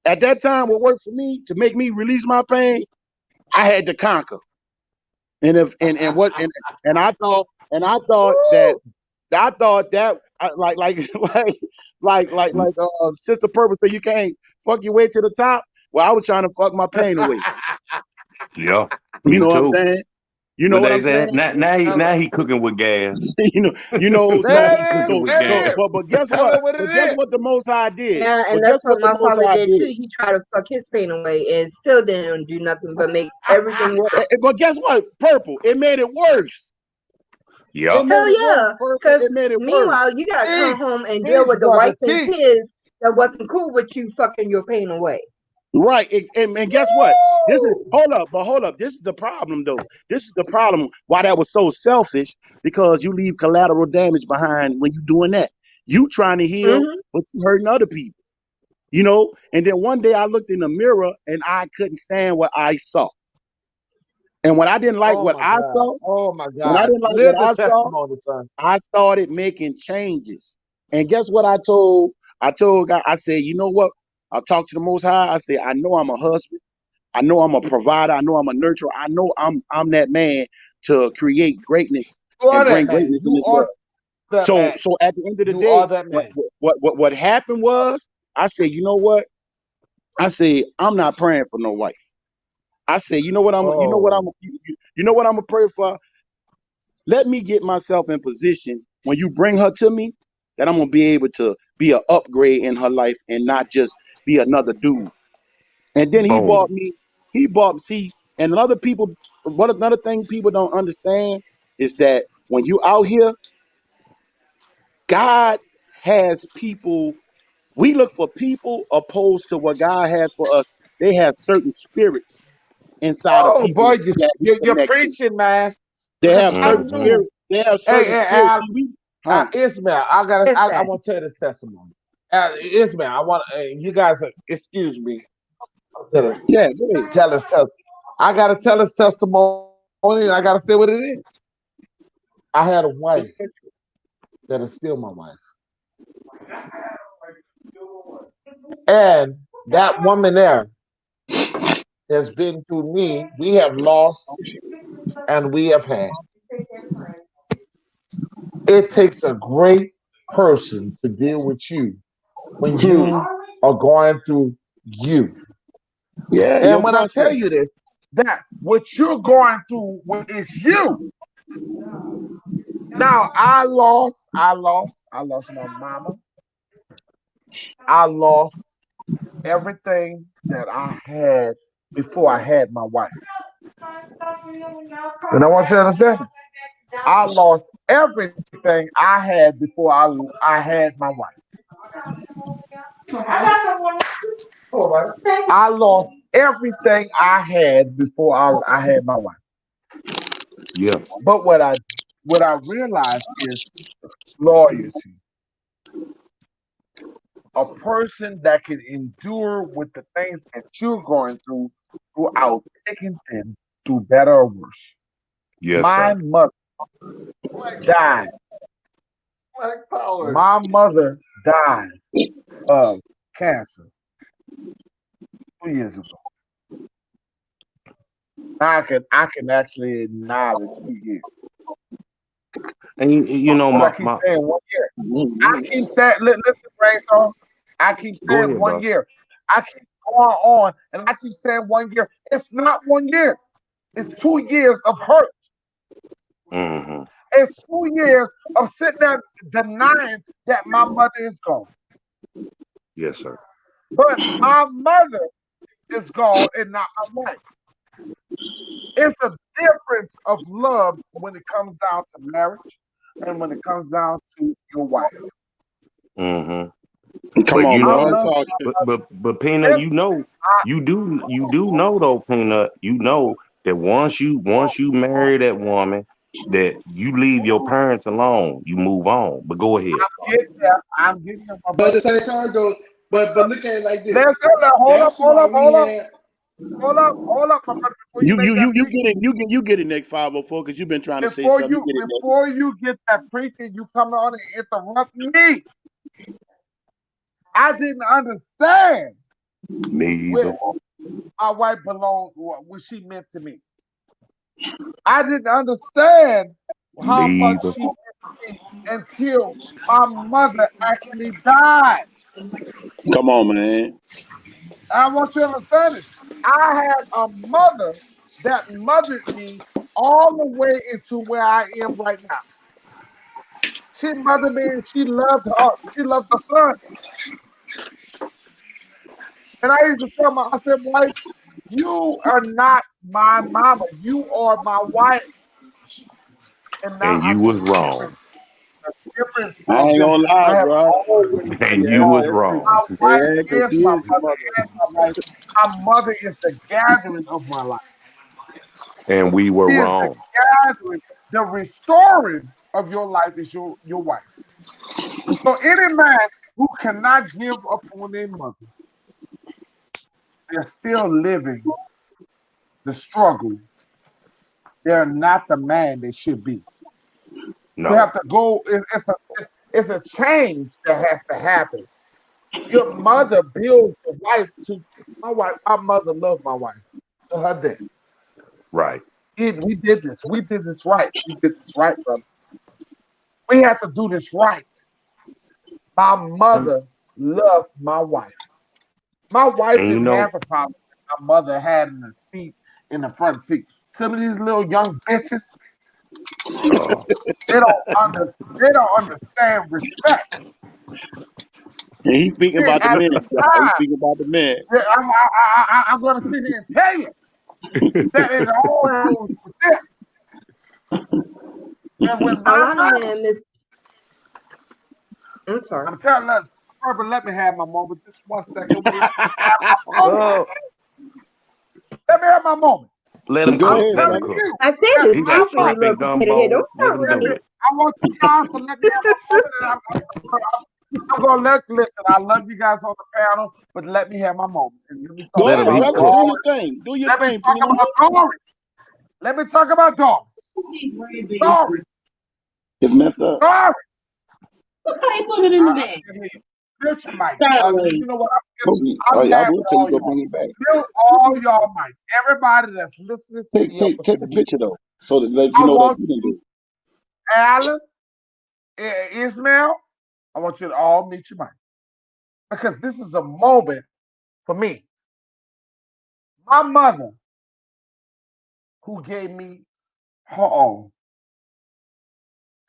At that time, what worked for me to make me release my pain, I had to conquer. And if and what and I thought that like like Sister Purpose said, you can't fuck your way to the top. Well, I was trying to fuck my pain away. Yeah, You me know what I'm too. saying? You know What what they I'm saying? said? Now he cooking with gas. So Now he cooking with gas. but guess Tell what? it what it But guess is. what the Most High did? Yeah, and But guess that's what what the my Most father High did did? too. He tried to fuck his pain away and still didn't do nothing but make everything worse. But guess what? Purple. It made it worse. Yeah. It made Hell it worse. yeah. Purple. Because It made it worse. meanwhile, you got to come Teach, home and deal teach, with the brother, wife and teach. kids that wasn't cool with you fucking your pain away. Right. And guess what? This is hold up. This is the problem though. This is the problem why that was so selfish, because you leave collateral damage behind when you doing that. You trying to heal, Mm-hmm. but you hurting other people. You know? And then one day I looked in the mirror and I couldn't stand what I saw. And when I didn't like Oh what my I God. saw, Oh my when I God. didn't like Live what the I saw, testimony, son. I started making changes. And guess what I told God, I said, you know what? I talked to the Most High. I said, I know I'm a husband. I know I'm a provider. I know I'm a nurturer. I know I'm that man to create greatness You are and that bring man. greatness in You this are world. that man. So at the end of the You are day, that man. what happened was, I said, you know what? I said, I'm not praying for no wife. I said, Oh, you know what I'm gonna pray for? Let me get myself in position when you bring her to me, that I'm gonna be able to be an upgrade in her life and not just be another dude. And then Boom. he bought, see, and other people, what another thing people don't understand is that when you out here, God has people, we look for people opposed to what God has for us. They have certain spirits inside of oh people boy, that we you're connect to. preaching, man. They Because have I certain Mm-hmm. knew. spirits. They have Hey, certain hey, spirits. See, we, huh? Ismail, It's I that. want to tell this testimony. Ismail, I want you guys. Excuse me. Tell this, Yeah, go ahead. tell this test. I gotta tell this testimony, and I gotta say what it is. I had a wife that is still my wife, and that woman there has been through me. We have lost and we have had. It takes a great person to deal with you when Hmm. you are going through you. Yeah, And your when I process. tell you this, that what you're going through is you. Now I lost my mama. I lost everything that I had before I had my wife. And I want you to understand this. I lost everything I had before I had my wife. I lost everything I had before I had my wife. Yeah. But what I realized is loyalty. A person that can endure with the things that you're going throughout taking them through better or worse. Yes, My sir. mother died. My mother died of cancer 2 years ago. Now I can actually acknowledge 2 years. And you know Because I keep my saying 1 year. I Mhm. keep saying, listen, brainstorm. I keep go saying ahead, one bro. year. I keep going on and I keep saying 1 year. It's not 1 year. It's 2 years of hurt. Mm-hmm. It's 2 years of sitting there denying that my mother is gone. Yes, sir. But my mother is gone and not my wife. It's a difference of loves when it comes down to marriage and when it comes down to your wife. Mm-hmm. Come But on, you I bro. know, That's love talking. my mother. but Peanut, It's, you do know though, Peanut, you know that once you marry that woman, that you leave your parents alone, you move on. But go ahead. I'm getting there. I'm getting there, my But at brother. the same time, though, but look at it like this. Let's hold up, That's hold why up, we hold up, had. hold up, my brother. Before you make that You preach, get it. You get it, Nick 504, because you've been trying to say something. You get it, Nick. before you get that preaching, you come on and interrupt me. I didn't understand Me what either. my wife belonged, what she meant to me. I didn't understand Me how much either. she meant to me until my mother actually died. Come on, man. I want you to understand this. I had a mother that mothered me all the way into where I am right now. She mothered me and she loved her son. And I used to tell my, I said, wife, you are not my mama. You are my wife. And now And I you see was wrong. the difference I of ain't them. gonna lie, I have bro. always been And you Yeah, was wrong. that's true. wrong. My wife Yeah, cause is she my is your mother mother. and my life. My mother is the gathering of my life. And we were She is the wrong. gathering. The restoring of your life is your wife. So any man who cannot give up on their mother, they're still living the struggle. They're not the man they should be. You No. have to go. It's a change that has to happen. Your mother builds the wife to my wife. My mother loved my wife to her death. Right. We did this. We did this right. We did this right, brother. We have to do this right. My mother loved my wife. My wife And you didn't know, have a problem that my mother had in the seat, in the front seat. Some of these little young bitches, uh, they don't understand respect. And he's speaking See, about the at men, this y'all. He's time, speaking about the men. I'm going to sit here and tell you that it all goes with this. And with A my lot of mother, men miss. I'm sorry. I'm telling us, Urban, let me have my moment. Just 1 second. Let me have my moment. oh, Let me have my moment. let him Go I'm cook. ahead, Let him telling brother. cook. you I said that his He got my speech was a mother, shrimp little and repetitive. gumbo. Don't Let start him let with do me, me. it. I want you guys to let me have my moment. And I'm going to listen. I love you guys on the panel, but let me have my moment. And let me talk Go Let him. ahead, He about brother. cook. Do Doris. your thing. Do your Let me thing, talk Pino. about Doris. Let me talk about Doris. Doris. It's messed up. Doris. I can't hear you. Mute your mic. You know what? Oh, I'm yeah, I mad will with tell you all go y'all. bring it back. Mute all y'all mic. Everybody that's listening to me up Take to the mute. picture though, so that let you I know that want you didn't do you, Alan, Ismail, I want you to all mute your mic. Because this is a moment for me. My mother, who gave me her own,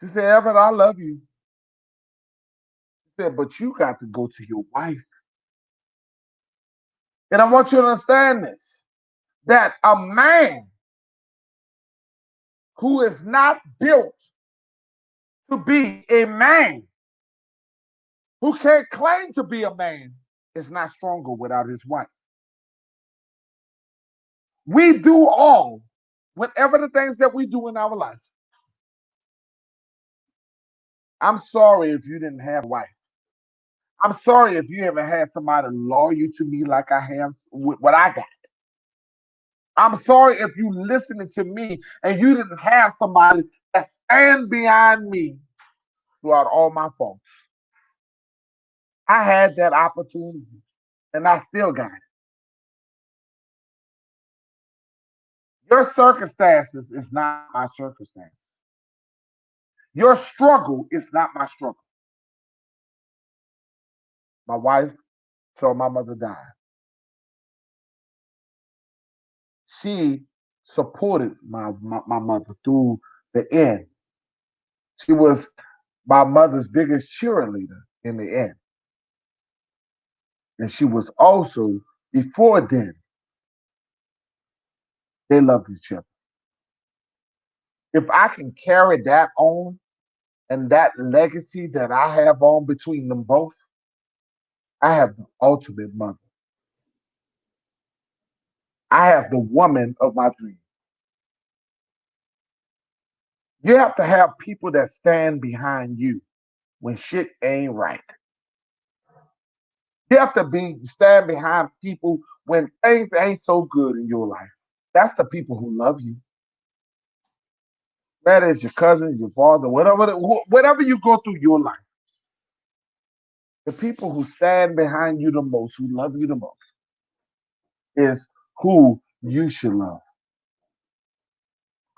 she said, Evan, I love you. She said, but you got to go to your wife. And I want you to understand this, that a man who is not built to be a man, who can't claim to be a man, is not stronger without his wife. We do all, whatever the things that we do in our life. I'm sorry if you didn't have a wife. I'm sorry if you haven't had somebody loyal to me like I have with what I got. I'm sorry if you listening to me and you didn't have somebody that stand behind me throughout all my faults. I had that opportunity and I still got it. Your circumstances is not my circumstances. Your struggle is not my struggle. My wife till my mother died. She supported my mother through the end. She was my mother's biggest cheerleader in the end. And she was also, before then, they loved each other. If I can carry that on and that legacy that I have on between them both, I have the ultimate mother. I have the woman of my dreams. You have to have people that stand behind you when shit ain't right. You have to stand behind people when things ain't so good in your life. That's the people who love you. Whether it's your cousins, your father, whatever you go through your life, the people who stand behind you the most, who love you the most, is who you should love.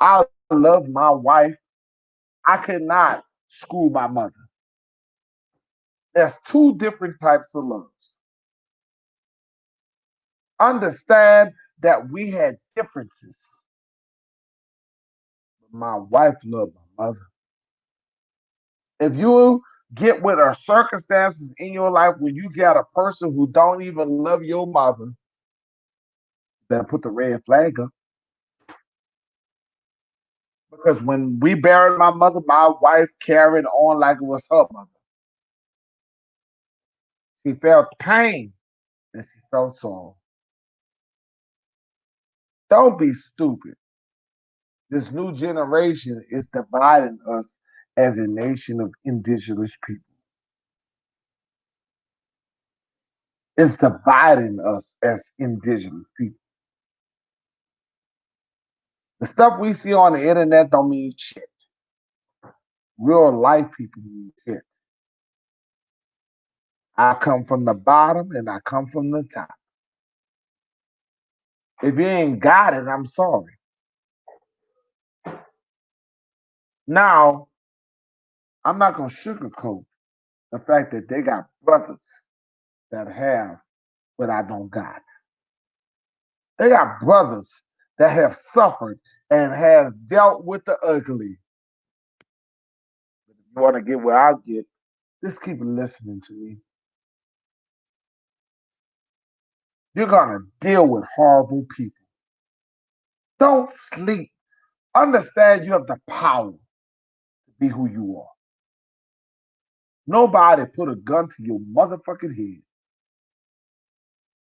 I love my wife. I cannot screw my mother. There's two different types of loves. Understand that we had differences. My wife loved my mother. If you get with a circumstances in your life where you got a person who don't even love your mother, then put the red flag up. Because when we buried my mother, my wife carried on like it was her mother. She felt pain and she felt sorrow. Don't be stupid. This new generation is dividing us as a nation of indigenous people. It's dividing us as indigenous people. The stuff we see on the internet don't mean shit. Real life people mean shit. I come from the bottom and I come from the top. If you ain't got it, I'm sorry. Now, I'm not going to sugarcoat the fact that they got brothers that have what I don't got. They got brothers that have suffered and have dealt with the ugly. If you want to get where I get, just keep listening to me. You're going to deal with horrible people. Don't sleep. Understand you have the power to be who you are. Nobody put a gun to your motherfucking head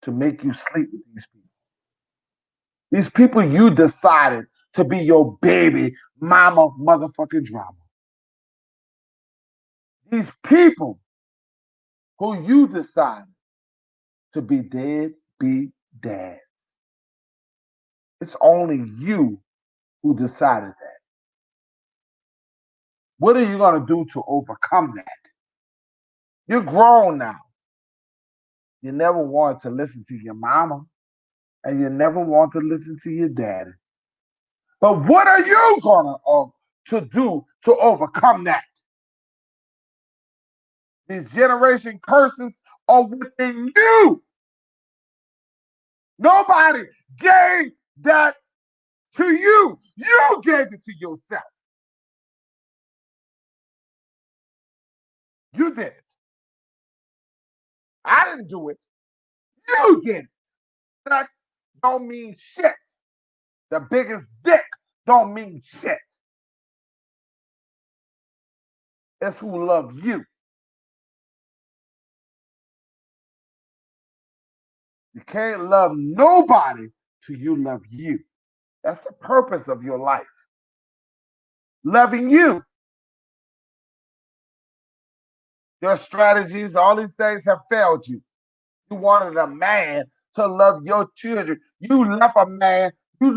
to make you sleep with these people. These people you decided to be your baby mama motherfucking drama. These people who you decided to be dead, be dad. It's only you who decided that. What are you going to do to overcome that? You're grown now. You never wanted to listen to your mama, and you never want to listen to your daddy. But what are you going to do to overcome that? These generation curses are within you. Nobody gave that to you. You gave it to yourself. You did it. I didn't do it. You did it. Sex don't mean shit. The biggest dick don't mean shit. It's who love you. You can't love nobody till you love you. That's the purpose of your life. Loving you. Your strategies, all these things have failed you. You wanted a man to love your children. You left a man. You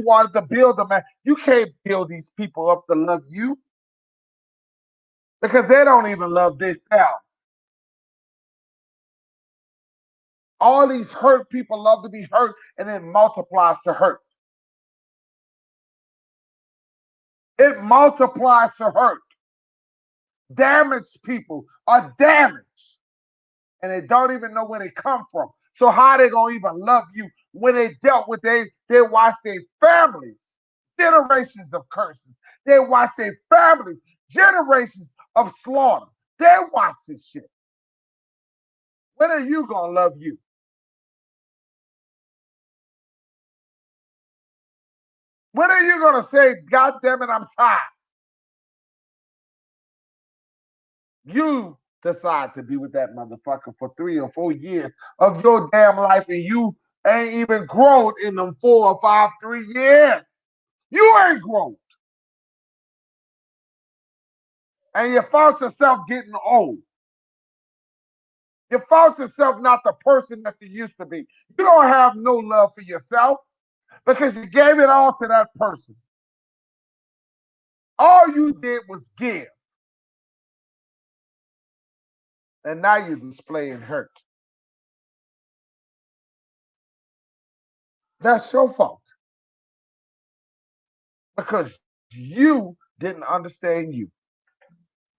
wanted to build a man. You can't build these people up to love you because they don't even love themselves. All these hurt people love to be hurt, and it multiplies to hurt. It multiplies to hurt. Damaged people are damaged, and they don't even know where they come from. So how they gonna even love you when they dealt with they watch their families, generations of curses. They watch their families, generations of slaughter. They watch this shit. When are you gonna love you? When are you gonna say, God damn it, I'm tired? You decide to be with that motherfucker for 3 or 4 years of your damn life, and you ain't even grown in them 4 or 5, 3 years. You ain't grown. And you found yourself getting old. You found yourself not the person that you used to be. You don't have no love for yourself because you gave it all to that person. All you did was give. And now you're displaying hurt. That's your fault because you didn't understand you.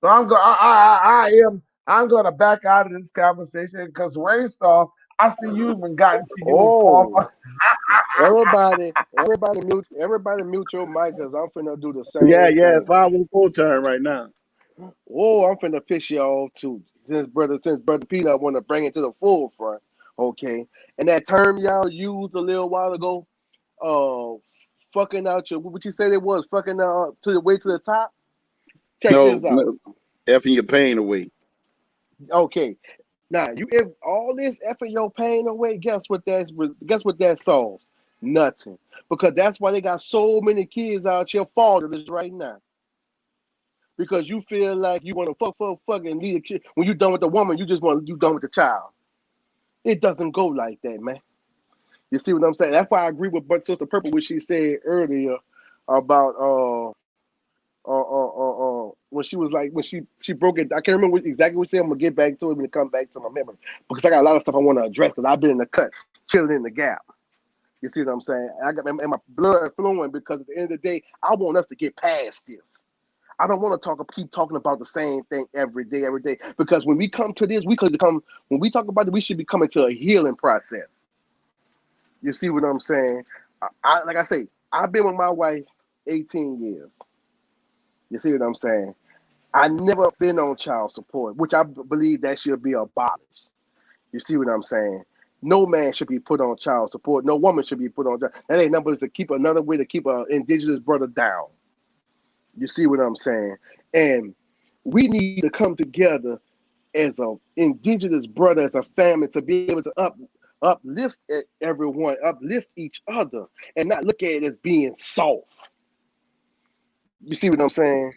So I'm going to back out of this conversation because Rainstorm, I see you even gotten to your Oh, former. everybody mute your mic because I'm finna do the Yeah, same yeah, it's thing. 514 turn right now. Oh, I'm finna piss you off too. Since brother Peter want to bring it to the forefront, okay? And that term y'all used a little while ago, uh, fucking out your what you said it was fucking to the way to the top. Check No, this out. effing your pain away. Okay, now you if all this effort your pain away, guess what that solves? Nothing. Because that's why they got so many kids out here fatherless right now. Because you feel like you want to fuck and leave a kid. When you're done with the woman, you done with the child. It doesn't go like that, man. You see what I'm saying? That's why I agree with Sister Purple what she said earlier about when she was like when she broke it. I can't remember exactly what she said. I'm gonna get back to it when it come back to my memory because I got a lot of stuff I want to address because I've been in the cut, chilling in the gap. You see what I'm saying? I got and my blood flowing because at the end of the day, I want us to get past this. I don't want to keep talking about the same thing every day, because when we come to this, when we talk about it, we should be coming to a healing process. You see what I'm saying? Like I say, I've been with my wife 18 years. You see what I'm saying? I never been on child support, which I believe that should be abolished. You see what I'm saying? No man should be put on child support. No woman should be put on. That ain't nothing but to keep another way to keep an indigenous brother down. You see what I'm saying? And we need to come together as a indigenous brother, as a family, to be able to uplift everyone, uplift each other, and not look at it as being soft. You see what I'm saying?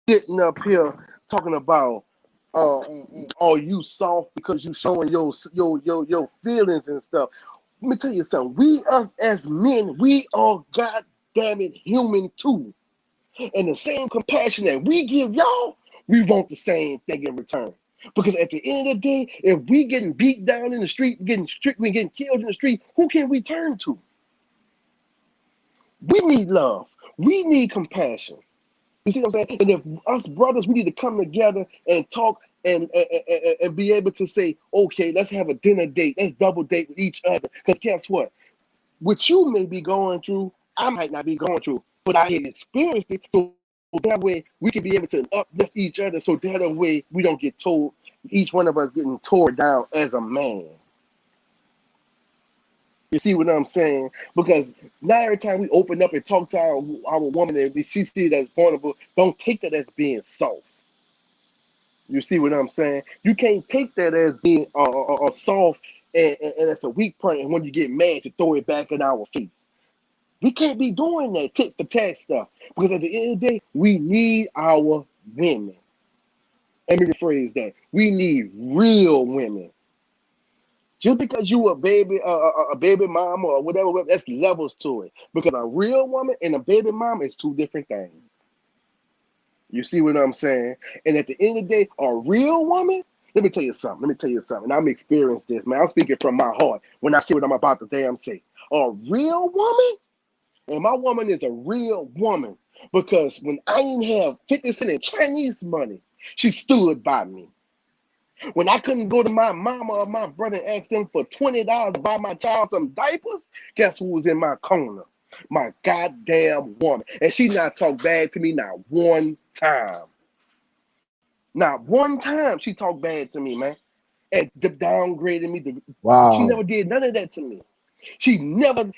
Sitting up here talking about oh you soft because you showing your feelings and stuff. Let me tell you something. We us as men, we are goddamn it human too. And the same compassion that we give y'all, we want the same thing in return. Because at the end of the day, if we getting beat down in the street, we getting killed in the street, who can we turn to? We need love. We need compassion. You see what I'm saying? And if us brothers, we need to come together and talk and be able to say, okay, let's have a dinner date. Let's double date with each other. Because guess what you may be going through, I might not be going through, but I had experienced it. So that way we can be able to uplift each other. So that way we don't get told, each one of us getting tore down as a man. You see what I'm saying? Because now every time we open up and talk to our woman and she see it as vulnerable, don't take that as being soft. You see what I'm saying? You can't take that as being soft and it's a weak point. And when you get mad, you throw it back in our face. We can't be doing that tit for tat stuff because at the end of the day, we need our women. Let me rephrase that. We need real women. Just because you a baby mama or whatever, that's levels to it. Because a real woman and a baby mama is two different things. You see what I'm saying? And at the end of the day, a real woman, let me tell you something. And I'm experienced this, man. I'm speaking from my heart when I say what I'm about to damn say. A real woman, and my woman is a real woman. Because when I didn't have 50 cent in Chinese money, she stood by me. When I couldn't go to my mama or my brother and ask them for $20 to buy my child some diapers, guess who was in my corner? My goddamn woman. And she not talk bad to me not one time. Not one time she talked bad to me, man. And downgraded me. She Wow. never did none of that to me. She never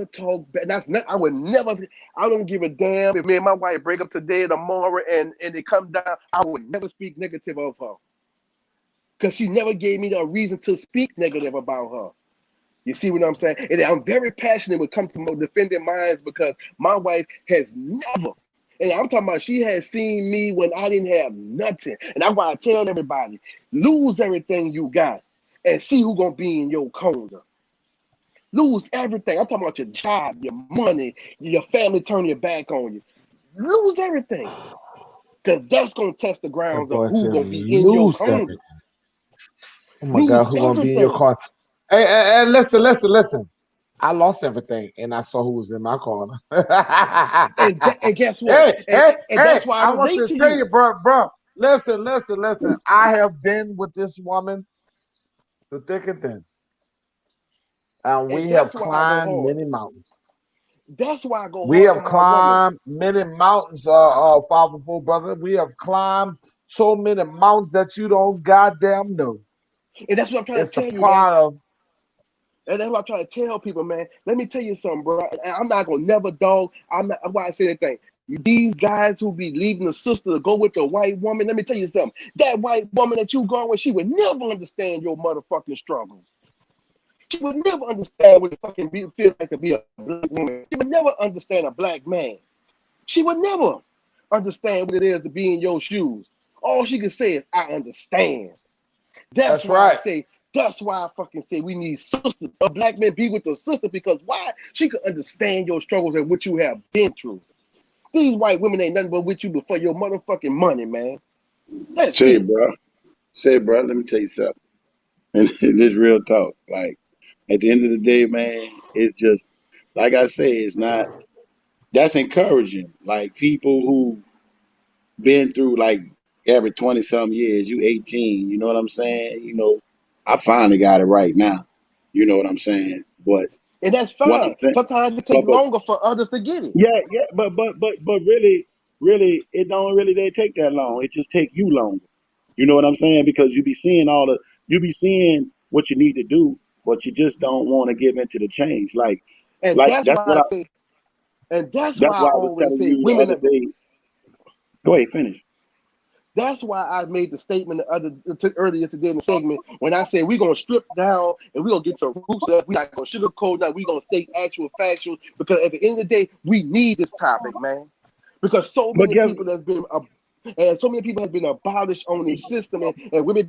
talked bad. I would never. I don't give a damn if me and my wife break up today or tomorrow and it come down. I would never speak negative of her because she never gave me a reason to speak negative about her. You see what I'm saying? And I'm very passionate when it comes to defending mine because my wife has never, and I'm talking about she has seen me when I didn't have nothing. And that's why I tell everybody, lose everything you got and see who gonna be in your corner. Lose everything. I'm talking about your job, your money, your family turn your back on you. Lose everything. Because that's gonna test the That grounds of boy who said gonna be in your lose corner. everything. Oh my God, Lose who gonna be in your everything. car? Hey, listen. I lost everything, and I saw who was in my corner. And guess what? Hey, hey, And hey! that's why I I want relate to to tell you. you, bro. Listen, listen, listen. I have been with this woman through thick and thin, and And we have that's why I go climbed hard. many mountains. That's why I go We hard for have my woman. climbed many mountains, powerful brother. We have climbed so many mountains that you don't goddamn know. And that's what I'm trying to It's a tell you, man. part of. And that's what I'm trying to tell people, man. Let me tell you something, bro. And I'm not gonna never dog. I'm not. Why I say anything. These guys who be leaving the sister to go with the white woman. Let me tell you something. That white woman that you going with, she would never understand your motherfucking struggle. She would never understand what it fucking feel like to be a black woman. She would never understand a black man. She would never understand what it is to be in your shoes. All she can say is, "I understand." That's That's why I right. say, that's why I fucking say we need sisters. A black man be with a sister because why? She could understand your struggles and what you have been through. These white women ain't nothing but with you before your motherfucking money, man. That's Say, it. bro. Say, bro. Let me tell you something. And this real talk. Like at the end of the day, man, it's just like I say. It's not. That's encouraging. Like people who been through like every 20 some years. You 18. You know what I'm saying? I finally got it right now. You know what I'm saying? But And that's what I'm fine. saying. Sometimes it take But longer for others to get it. yeah, yeah, but really, it don't really they take that long. It just take you longer. You know what I'm saying? Because you be seeing what you need to do, but you just don't want to give into the change. And Like that's why I say, and that's that's why I why I was always telling say you the women. other day. Go ahead, finish. That's why I made the statement earlier today in the segment when I said we're gonna strip down and we're gonna get to the roots of it. We're not gonna sugarcoat now. We're gonna stay actual factual because at the end of the day, we need this topic, man. Because so But many guess people that's been and so many people have been abolished on this system, and women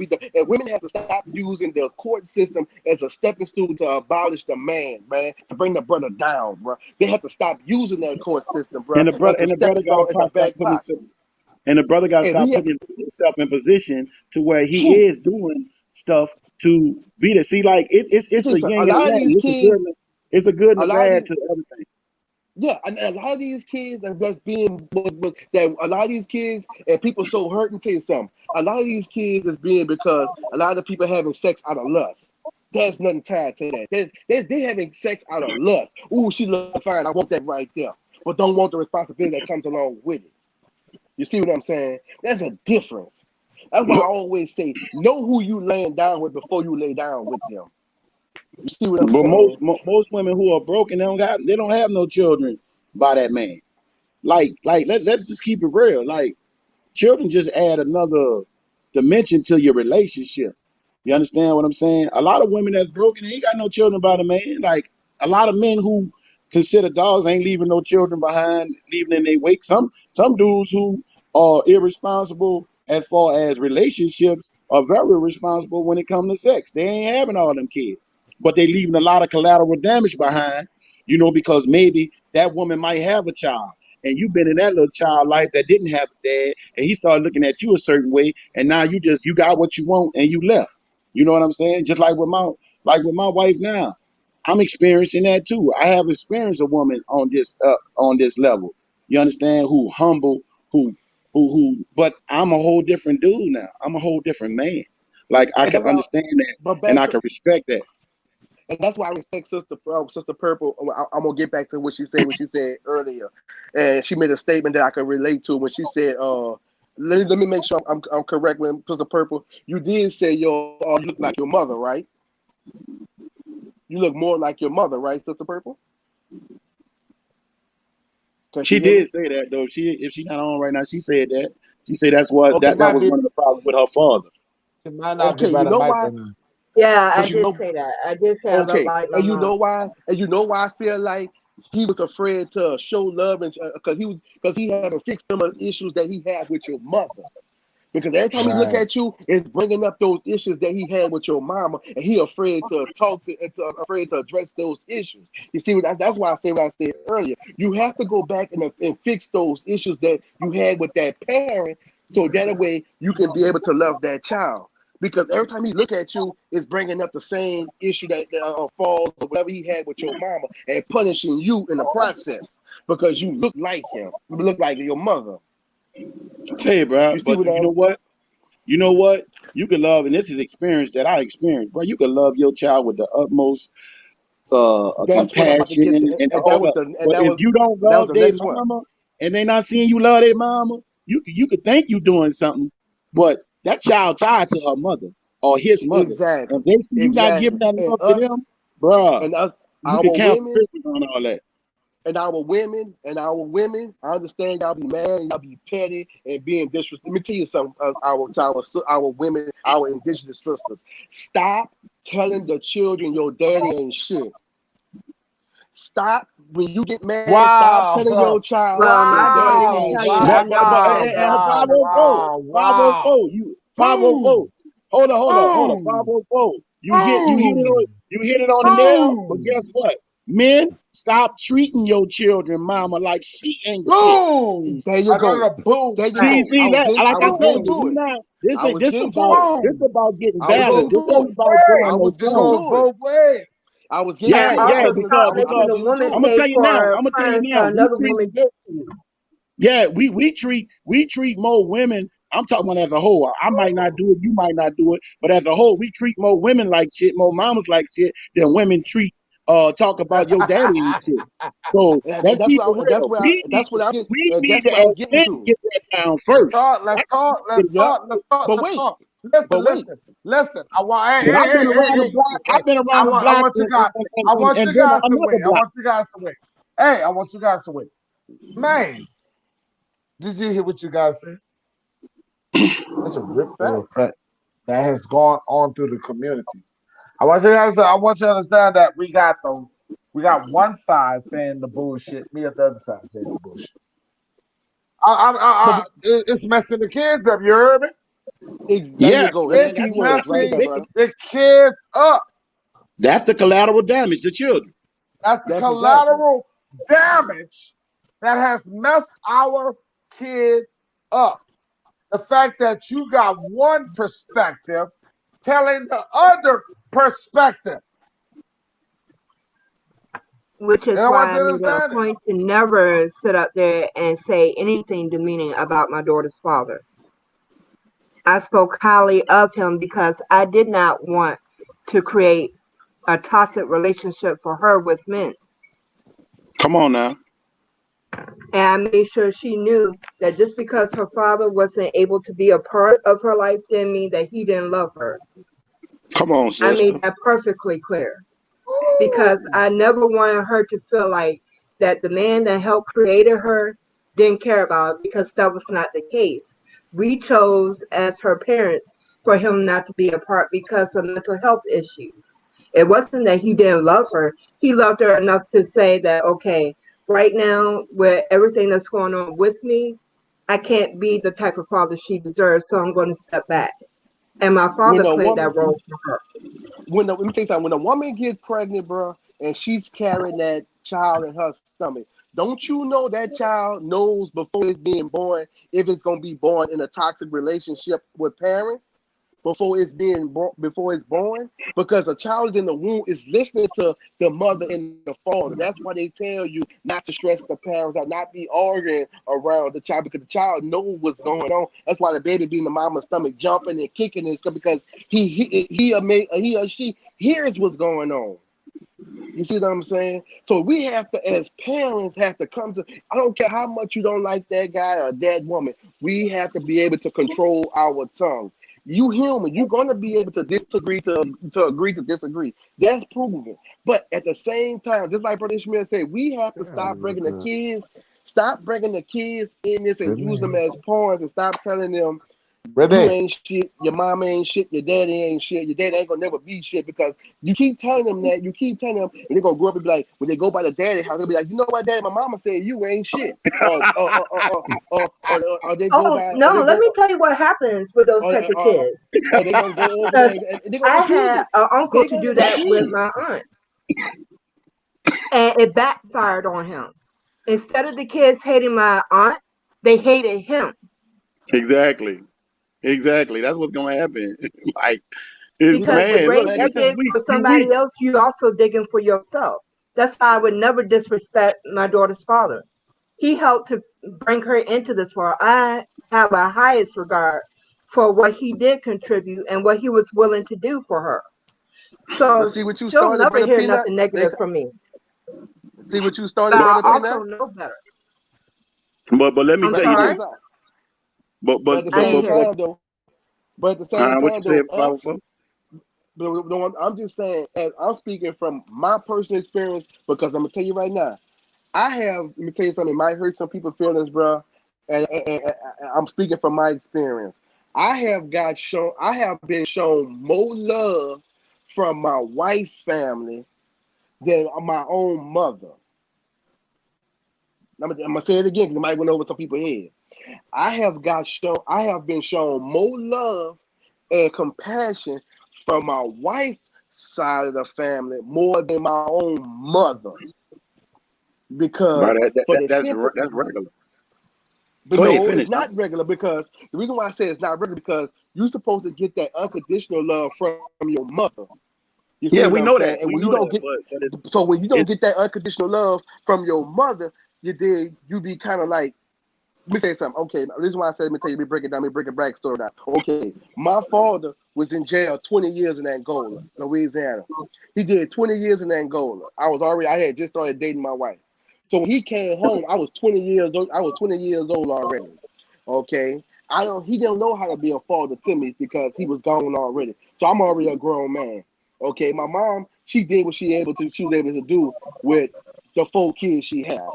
have to stop using the court system as a stepping stool to abolish the man, to bring the brother down, bro. They have to stop using that court system, bro, as a and the brother stepping got to stone, as a start back putting pocket. himself and the brother got to And start he putting himself in position to where he True. is doing stuff to be there. See, like Let me it's tell you a something. yin A and a lot of yang. these kids, It's a good and a a lot of bad these, to everything. yeah, and a lot of these kids that's being that a lot of these kids and people so hurt and tell you something. A lot of these kids is being because a lot of people having sex out of lust. There's nothing tied to that. They having sex out of lust. Ooh, she look fine. I want that right there, but don't want the responsibility that comes along with it. You see what I'm saying? There's a difference. That's why I always say, know who you laying down with before you lay down with them. You see what I'm But saying? most women who are broken, they don't have no children by that man. Let's just keep it real. Like children just add another dimension to your relationship. You understand what I'm saying? A lot of women that's broken ain't got no children by the man. Like a lot of men who consider dogs ain't leaving no children behind, leaving in their wake. Some dudes who are irresponsible as far as relationships are very responsible when it comes to sex. They ain't having all them kids, but they leaving a lot of collateral damage behind. Because maybe that woman might have a child, and you've been in that little child life that didn't have a dad, and he started looking at you a certain way, and now you got what you want and you left. You know what I'm saying? Just like with my wife now, I'm experiencing that too. I have experienced a woman on this level. You understand? Who humble, who but I'm a whole different dude now. I'm a whole different man. Like I And can that's why, understand that, but and back I to can respect that. and that's why I respect Sister Purple. I'm gonna get back to what she said earlier, and she made a statement that I could relate to when she said, let me make sure I'm correct when Sister Purple. You did say you look like your mother, right? You look more like your mother, right, Sister Purple? Can she She hear me? did say that though. If she not on right now, she said that. She said Okay, It that might was be. one of the problems with her father. It might not be okay. by You the know mic why? or not. Yeah, I Because you did know say that. I did say I look Okay, like my and you mom. know why? And you know why I feel like he was afraid to show love, and because he haven't fixed some of the issues that he had with your mother. Because every time he look Right. at you, it's bringing up those issues that he had with your mama, and he afraid to afraid to address those issues. You see, that's why I say what I said earlier. You have to go back and fix those issues that you had with that parent, so that way you can be able to love that child. because every time he look at you, it's bringing up the same issue that falls or whatever he had with your mama, and punishing you in the process because you look like him, you look like your mother. I tell you, bro. You see But what you know I'm? what? You know what? You can love, and this is experience that I experienced, bro. You can love your child with the utmost That's what I'm about to compassion get to, and and all that. But if you don't that was love the their next one. mama and they not seeing you love their mama, you could think you doing something, but that child tied to her mother or his mother. And Exactly, if they see you not exactly, giving that love to them, bruh, and us, you our can cancel women, Christmas on all that. and our women. I understand y'all be mad, and y'all be petty and being disrespectful. Let me tell you something. Our women, our indigenous sisters, stop telling the children your daddy ain't shit. Stop when you get mad. Stop telling your Wow. child Well, your my daughter daddy can Wow. ain't tell you Wow. shit. that But never Wow. said that to Wow. 504, her. Wow. 504, Wow. you 504. Boom. Hold on, Boom. 504. Boom. You hit it on the nail. But Boom. guess what? Men, stop treating your children, mama, like she ain't shit. Boom. There you go. Another boom. There you Right. go. See that? Like I I was told getting you, Boom. to we it. not. This I ain't was this getting to about it. this Boom. about getting I was It balance. goes getting This to both ain't it. about I throwing ways. no was It getting stones. goes to it. both ways. I was getting Yeah, And to it. yeah, also because stop I making was because the getting woman to I'm it. gonna pay tell you now. for I'm gonna tell you crimes now. that another woman did to you. We treat more women. I'm talking about as a whole. I might not do it, you might not do it, but as a whole, we treat more women like shit, more mamas like shit than women treat talk about your daddy and shit. So And let's that's keep what it I, real. We need that's to what I was as getting men to. get that down Let's first. talk. Let's That's how talk. we Let's get it. Yeah. talk. Let's talk. But Let's wait. talk. Listen. But wait. Listen. Listen. I want. Hey, Cause hey, hey, hey, hey, I've hey. been I around the want. I block want you and, guys. I want you been guys to another wait. I block. want you guys to wait. Hey, I want you guys to wait. Man, did you hear what you guys said? That's a ripple Fact. effect that has gone on through the community. I want you guys. I want you to understand that we got one side saying the bullshit, me at the other side saying the bullshit. But It's messing the kids up. You heard me? there you Yes, go. That's the man, It's key that's words right the messing there, biggest. brother. the kids up. That's the collateral damage to children. That's the That's exactly. collateral damage that has messed our kids up. The fact that you got one perspective telling the other perspective. Which And is I want why you I to made it a understand point this. to never sit up there and say anything demeaning about my daughter's father. I spoke highly of him because I did not want to create a toxic relationship for her with men. Come on now. And I made sure she knew that just because her father wasn't able to be a part of her life didn't mean that he didn't love her. Come on, I made sister. that perfectly clear because Ooh. I never wanted her to feel like that the man that helped created her didn't care about her, because that was not the case. We chose as her parents for him not to be a part because of mental health issues. It wasn't that he didn't love her. He loved her enough to say that, okay, right now, with everything that's going on with me, I can't be the type of father she deserves, so I'm going to step back. And my When father a played woman that role for her. let me tell you something. When a woman gets pregnant, bro, and she's carrying that child in her stomach, don't you know that child knows before it's being born if it's gonna be born in a toxic relationship with parents before it's born? Because a child is in the womb is listening to the mother and the father. That's why they tell you not to stress the parents or not be arguing around the child, because the child knows what's going on. That's why the baby be in the mama's stomach jumping and kicking and stuff, because he or she hears what's going on. You see what I'm saying? So we have to, as parents, have to come to. I don't care how much you don't like that guy or that woman. We have to be able to control our tongue. You human. You're gonna be able to disagree to agree to disagree. That's proven. But at the same time, just like Brother Ishmael said, we have to Yeah, stop it was bringing the good. kids. Stop bringing the kids in this and Good use them man. as pawns, and stop telling them you Ready? ain't shit, your mama ain't shit, your daddy ain't shit, your daddy ain't gonna never be shit, because you keep telling them that, you keep telling them, and they're gonna grow up and be like, when they go by the daddy house, they'll be like, you know what, daddy, my mama said you ain't shit. Or they go Oh by, or no, they let go, me tell you what happens with those type of kids. or they gonna go over there Because and they're I gonna abuse had it. an uncle They're to gonna do that abuse with it. my aunt, and it backfired on him. Instead of the kids hating my aunt, they hated him. Exactly. Exactly. That's what's gonna happen. Like, it's, Because the man, But look, grave like I you that's just said, dig weak, for you somebody weak. else, you also digging for yourself. That's why I would never disrespect my daughter's father. He helped to bring her into this world. I have a highest regard for what he did contribute and what he was willing to do for her. but So see what you she'll started, never brother hear Peanut. nothing They negative from me. see what you But started, But I brother also Peanut. know better. but let me I'm But tell at the you same sorry, this. time, But but but at the I but ain't same but hear you. but time though, but at the same what you time though, said, us. powerful. No, I'm just saying, as I'm speaking from my personal experience, because I'm gonna tell you right now, I have. Let me tell you something. It might hurt some people's feelings, bro. And I'm speaking from my experience. I have been shown more love from my wife's family than my own mother. I'm gonna say it again because it might went over some people's head. I have been shown more love and compassion from my wife's side of the family more than my own mother. But Because for the simple, that's regular. but Go ahead, no, it's finish. not regular. Because the reason why I say it's not regular because you're supposed to get that unconditional love from your mother. You see what Yeah, I'm we know saying? that. And when We you know don't that. get, But so when you don't it get that unconditional love from your mother, you be kind of like, let me tell you something. Okay, the reason why I said, let me tell you, let me break it down, let me break a back story down. Okay, my father was in jail 20 years in Angola, Louisiana. He did 20 years in Angola. I had just started dating my wife. So when he came home, I was 20 years old. I was 20 years old already. Okay, he didn't know how to be a father to me because he was gone already. So I'm already a grown man. Okay, my mom, she did what she was able to do with the 4 kids she had.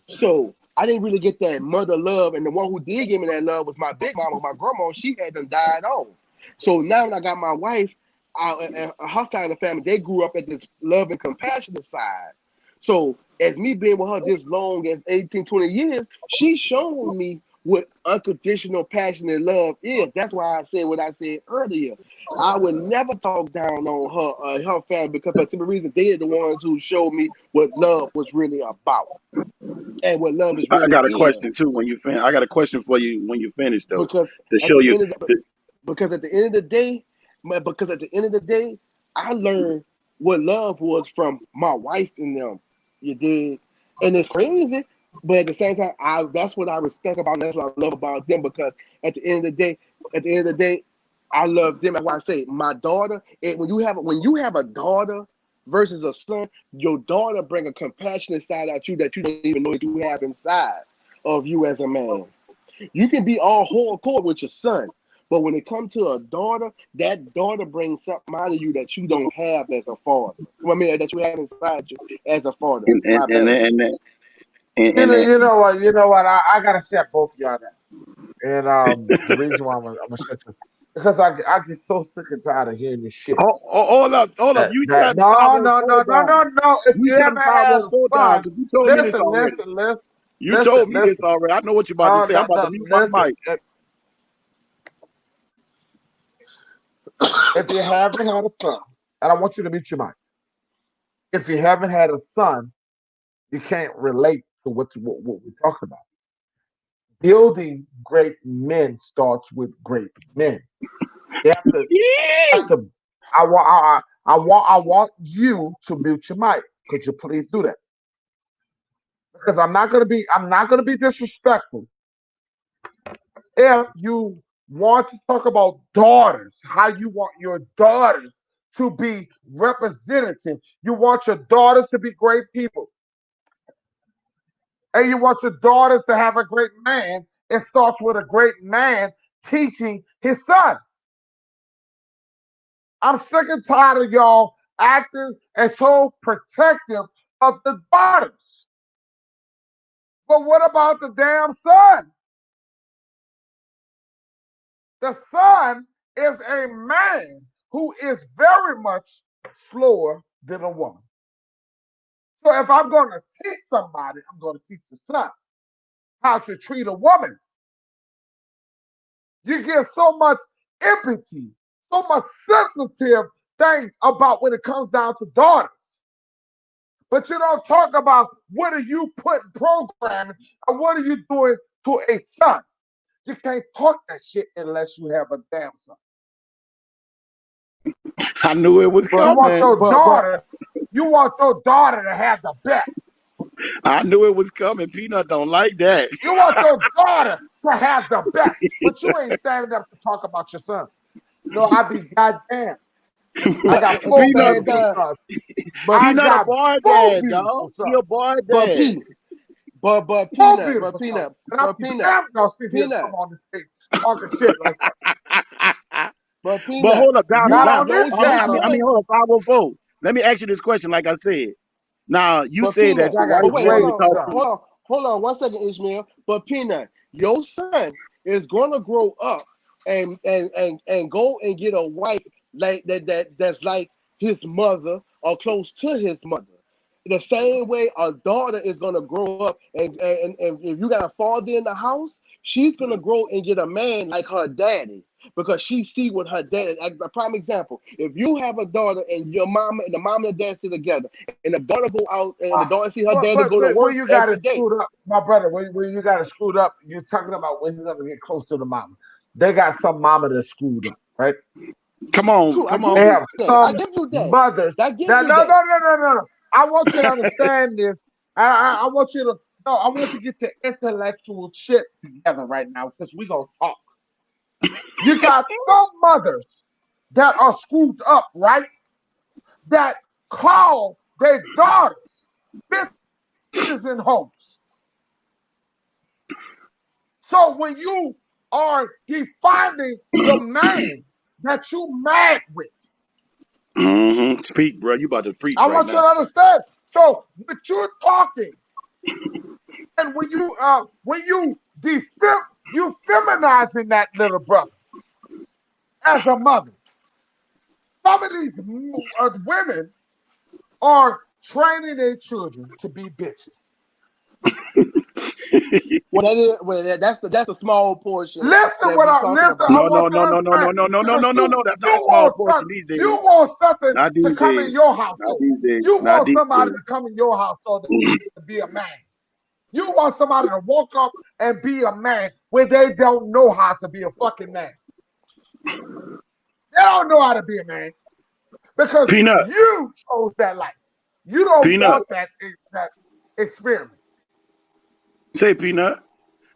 So I didn't really get that mother love, and the one who did give me that love was my big mama, my grandma. She had them died off. So now when I got my wife, and her side of the family, they grew up at this love and compassionate side. So as me being with her this long as 18, 20 years, she shown me what unconditional passionate love is. That's why I said what I said earlier. I would never talk down on her family because for some reason they are the ones who showed me what love was really about and what love is I really got a is. question too when you finish. I got a question for you when you finish though, Because to at show the you. end of the, because at the end of the day, because at the end of the day, I learned what love was from my wife and them. You did, and it's crazy, but at the same time, I that's what I respect about them. That's what I love about them because at the end of the day, at the end of the day, I love them. That's why I say my daughter. And when you have a daughter versus a son, your daughter bring a compassionate side at you that you don't even know that you have inside of you as a man. You can be all hardcore with your son, but when it comes to a daughter, that daughter brings something out of you that you don't have as a father. I mean, that you have inside you as a father. And and My and bad. and, and, and, You and, know, and you know what? You know what? I gotta shut both of y'all down. And the reason why I'm gonna shut you because I get so sick and tired of hearing this shit. hold up. That You that shut no no 514 no no down. no no. If You you shut haven't had a 514 down son, because you told me this listen, already. listen, listen, You listen, told me this listen. already. I know what you're about to No say. I'm no about to no. mute my Listen. mic. If you haven't had a son, and I want you to mute your mic. If you haven't had a son, you can't relate to what we're talking about. Building great men starts with great men. You have Yee! to. I want you to mute your mic. Could you please do that? Because I'm not gonna be disrespectful. If you want to talk about daughters, how you want your daughters to be representative, you want your daughters to be great people, and you want your daughters to have a great man, it starts with a great man teaching his son. I'm sick and tired of y'all acting and so protective of the daughters. But what about the damn son? The son is a man who is very much slower than a woman. So if I'm going to teach somebody, I'm going to teach the son how to treat a woman. You get so much empathy, so much sensitive things about when it comes down to daughters. But you don't talk about what are you putting programming and what are you doing to a son. You can't talk that shit unless you have a damn son. I knew it was You want coming. your daughter, to have the best. I knew it was coming. Peanut don't like that. You want your daughter to have the best, but you ain't standing up to talk about your sons. No, I be goddamn. I got At the 4 Peanut, same beautiful time, sons. but I Peanut a got boy 4 dad, beautiful dog. He sons. a boy but dad. P, but 4 peanut, beautiful sons. And I'm but peanut, damn gonna sit here and peanut, come on the stage talking shit like that. but But peanut. hold up, now, Not You now, on your this your channel. hold up, 504. Let me ask you this question, like I said. Now, you But said that Peanut, I your got wife but wait, hold great normally on, talk sons. to you. hold on 1 second, Ishmael. But Peanut, your son is gonna grow up and go and get a wife like that's like his mother or close to his mother. The same way a daughter is gonna grow up and if you got a father in the house, she's gonna grow and get a man like her daddy because she see what her dad. Like a prime example, if you have a daughter and your mama and the mom and the dad sit together, and the daughter go out and the daughter see her daddy go to But where work you got every it day. screwed up, my brother, where you got it screwed up, you're talking about when he's gonna get close to the mama. They got some mama that's screwed up, right? True, I Come give They on. you have that. I some give you that. mothers I give that you that. no. I want you to understand this. I want you to no, I want you to get your intellectual shit together right now because we gonna talk. You got some mothers that are screwed up, right? That call their daughters bitches and hoes. So when you are defining the man that you mad with, Speak, bro. You about to preach I right want you now. to understand. So when you're talking, and you feminizing that little brother as a mother. Some of these women are training their children to be bitches. That's a small portion Listen, that we talking listen. I about. No, want no, you to no, no, no, no, understand no, no, no, because no, no, no. That's you not a small want portion something. these You days. want something Not to these come days. in your Not household. these days. You Not want these somebody days. to come in your household to be a man. You want somebody to walk up and be a man where they don't know how to be a fucking man. They don't know how to be a man because Peanut. you chose that life. You don't Peanut. want that experiment. Say Peanut.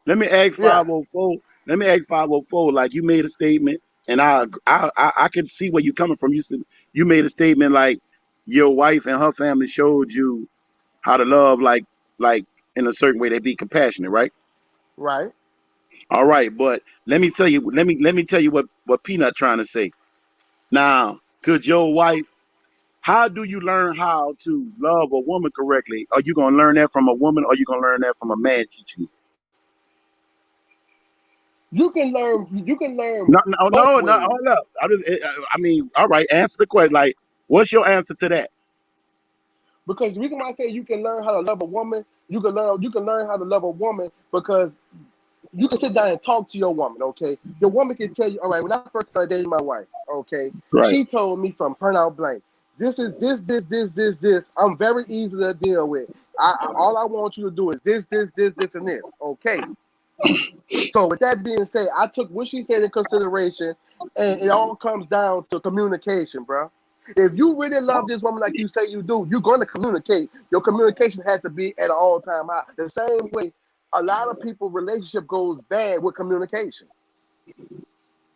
Let me ask Yeah. 504. Let me ask 504. Like you made a statement, and I can see where you're coming from. You said you made a statement like your wife and her family showed you how to love, like in a certain way. They be compassionate, right? Right? All right, but let me tell you. Let me tell you what Peanut trying to say. Now, could your wife? How do you learn how to love a woman correctly? Are you gonna learn that from a woman, or are you gonna learn that from a man teaching you? You can learn No, no, both no, no. ways. Hold up. I mean, all right. Answer the question. Like, what's your answer to that? Because the reason why I say you can learn how to love a woman, you can learn how to love a woman because you can sit down and talk to your woman, okay? Your woman can tell you, all right, when I first started dating my wife, okay, Right. she told me from point out blank, this is this. I'm very easy to deal with. All I want you to do is this, and this, okay? So with that being said, I took what she said in consideration, and it all comes down to communication, bro. If you really love this woman like you say you do, you're going to communicate. Your communication has to be at an all-time high. The same way a lot of people relationship goes bad with communication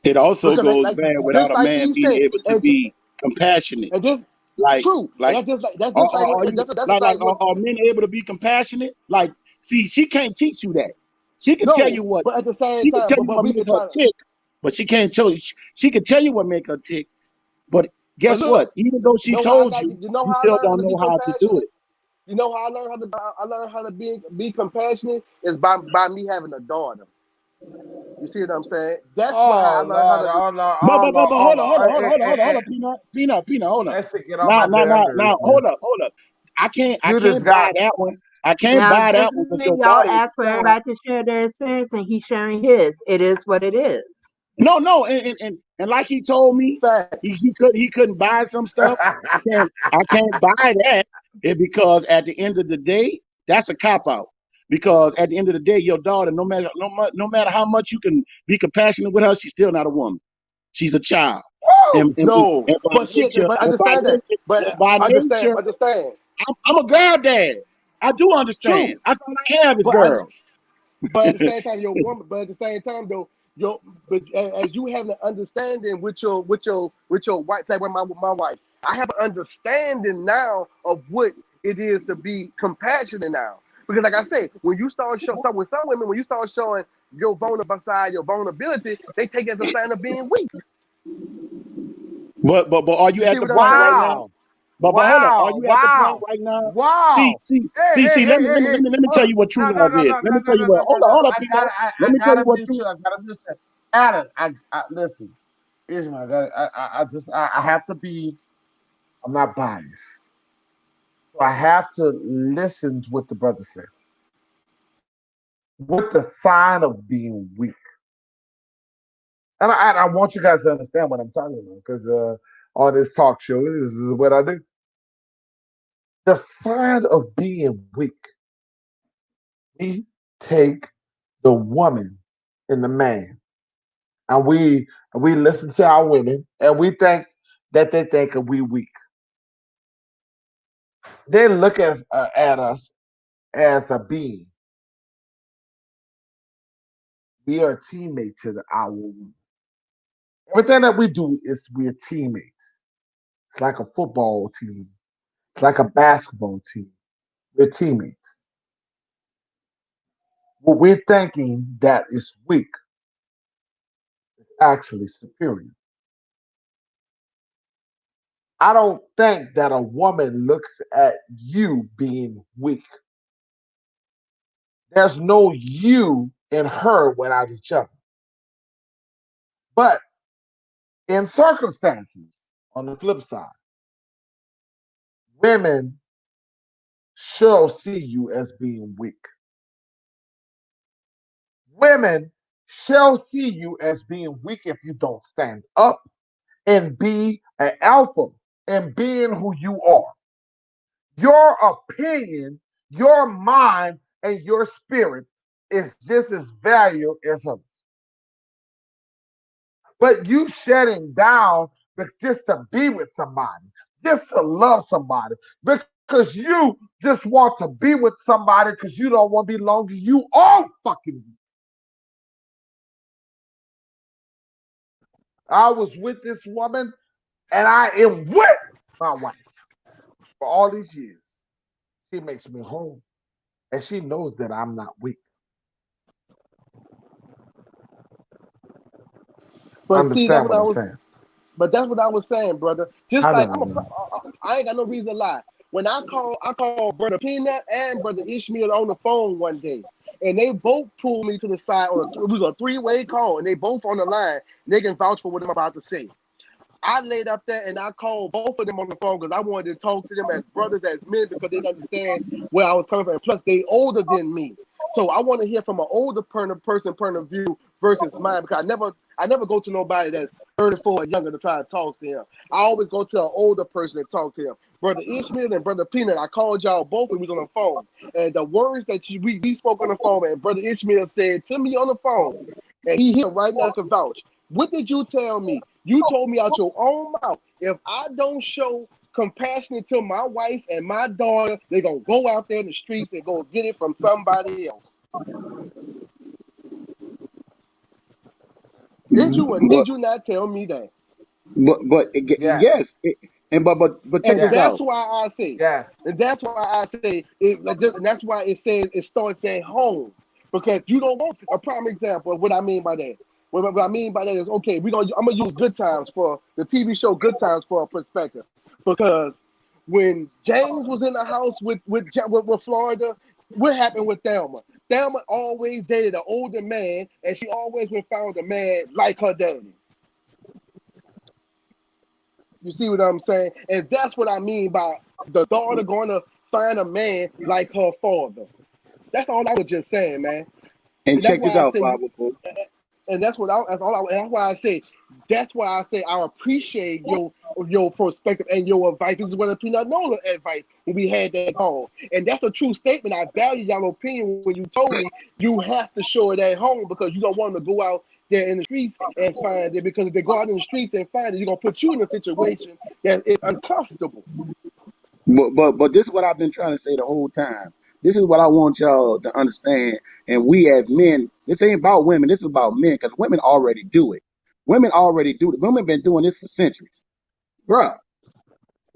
It also because goes like bad without just a like man he being said, able to be compassionate. and this Like, true, and like, that's just like are what you that's just like, like what are men able to be compassionate? Like, see, she can't teach you that. She can tell no, you what. but at the same She can time, tell you but what we make can her try to. tick, but she can't tell you. She can tell you what make her tick. But But guess what? look, Even though you she know how I told got you, you know you how I still learned how don't to be know how to do compassionate. it. You know how I learned how to be compassionate is by me having a daughter. You see what I'm saying? That's what how I Oh learned how Lord, to be. oh Lord, But oh but but Lord, but oh hold on, hold on, Lord. hold on, hold on, hold on, hold on, peanut, hold on. That shit get on my damn nerves, Now, man. hold up. I You just can't buy got that one. I can't Now, buy just that one because your when y'all daughter is ask for strong. everybody to share their experience and he's sharing his, it is what it is. No, and like he told me, Fact. he couldn't buy some stuff. I can't buy that because at the end of the day, that's a cop out. because at the end of the day, your daughter, no matter how much you can be compassionate with her, she's still not a woman. She's a child. And, and, No, and by but shit, nature, but and by understand that. nature, But and by understand, nature, understand. I'm a girl dad. I do understand. True, That's all I have is but girls. but at the same time, your woman. But at the same time, though, but as you have an understanding with your wife, like with my wife, I have an understanding now of what it is to be compassionate now. Because like I say, when you start showing with some women, when you start showing your vulnerable side, your vulnerability, they take it as a sign of being weak. But are you You see at the what I'm point right saying? now? Wow. But hold on, are Wow. you at the point Wow. right now? See, Wow. see, Hey, see, hey, see. hey, Let me hey, let me hey. let me let me Hold tell on. you what true No, no, love no, is. no, Let no, me no, tell you no, what. no, no, Hold on, no. hold on, I Pino. gotta I, Let I me tell you gotta what mute true. you. I gotta mute you. Adam, I listen. Ishmael, I have to be, I'm not biased. So I have to listen to what the brother said. What the sign of being weak. And I want you guys to understand what I'm talking about because on this talk show, this is what I do. The sign of being weak, we take the woman and the man, and we listen to our women, and we think that they think that we weak. They look at us as a being. We are teammates to our woman. Everything that we do is we're teammates. It's like a football team. It's like a basketball team. We're teammates. What we're thinking that is weak is actually superior. I don't think that a woman looks at you being weak. There's no you and her without each other. But in circumstances, on the flip side, women shall see you as being weak. Women shall see you as being weak if you don't stand up and be an alpha and being who you are. Your opinion, your mind, and your spirit is just as valuable as hers. But you shutting down just to be with somebody, just to love somebody, because you just want to be with somebody because you don't want to be longer. You all fucking. I was with this woman and I am with my wife for all these years. She makes me whole. And she knows that I'm not weak. But see, that's Understand what what I I'm was. saying? But that's what I was saying, brother. Just How do like I know? I ain't got no reason to lie. When I call brother Peanut and brother Ishmael on the phone one day, and they both pulled me to the side it was a three-way call, and they both on the line. They can vouch for what I'm about to say. I laid up there and I called both of them on the phone because I wanted to talk to them as brothers, as men, because they understand where I was coming from. And plus, they older than me, so I want to hear from an older person point of view versus mine. Because I never go to nobody that's 34 or younger to try to talk to him. I always go to an older person and talk to him. Brother Ishmael and Brother Peanut, I called y'all both and we was on the phone. And the words that we spoke on the phone, and Brother Ishmael said to me on the phone, and he here right now can vouch. What did you tell me? You told me out your own mouth, if I don't show compassion to my wife and my daughter, they're gonna go out there in the streets and go get it from somebody else. Did you or But did you not tell me that? Yes. yes, and but check And this Yes. that's out. why I say, Yes. and that's why I say it. And that's why it says it starts at home, because you don't want a prime example of what I mean by that. What I mean by that is okay. I'm gonna use Good Times for the TV show Good Times for a perspective, because when James was in the house with Florida, what happened with Thelma? Thelma always dated an older man, and she always went found a man like her daddy. You see what I'm saying? And that's what I mean by the daughter going to find a man like her father. That's all I was just saying, man. And And that's check this why I out, say, 504. and that's what I, that's all I, and that's why I say, that's why I say I appreciate your perspective and your advice. This is what the Peanut Nola advice when we had that call. And that's a true statement. I value your opinion when you told me you have to show it at home because you don't want them to go out there in the streets and find it. Because if they go out in the streets and find it, you're going to put you in a situation that is uncomfortable. But this is what I've been trying to say the whole time. This is what I want y'all to understand. And we as men, this ain't about women. This is about men because women already do it. Women already do it. Women been doing this for centuries, bruh.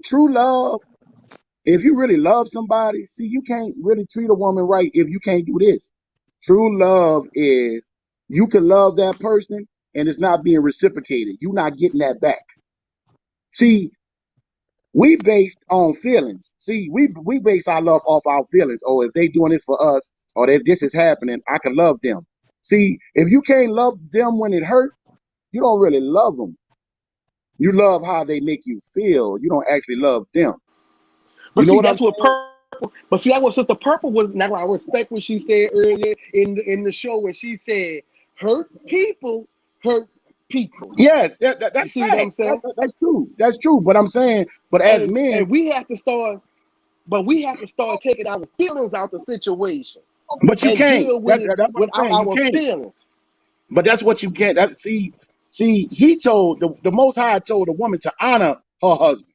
True love. If you really love somebody, see, you can't really treat a woman right if you can't do this. True love is you can love that person and it's not being reciprocated. You're not getting that back. See, we based on feelings. See, we base our love off our feelings. Oh, if they doing this for us, or if this is happening, I can love them. See, if you can't love them when it hurt, you don't really love them. You love how they make you feel. You don't actually love them. You But know see, what I'm that's what saying? purple. But see, that was Sister Purple was. Now I respect what she said earlier in the show when she said, "Hurt people, hurt people." Yes, You that's see what I'm facts. saying? That's true. That's true. But I'm saying, but as men, And we have to start. But we have to start taking our feelings out the situation but you and can't. deal with it That's what I'm without saying. You our can't. feelings. But that's what you can't. See, he told the Most High told the woman to honor her husband.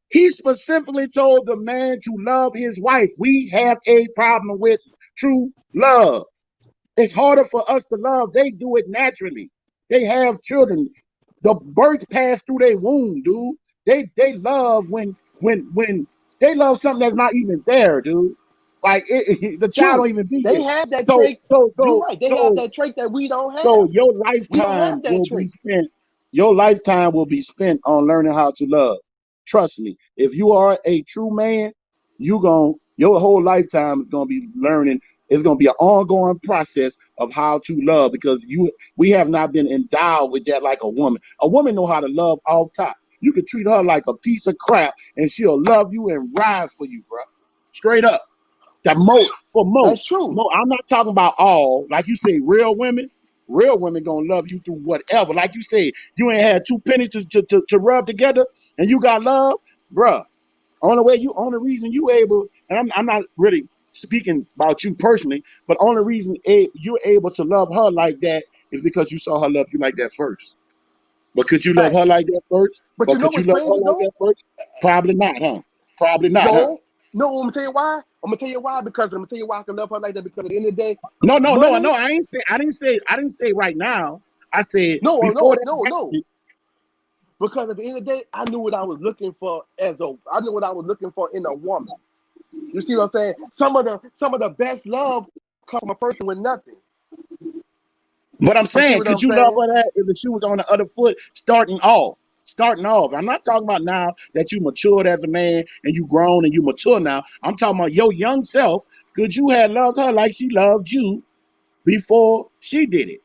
He specifically told the man to love his wife. We have a problem with true love. It's harder for us to love. They do it naturally. They have children. The birth pass through their womb, dude. They love when they love something that's not even there, dude. Like the child True, don't even be they there. have that So trait. so You're so right. They have so that trait that we don't so have. We don't have that will be trait. spent. Your lifetime will be spent on learning how to love. Trust me. If you are a true man, your whole lifetime is gonna be learning. It's gonna be an ongoing process of how to love because we have not been endowed with that like a woman. A woman know how to love off top. You can treat her like a piece of crap and she'll love you and ride for you, bro. Straight up. That for That's most, true. I'm not talking about all. Like you say, real women. Real women gonna love you through whatever. Like you say, you ain't had two pennies to rub together, and you got love, bruh. Only reason you able, and I'm not really speaking about you personally, but only reason you're able to love her like that is because you saw her love you like that first. But could you love Fact. her like that first? But Or you know could you what's love her crazy like though? that first? Probably not, huh? Probably not, huh? No, no. I'm gonna tell you why. I'm gonna tell you why because I'm gonna tell you why I can love her like that because at the end of the day, No, no, no, no. money. I didn't say right now. I said No, before no, that no, no. happened. Because at the end of the day, I knew what I was looking for I knew what I was looking for in a woman. You see what I'm saying? Some of the best love come from a person with nothing. But I'm You see saying, what could I'm you love saying? her that if the shoe was on the other foot, starting off? Starting off. I'm not talking about now that you matured as a man and you grown and you mature now. I'm talking about your young self. Could you have loved her like she loved you before she did it?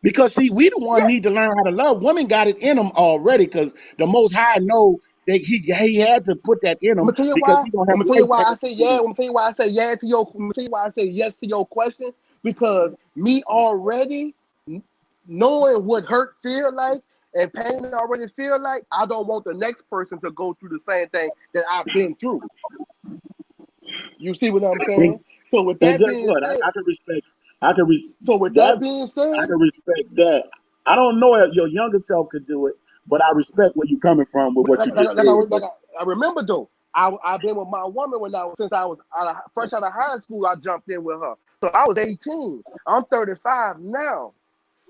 Because see, we the one Yeah. need to learn how to love. Women got it in them already because the Most High know that he had to put that in I'm them gonna tell you because why. he gonna I'm have gonna tell you why I lifetime say to do yeah. I'm it. gonna tell you why I say yeah to your. I'm gonna tell you why I say yes to your question because me already knowing what hurt feel like and pain already feel like, I don't want the next person to go through the same thing that I've been through. You see what I'm saying? So with And that guess being what? said, I can respect. I can res- so with that. that being I said, can respect that. I don't know if your younger self could do it, but I respect where you're coming from with what you like, like, just like, said. I, Bro. like I remember though, I've been with my woman since I was fresh out of high school. I jumped in with her, so I was 18. I'm 35 now.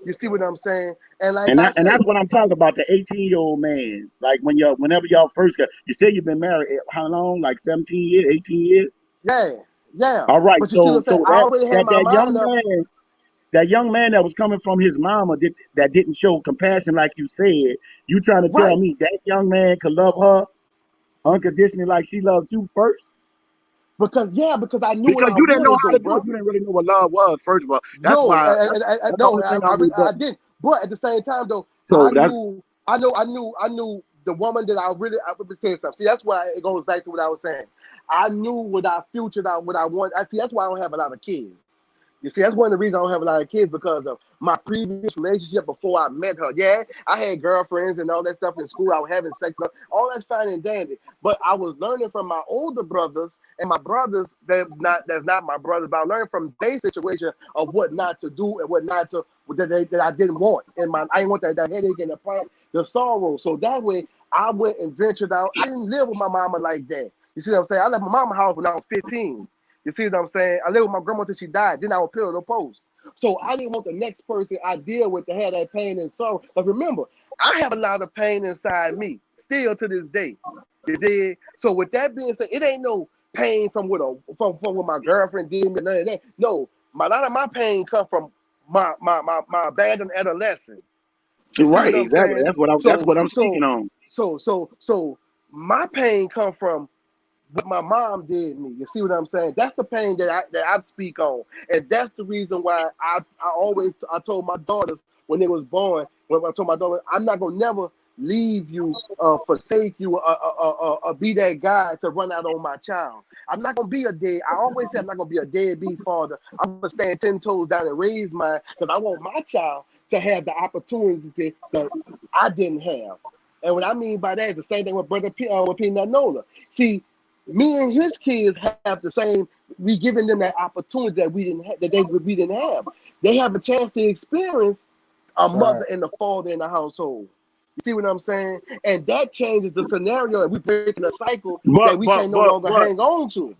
You see what I'm saying? And like I And say, that's what I'm talking about. The 18-year-old man, like whenever y'all first got, you say you've been married how long? Like 17 years, 18 years. yeah, yeah. All right. But you see what So I'm saying? I that already had that my that mind young up. man. That young man that was coming from his mama that didn't show compassion, like you said, you trying to tell Right. me that young man could love her unconditionally like she loved you first? Because I knew what Because I you didn't know wanted how though, to do it. bro. You didn't really know what love was, first of all. That's No, why that's the no, only thing I'm I rebutting. didn't. But at the same time, though, So that's I knew the woman that I would say something. See, that's why it goes back to what I was saying. I knew what I future, what I want. I see. That's why I don't have a lot of kids. You see, that's one of the reasons I don't have a lot of kids because of my previous relationship before I met her. Yeah, I had girlfriends and all that stuff in school. I was having sex, all that's fine and dandy. But I was learning from my older brothers and my brothers that's not my brothers, but I learned from their situation of what not to do and what not to that I didn't want. I didn't want that headache and the sorrow. So that way I went and ventured out. I didn't live with my mama like that. You see what I'm saying? I left my mama's house when I was 15. You see what I'm saying? I lived with my grandma until she died. Then I was pillar to post. So I didn't want the next person I deal with to have that pain and sorrow. But remember, I have a lot of pain inside me still to this day. You did. So with that being said, it ain't no pain from what my girlfriend did me, none of that. No, a lot of my pain come from my abandoned adolescence. You see Right, what I'm exactly. saying? That's So what I'm speaking so on. so my pain come from what my mom did me. You see what I'm saying? That's the pain that I speak on, and that's the reason why I told my daughters when they was born. When I told my daughter, I'm not gonna never leave you, forsake you, be that guy to run out on my child. I'm not gonna be a dead. I always say I'm not gonna be a deadbeat father. I'm gonna stand 10 toes down and raise mine because I want my child to have the opportunity that I didn't have. And what I mean by that is the same thing with with Peanut Nola. See, me and his kids have the same. We giving them that opportunity that we didn't have. They have a chance to experience a Right. mother and a father in the household. You see what I'm saying? And that changes the scenario, and we breaking a cycle that But we but can't no but longer but hang on to.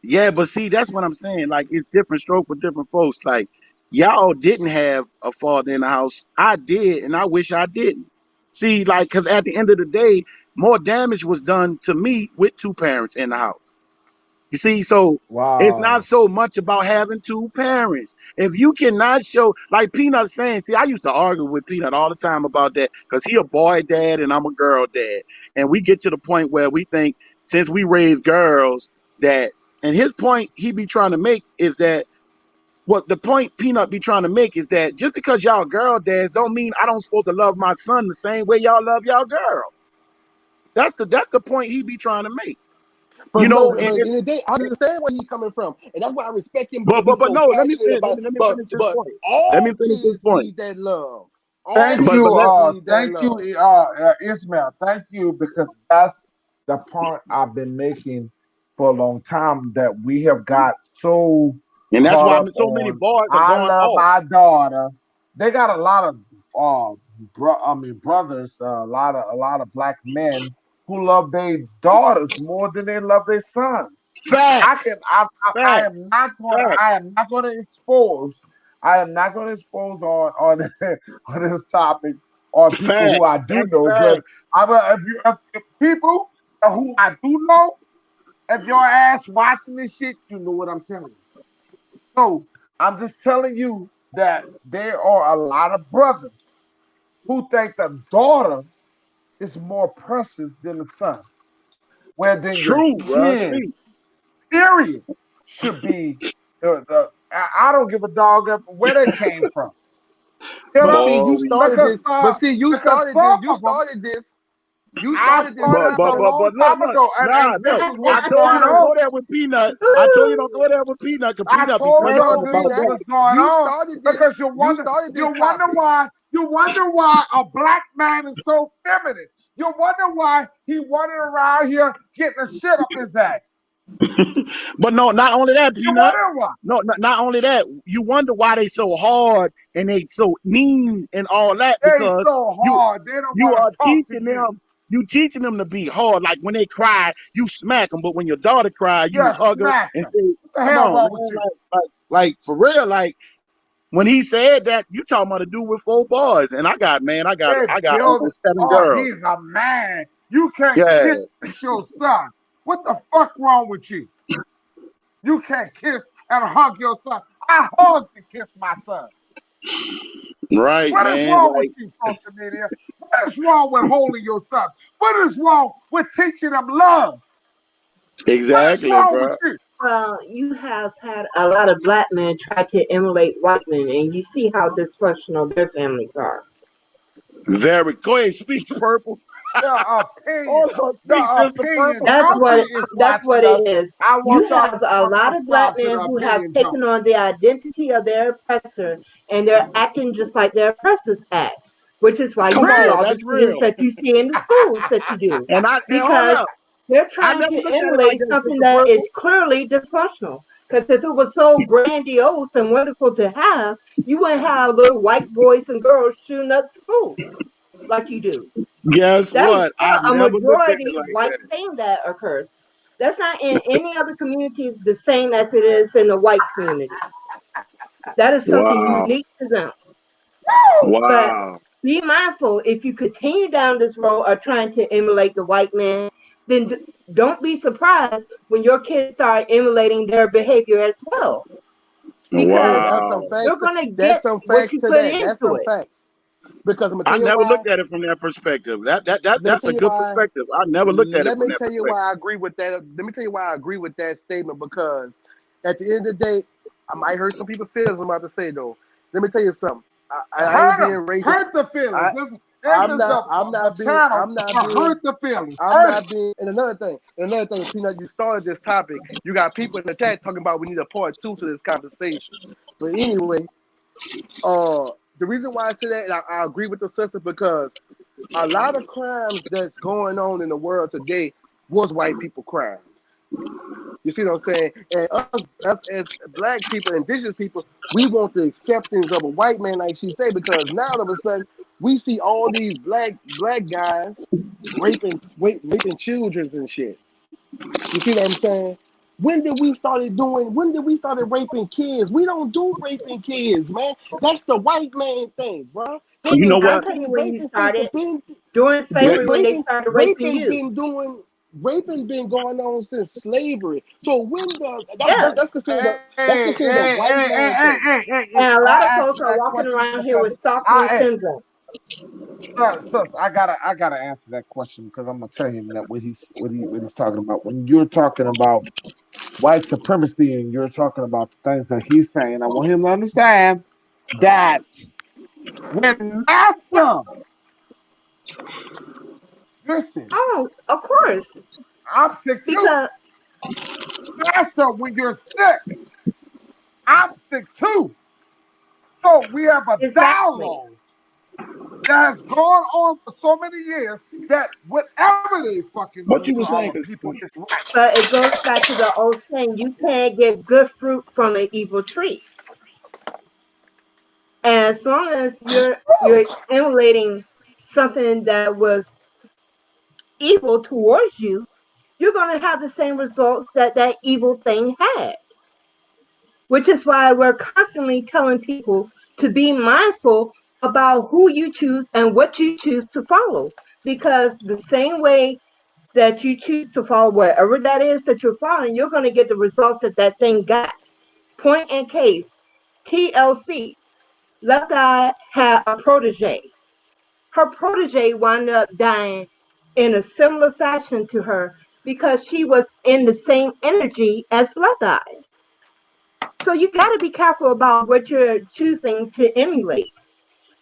yeah, but see, that's what I'm saying. Like it's different stroke for different folks. Like y'all didn't have a father in the house. I did, and I wish I didn't. See, like, cause at the end of the day, more damage was done to me with two parents in the house. You see, so it's not Wow. so much about having two parents. If you cannot show, like Peanut saying, see, I used to argue with Peanut all the time about that because he a boy dad and I'm a girl dad. And we get to the point where we think since we raise girls that, and his point he be trying to make is that, what the point Peanut be trying to make is that just because y'all girl dads don't mean I don't supposed to love my son the same way y'all love y'all girls. That's the point he be trying to make. You But know, no, and but if in the day, I understand where he's coming from, and that's why I respect him But because but he's but so no, let me passionate finish. about. Let me But finish this but point. Let me all finish this kids point. need that love. All Thank But you, but let kids need that thank you, love. Ismail. Thank you because that's the point I've been making for a long time that we have got so and that's caught why up so many on. boys are I going love off. my daughter. They got a lot of brothers, a lot of black men who love their daughters more than they love their sons. I Facts, can I facts, am not gonna facts, I am not gonna expose on on this topic on people who I facts. do That's know, but facts. if people who I do know, if your ass watching this shit, you know what I'm telling you. So I'm just telling you that there are a lot of brothers who think the daughter is more precious than the son. Where then your True, bro. kids, Speak. period, should be I don't give a dog where they came from. You But know, see, Boy, you started this. But see, because some You of them started this. You I started this started but this but a topic. but long but look, time look. ago, Nah, and this look. is I what's told you going don't on. go there with Peanut. I told you don't go there with Peanut, cause I Peanut be told But y'all questioning no, this about is Peanut, that. what's going you on started this. because You started this topic. you wonder why a black man is so feminine. You wonder why he running around here getting the shit up his ass. But no, not only that, You Peanut. wonder why No, not only that. You wonder why they so hard and they so mean and all that they because so you hard. They don't you want are to talk to teaching you. them. You teaching them to be hard. Like when they cry, you smack them. But when your daughter cry, you Just hug her smack and them. say, What the "Come hell on, wrong with man." you? Like for real. Like when he said that, you talking about a dude with 4 boys, and They I got build. almost 7 girls. He's a man. You can't Yeah, kiss your son. What the fuck wrong with you? You can't kiss and hug your son. I hug and kiss my sons. right, What is man. wrong with Like you, social media? What is wrong with holding your son? What is wrong with teaching them love? What is exactly, wrong with bro. you? Well, you have had a lot of black men try to emulate white men, and you see how dysfunctional their families are. Very. Go ahead, speak purple. The opinion, Hold on, the speak, sister. First opinion of That's all, junkie what is that's what watching it us. is. I You want y'all have to a lot of black subscribe to the men who have opinion taken junkie. on the identity of their oppressor, and they're acting just like their oppressors act, which is why you come see on, all the that's things real. that you see in the schools that you do, And hold because up, they're I trying never to looked at it like emulate that, something sister that is Purple. clearly dysfunctional. Because if it was so grandiose and wonderful to have, you wouldn't have little white boys and girls shooting up schools like you do. Guess That is what? I still a never looked at it majority like white that. thing that occurs. That's not in any other community the same as it is in the white community. That is something Wow, unique to them. But wow. be mindful, if you continue down this road of trying to emulate the white man, then don't be surprised when your kids start emulating their behavior as well, because That's some Wow. you're facts. going to That's get some what facts you to put that. That's into some it. facts. Because I'm gonna tell I you never why. looked at it from that perspective. That Let me that's tell a you good why. perspective. I never looked at it Let from me that tell you why perspective. I agree with that. Let me tell you why I agree with that statement. Because at the end of the day, I might hurt some people's feelings. I'm about to say though. Let me tell you something. I ain't Hurt being them, racist. hurt the feelings. I This is the channel I'm not to being hurt the feelings. I'm Hurt it. not being. And another thing, Peanut, you started this topic. You got people in the chat talking about we need a part two to this conversation. But anyway, the reason why I say that, and I agree with the sister, because a lot of crimes that's going on in the world today was white people crimes. You see what I'm saying? And us as black people, indigenous people, we want the acceptance of a white man, like she said, because now all of a sudden we see all these black guys raping children and shit. You see what I'm saying? When did we started raping kids? We don't do raping kids, man. That's the white man thing, bro. They've You been know I'll what? tell you practicing when you raping since the started. been During That, slavery, when they raping started raping raping you. been doing raping been going on since slavery. So when the Yes. that's considered a white man thing. And a lot of I folks asked are that walking question around here because with Stockholm I, syndrome. I gotta answer that question because I'm gonna tell him that what he's talking about. When you're talking about white supremacy and you're talking about the things that he's saying, I want him to understand that when Massa, listen, Oh, of course. I'm sick too. Because Massa, when you're sick, I'm sick too. So we have a exactly. dialogue that has gone on for so many years that whatever they fucking do what to you were our saying, people is right. But it goes back to the old saying, you can't get good fruit from an evil tree. And as long as you're emulating something that was evil towards you, you're going to have the same results that that evil thing had. Which is why we're constantly telling people to be mindful about who you choose and what you choose to follow. Because the same way that you choose to follow whatever that is that you're following, you're going to get the results that that thing got. Point in case, TLC, Left Eye had a protege. Her protege wound up dying in a similar fashion to her because she was in the same energy as Left Eye. So you got to be careful about what you're choosing to emulate.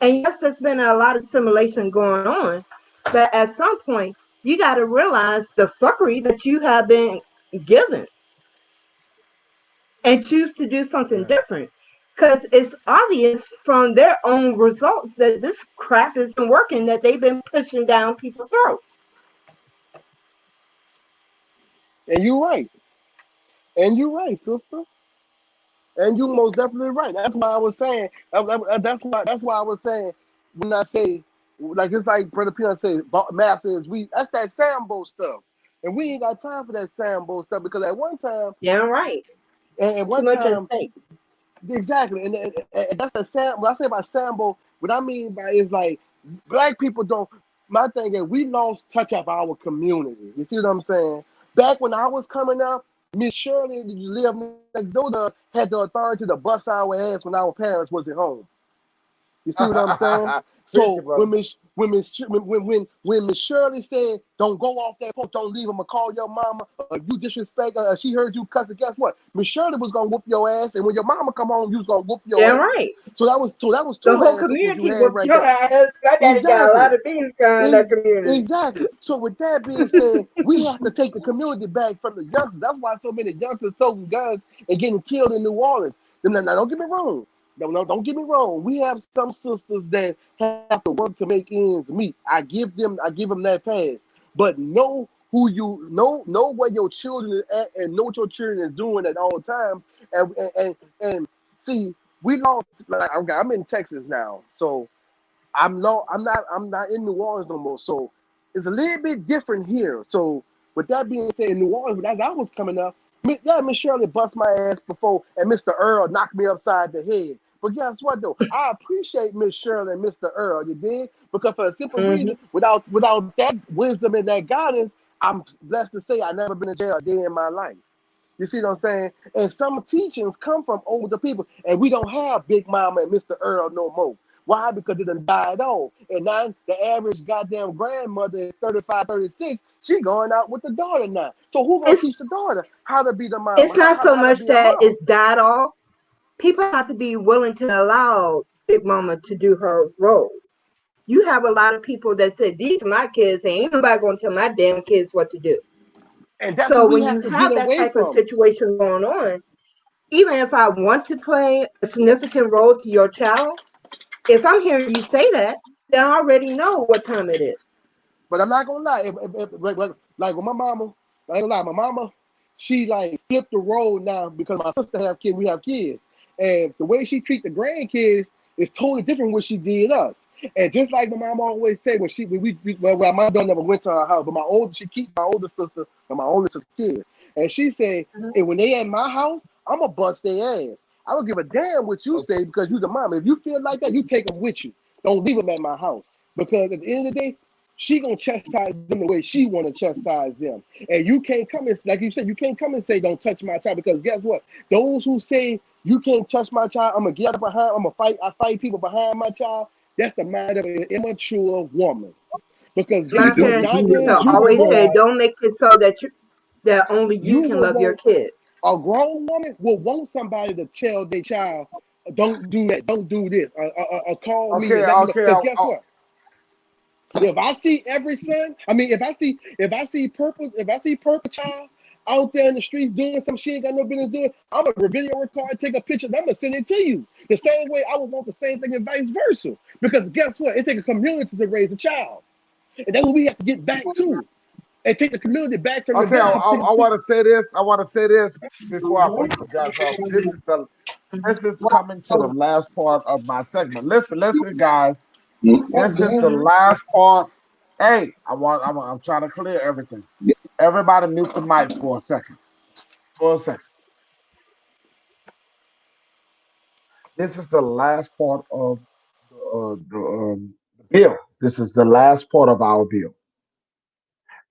And yes, there's been a lot of simulation going on, but at some point, you got to realize the fuckery that you have been given and choose to do something Yeah. different. Because it's obvious from their own results that this crap isn't working, that they've been pushing down people's throats. And you're right. And you're right, sister. And you most definitely right. That's why I was saying. That's why I was saying when I say, like it's like Brother Peanut says, math is we. That's that Sambo stuff, and we ain't got time for that Sambo stuff because at one time, Damn right. and at Too one much at time, stake. exactly, and that's the Sam. When I say about Sambo, what I mean by is like black people don't. My thing is we lost touch of our community. You see what I'm saying? Back when I was coming up, Miss Shirley, who lived next door to us, had the authority to bust our ass when our parents wasn't home. You see what I'm saying? Preach it, So brother. when Miss Shirley said, "Don't go off that porch, don't leave him, or call your mama, or you disrespect her," she heard you cussing. Guess what? Miss Shirley was gonna whoop your ass, and when your mama come home, you was gonna whoop your Damn ass. right. So that was The two whole ass whoopings you community had whooped right your there. ass. My daddy got a Exactly. lot of beans in that Ex- community. Exactly. So with that being said, we have to take the community back from the youngsters. That's why so many youngsters toting guns and getting killed in New Orleans. Now, don't get me wrong. No, don't get me wrong. We have some sisters that have to work to make ends meet. I give them that pass. But know where your children is at and know what your children is doing at all times. And see, we lost. Like, okay, I'm in Texas now, so I'm not in New Orleans no more. So it's a little bit different here. So with that being said, in New Orleans, as I was coming up, yeah, Miss Shirley bust my ass before, and Mr. Earl knocked me upside the head. But guess what though? I appreciate Miss Shirley and Mr. Earl, you did? Because for a simple reason, Hmm. without that wisdom and that guidance, I'm blessed to say I never been in jail a day in my life. You see what I'm saying? And some teachings come from older people, and we don't have Big Mama and Mr. Earl no more. Why? Because it done died off. And now the average goddamn grandmother is 35, 36. She going out with the daughter now. So who gonna It's teach the daughter how to be the it's mama, not so how to much be a that mama? it's died off. People have to be willing to allow Big Mama to do her role. You have a lot of people that say, "These are my kids, and ain't nobody gonna tell my damn kids what to do." And that's So what we when you have to get have that away type of from. situation going on, even if I want to play a significant role to your child, if I'm hearing you say that, then I already know what time it is. But I'm not gonna lie, like with my mama, I ain't gonna lie, my mama, she like flipped the role now because my sister have kids, we have kids, and the way she treat the grandkids is totally different from what she did us. And just like my mom always say, when my daughter never went to her house, but she keep my older sister and my oldest kids, and she said, Mhm. and when they at my house, I'm gonna bust their ass. I don't give a damn what you say because you the mom. If you feel like that, you take them with you. Don't leave them at my house because at the end of the day, she gonna chastise them the way she wanna chastise them. And you can't come and like you said, you can't come and say don't touch my child because guess what? Those who say you can't touch my child, I'm gonna get out behind, I'm gonna fight, I fight people behind my child. That's the mind of an immature woman. Because You My guess do what? parents you used do to Nowadays you will always want say, "Don't make it so that only you you can will love your want kids." a grown woman will want somebody to tell their child, don't do that, don't do this, call me Okay, and let me know. okay. Because guess what? If I see every son, I mean, if I see purple child out there in the streets doing some shit ain't got no business doing, I'm gonna video record, take a picture, and I'm gonna send it to you. The same way I would want the same thing and vice versa. Because guess what? It takes a community to raise a child, and that's what we have to get back to, and take the community back from the Okay, guns. I want to say this. I want to say this before I finish you guys up. This is coming to the last part of my segment. Listen, guys. This is the last part. Hey, I'm trying to clear everything. Everybody mute the mic for a second. For a second. This is the last part of the bill. This is the last part of our bill.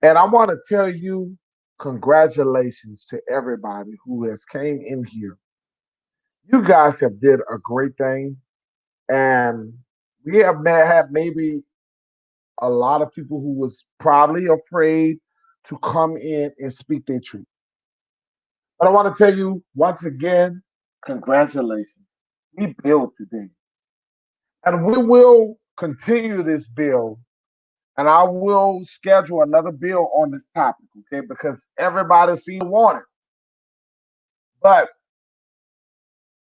And I want to tell you congratulations to everybody who has came in here. You guys have did a great thing, and we have had maybe a lot of people who was probably afraid to come in and speak their truth. But I want to tell you once again, congratulations. We built today. And we will continue this bill, and I will schedule another bill on this topic, okay? Because everybody seems to want it. But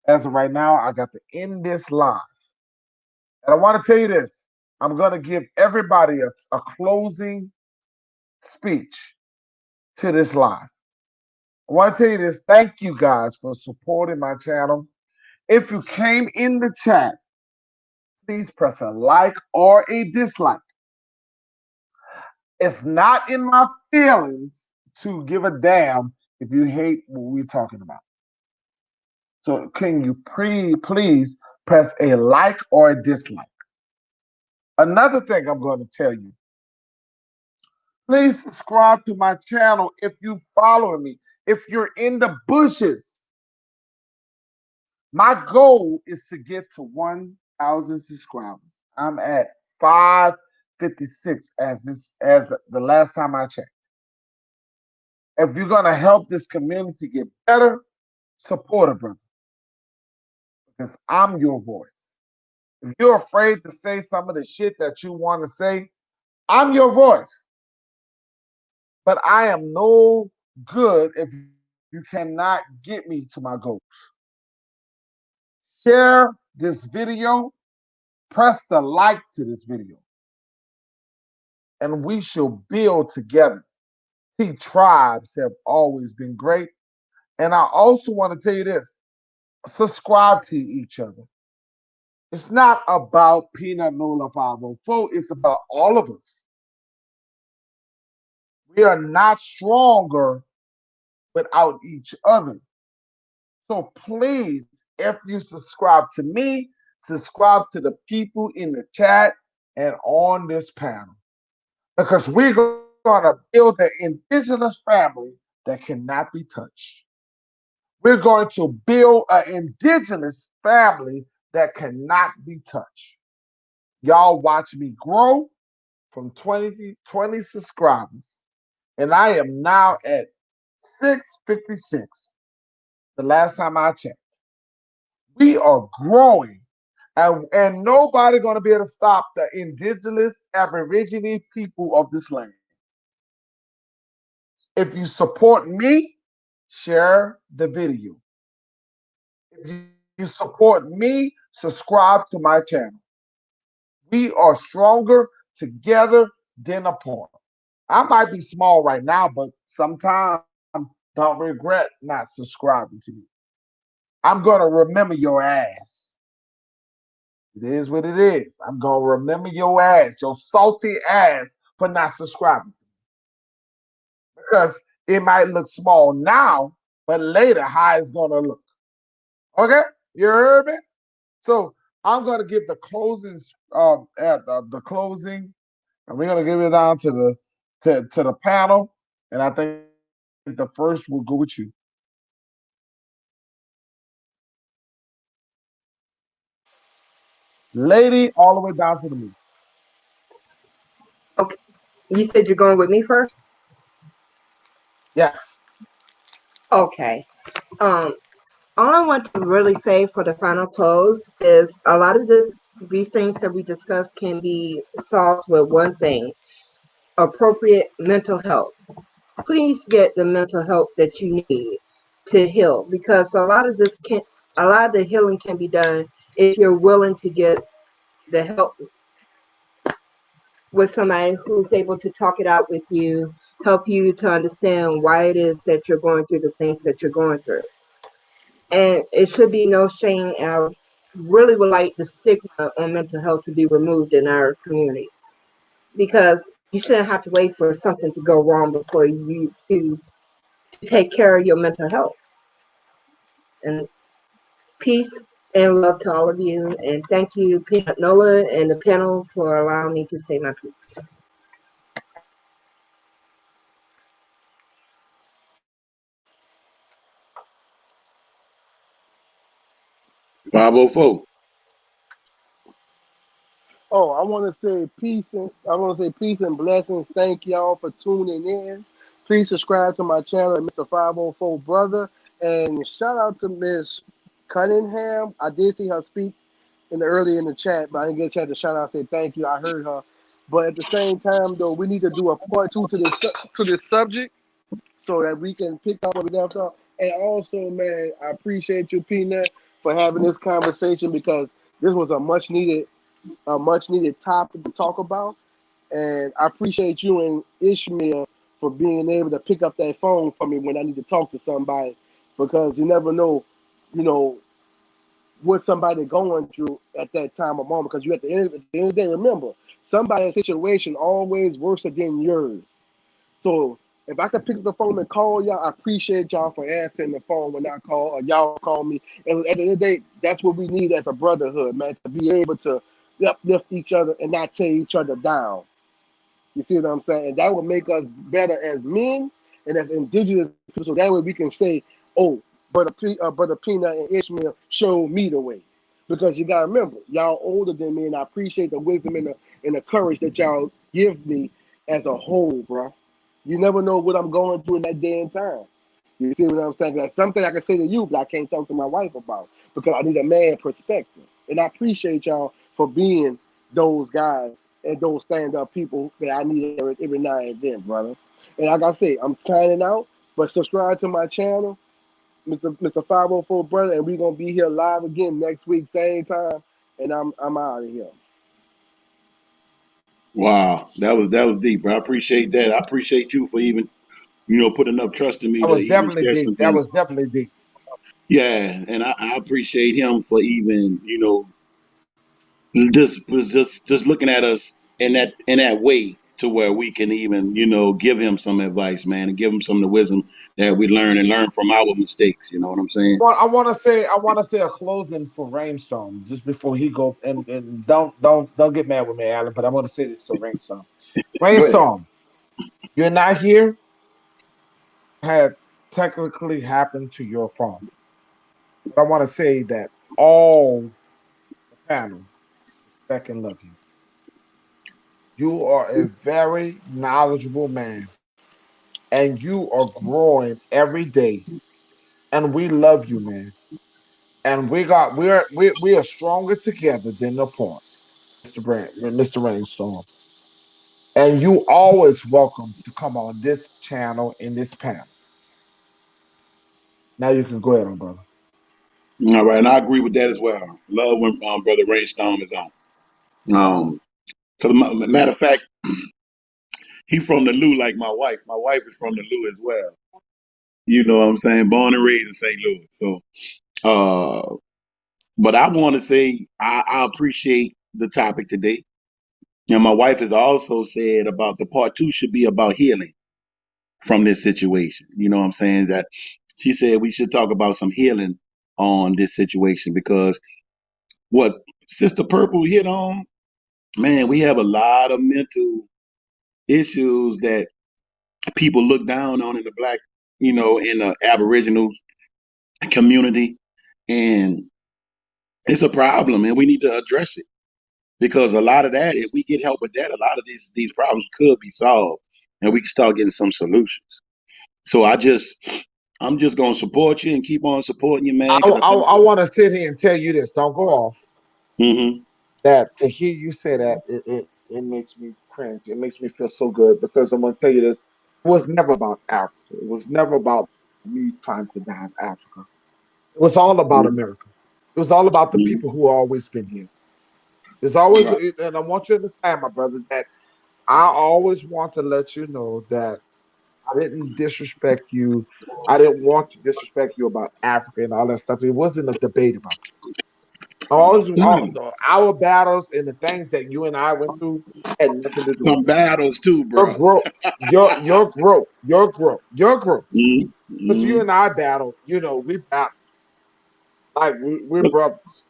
as of right now, I got to end this line. And I want to tell you this. I'm going to give everybody a closing speech to this live. I want to tell you this. Thank you guys for supporting my channel. If you came in the chat, please press a like or a dislike. It's not in my feelings to give a damn if you hate what we're talking about. So can you please press a like or a dislike? Another thing I'm going to tell you, please subscribe to my channel if you follow me. If you're in the bushes, my goal is to get to 1,000 subscribers. I'm at 556 as the last time I checked. If you're gonna help this community get better, support it, brother, because I'm your voice. If you're afraid to say some of the shit that you want to say, I'm your voice. But I am no good if you cannot get me to my goals. Share this video, press the like to this video, and we shall build together. See, tribes have always been great. And I also want to tell you this, subscribe to each other. It's not about Peanut Nola 504, it's about all of us. We are not stronger without each other. So please, if you subscribe to me, subscribe to the people in the chat and on this panel. Because we're going to build an indigenous family that cannot be touched. We're going to build an indigenous family that cannot be touched. Y'all watch me grow from 20 subscribers. And I am now at 656. The last time I checked. We are growing. And nobody gonna be able to stop the indigenous Aboriginal people of this land. If you support me, share the video. If you support me, subscribe to my channel. We are stronger together than apart. I might be small right now, but sometimes don't regret not subscribing to me. I'm gonna remember your ass. It is what it is. I'm gonna remember your ass, your salty ass, for not subscribing. Because it might look small now, but later how it's gonna look. Okay? You heard me? So I'm gonna give the closing at the closing, and we're gonna give it down to the panel. And I think the first will go with you. Lady, all the way down to the me. Okay. You said you're going with me first? Yes. Okay. Um, all I want to really say for the final close is a lot of these things that we discussed can be solved with one thing: appropriate mental health. Please get the mental health that you need to heal, because a lot of the healing can be done if you're willing to get the help with somebody who's able to talk it out with you, help you to understand why it is that you're going through the things that you're going through. And it should be no shame. I really would like the stigma on mental health to be removed in our community, because you shouldn't have to wait for something to go wrong before you choose to take care of your mental health. And peace and love to all of you. And thank you, Peanut Nola and the panel, for allowing me to say my piece. 504. Oh, I want to say peace and blessings. Thank y'all for tuning in. Please subscribe to my channel, Mr. 504 Brother, and shout out to Miss Cunningham. I did see her speak early in the chat, but I didn't get a chance to shout out and say thank you. I heard her, but at the same time, though, we need to do a part two to this subject so that we can pick up where we left off. And also, man, I appreciate you, Peanut, for having this conversation, because this was a much needed topic to talk about. And I appreciate you and Ishmael for being able to pick up that phone for me when I need to talk to somebody, because you never know, you know, what somebody going through at that time or moment. Because you at the end of the day, remember, somebody's situation always worse than yours. So if I could pick up the phone and call y'all, I appreciate y'all for answering the phone when I call, or y'all call me. And at the end of the day, that's what we need as a brotherhood, man, to be able to uplift each other and not tear each other down. You see what I'm saying? And that would make us better as men and as indigenous people. So that way we can say, oh, Brother Peanut and Ishmael showed me the way. Because you gotta remember, y'all older than me, and I appreciate the wisdom and the courage that y'all give me as a whole, bro. You never know what I'm going through in that day and time. You see what I'm saying? That's something I can say to you, but I can't talk to my wife about because I need a man perspective. And I appreciate y'all for being those guys and those stand up people that I need every now and then, brother. And like I say, I'm signing out, but subscribe to my channel, Mr. 504 brother, and we're gonna be here live again next week, same time. And I'm out of here. Wow, that was deep, bro. I appreciate that. I appreciate you for even putting enough trust in me That to was even definitely share deep. some That things. was definitely deep. Yeah, and I appreciate him for even just looking at us in that way to where we can even give him some advice, man, and give him some of the wisdom that we learn and learn from our mistakes. You know what I'm saying? Well, I want to say a closing for Rainstorm just before he go and don't get mad with me, Alan. But I want to say this to Rainstorm. Go ahead. Rainstorm, you're not here. Had technically happened to your phone. But I want to say that all the panel respect and love you. You are a very knowledgeable man, and you are growing every day. And we love you, man. And we are stronger together than apart, Mr. Rainstorm. And you always welcome to come on this channel in this panel. Now you can go ahead, my brother. All right, and I agree with that as well. Love when Brother Rainstorm is on. So the matter of fact, he from the Lou like my wife. My wife is from the Lou as well. You know what I'm saying? Born and raised in St. Louis. So, but I want to say I appreciate the topic today. And my wife has also said about the part two should be about healing from this situation. You know what I'm saying? That she said we should talk about some healing on this situation because what Sister Purple hit on, man, we have a lot of mental issues that people look down on in the black, in the Aboriginal community. And it's a problem and we need to address it because a lot of that, if we get help with that, a lot of these problems could be solved and we can start getting some solutions. So I'm just gonna support you and keep on supporting you, I, man, because I I, think. I want to sit here and tell you this. Don't go off. Hmm. That to hear you say that it makes me cringe. It makes me feel so good because I'm gonna tell you this. It was never about Africa. It was never about me trying to dime Africa. It was all about America. It was all about the Hmm. people who always been here. There's always, Right. and I want you to understand, my brother, that I always want to let you know that I didn't disrespect you. I didn't want to disrespect you about Africa and all that stuff. It wasn't a debate about that. No. Our battles and the things that you and I went through had nothing to do with Some that. battles too, Your bro. growth, your growth. Because you Hmm. and I battle, we battle like we're brothers.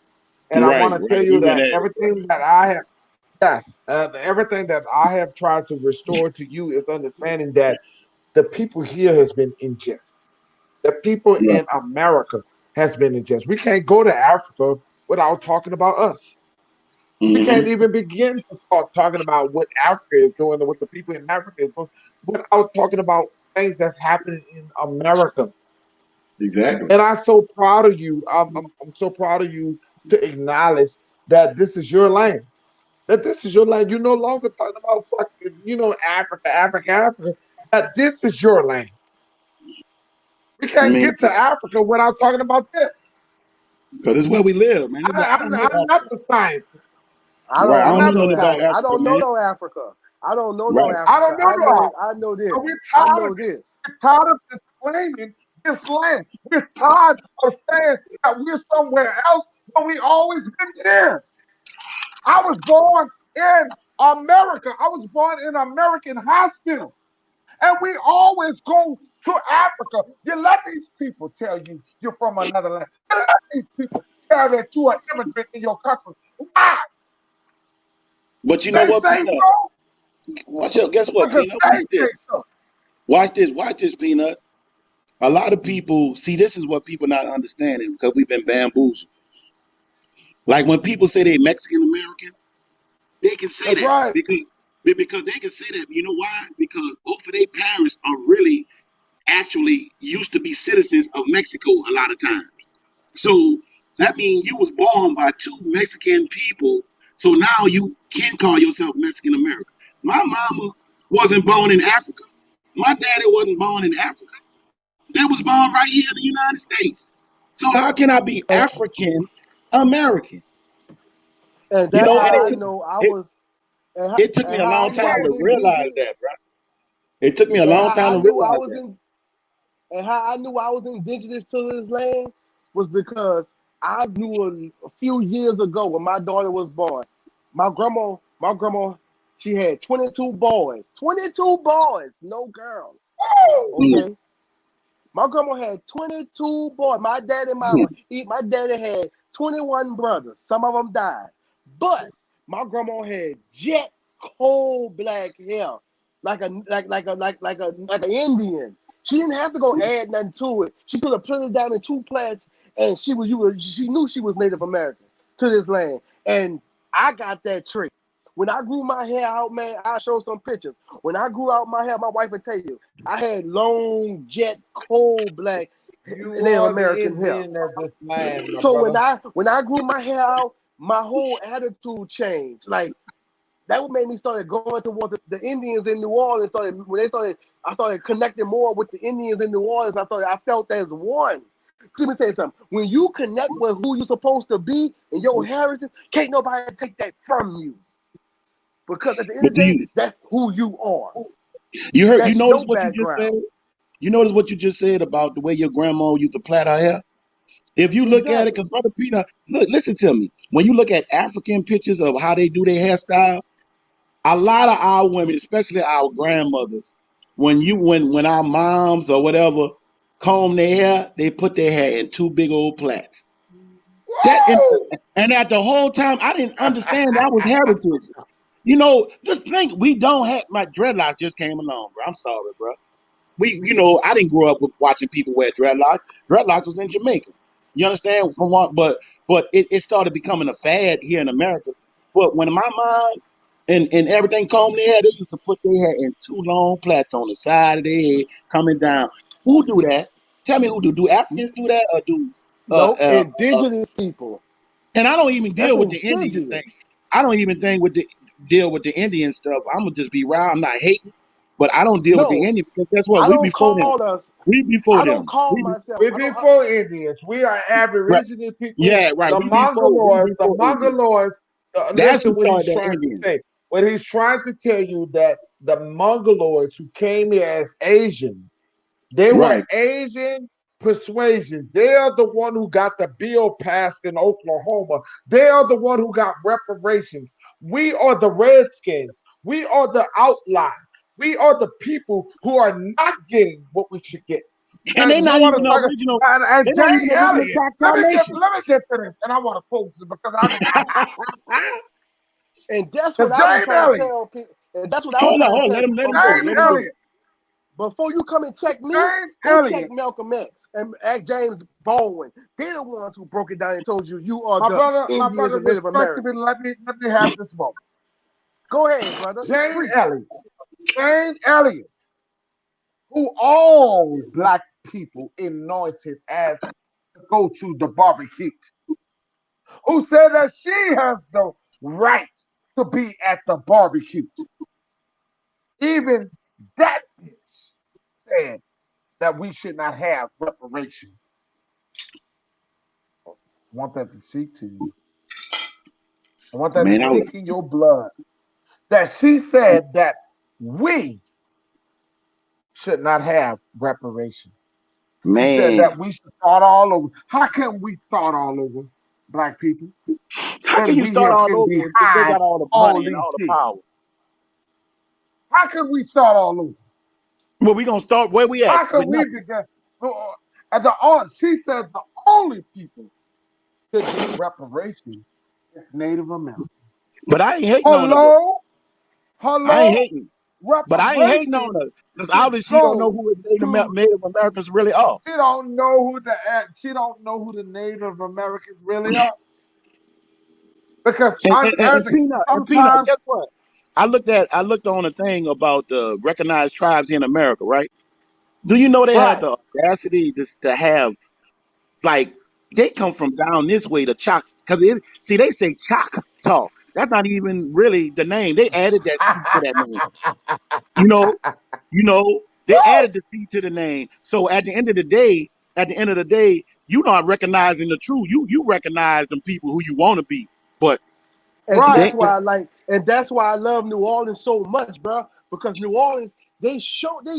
And I Right, want to right. tell We you went that at it, bro. everything that I have, yes, everything that I have tried to restore to you is understanding that the people here has been unjust. The people Right. in America has been unjust. We can't go to Africa without talking about us. We can't Hmm. even begin to start talking about what Africa is doing and what the people in Africa is doing without talking about things that's happening in America. Exactly. And I'm so proud of you. I'm so proud of you to acknowledge that this is your land. That this is your land. You're no longer talking about fucking, Africa, Africa, Africa. That this is your land. We I can't mean, get to Africa without talking about this. because it's where we live, man. I don't know I'm not Africa. the scientist. I Right. don't I I'm don't know know not the no nothing about Africa. scientist. I Africa, don't know man. no Africa. I don't know no Right. I don't Africa. know no. I know this. But we're I tired of know it. this. We're tired of disclaiming this land. We're tired of saying that we're somewhere else when we always been here. I was born in America. I was born in an American hospital. And we always go to Africa. You let these people tell you you're from another land. You let these people tell that you are immigrant in your country. Why? But you know They what, say Peanut? so Watch out. Guess what, because Peanut? they Watch say this. so. Watch this. Watch this, Peanut. A lot of people see this is what people not understanding because we've been bamboozled. Like when people say they Mexican American, they can say That's that right. because they can say that. You know why? Because both of their parents are really actually used to be citizens of Mexico a lot of times. So that means you was born by two Mexican people. So now you can call yourself Mexican American. My mama wasn't born in Africa. My daddy wasn't born in Africa. They was born right here in the United States. So how can I be And, African American? and You that's know, and how I know I it, was, and it took me and a how I long knew I time was to realize indigenous, that, bro. It took me a and long how time I to knew I realize was that. in, and how I knew I was indigenous to this land was because I knew a few years ago when my daughter was born. My grandma, she had 22 boys, 22 boys, no girls. Mm, Okay, my grandma had 22 boys. My daddy and mm, my daddy had 21 brothers. Some of them died. But my grandma had jet cold black hair, like an Indian. She didn't have to go add nothing to it. She could have put it down in two plants, and she knew she was Native American to this land. And I got that trick. When I grew my hair out, man, I'll show some pictures. When I grew out my hair, my wife would tell you, I had long, jet, cold black You Native are the American hair. Indian of this land, my So brother. when I grew my hair out, my whole attitude changed. Like that would make me started going towards the Indians in New Orleans. I started connecting more with the Indians in New Orleans. I felt as one. Let me tell you something. When you connect with who you're supposed to be and your heritage, can't nobody take that from you. Because at the end but of the do day, you that's who you are. you That's notice your what you just said? background. You notice what you just said about the way your grandma used to plait her hair? If you look at it, Exactly. because Brother Peter, look, listen to me. When you look at African pictures of how they do their hairstyle, a lot of our women, especially our grandmothers, when our moms or whatever comb their hair, they put their hair in two big old plaits. That Woo! and at the whole time, I didn't understand that was heritage. You know, just think we don't have my dreadlocks just came along, bro. I'm sorry, bro. I didn't grow up with watching people wear dreadlocks. Dreadlocks was in Jamaica. You understand? But it started becoming a fad here in America. But when my mom and everything combed their hair, they used to put their hair in two long plaits on the side of their head coming down. Who do that? Tell me who do? Do Africans do that or do uh, No, uh, uh indigenous people. and I don't even That's deal with the Indian thing. indigenous. I don't even think deal with the Indian stuff. I'm gonna just be real. I'm not hating, but I don't deal with the No, Indian because guess what? I We don't before them. call us. We before I don't them. call myself. We I don't. before Indians. We are Right. Aboriginal people. Yeah, right. The We Mongoloids. The before Indian. Mongoloids. That's who Listen, what he's started that trying to Indian. say. What he's trying to tell you that the Mongoloids who came here as Asians, they were Right. Asian persuasion. They are the one who got the bill passed in Oklahoma. They are the one who got reparations. We are the Redskins. We are the outliers. We are the people who are not getting what we should get. And Because they're you not want to even talk, original. and They're not Jay even original Elliott. Choctaw Nation. Let me get to this, and I want to quote this because And that's what because I be Jay trying to Elliott, tell people. And that's what I was Hold on, trying to hold on. tell. Let him go. James Let him go. Elliott, Before you come and check me, James go check Elliott. Malcolm X and James Baldwin. They're the ones who broke it down and told you you are the My Indians brother, and Native respectively, Americans. let me have this moment. Go ahead, brother. Jane Preach. Elliott, Jane Elliott, who all black people anointed as to go to the barbecue, who said that she has the right to be at the barbecue. Even that bitch said that we should not have reparation. I want that to seek to you. I want that to Man, seek in your blood. That she said that we should not have reparation. She said man. that we should start all over. How can we start all over, black people? How can And you we start have all been over if they behind got all the all money and these all the years. power? How can we start all over? Well, we gonna start where we at How with can we nothing. begin? She said the only people to get reparations is Native Americans. But I ain't hating on her though. Hello, I ain't hello, hating. But I ain't hating on reparations her because should obviously she don't know go who to. Native Americans really are. She don't know who the Native Americans really are. because And uneducated Peanut, sometimes. guess what? I looked on a thing about the recognized tribes here in America, right? Do you know they had Right. the audacity to have like they come from down this way to Choctaw? Because see, they say Choctaw. That's not even really the name. They added that C to that name. You know, you know, they added the C to the name. So at the end of the day, you're not recognizing the truth. You recognize them people who you want to be, but And Right. that's they why I like, and that's why I love New Orleans so much, bro. Because New Orleans, they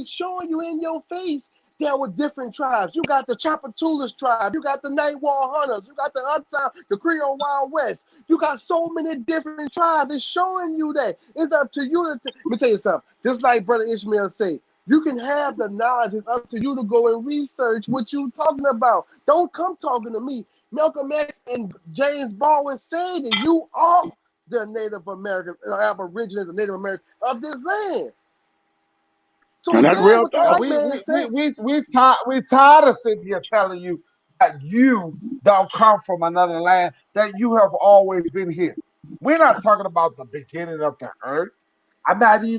showing you in your face there were different tribes. You got the Chapatulas tribe, you got the Nightwall Hunters, you got the Uptown, the Creole Wild West. You got so many different tribes. It's showing you that. It's up to you to. Let me tell you something. Just like Brother Ishmael say, you can have the knowledge. It's up to you to go and research what you talking about. Don't come talking to me. Malcolm X and James Baldwin said that you are the Native American, Aborigines, the Native Americans of this land. So and it's that's dead real what the And talk. white we man we we said. we tired of sitting here telling you that you don't come from another land, that you have always been here. We're not talking about the beginning of the earth.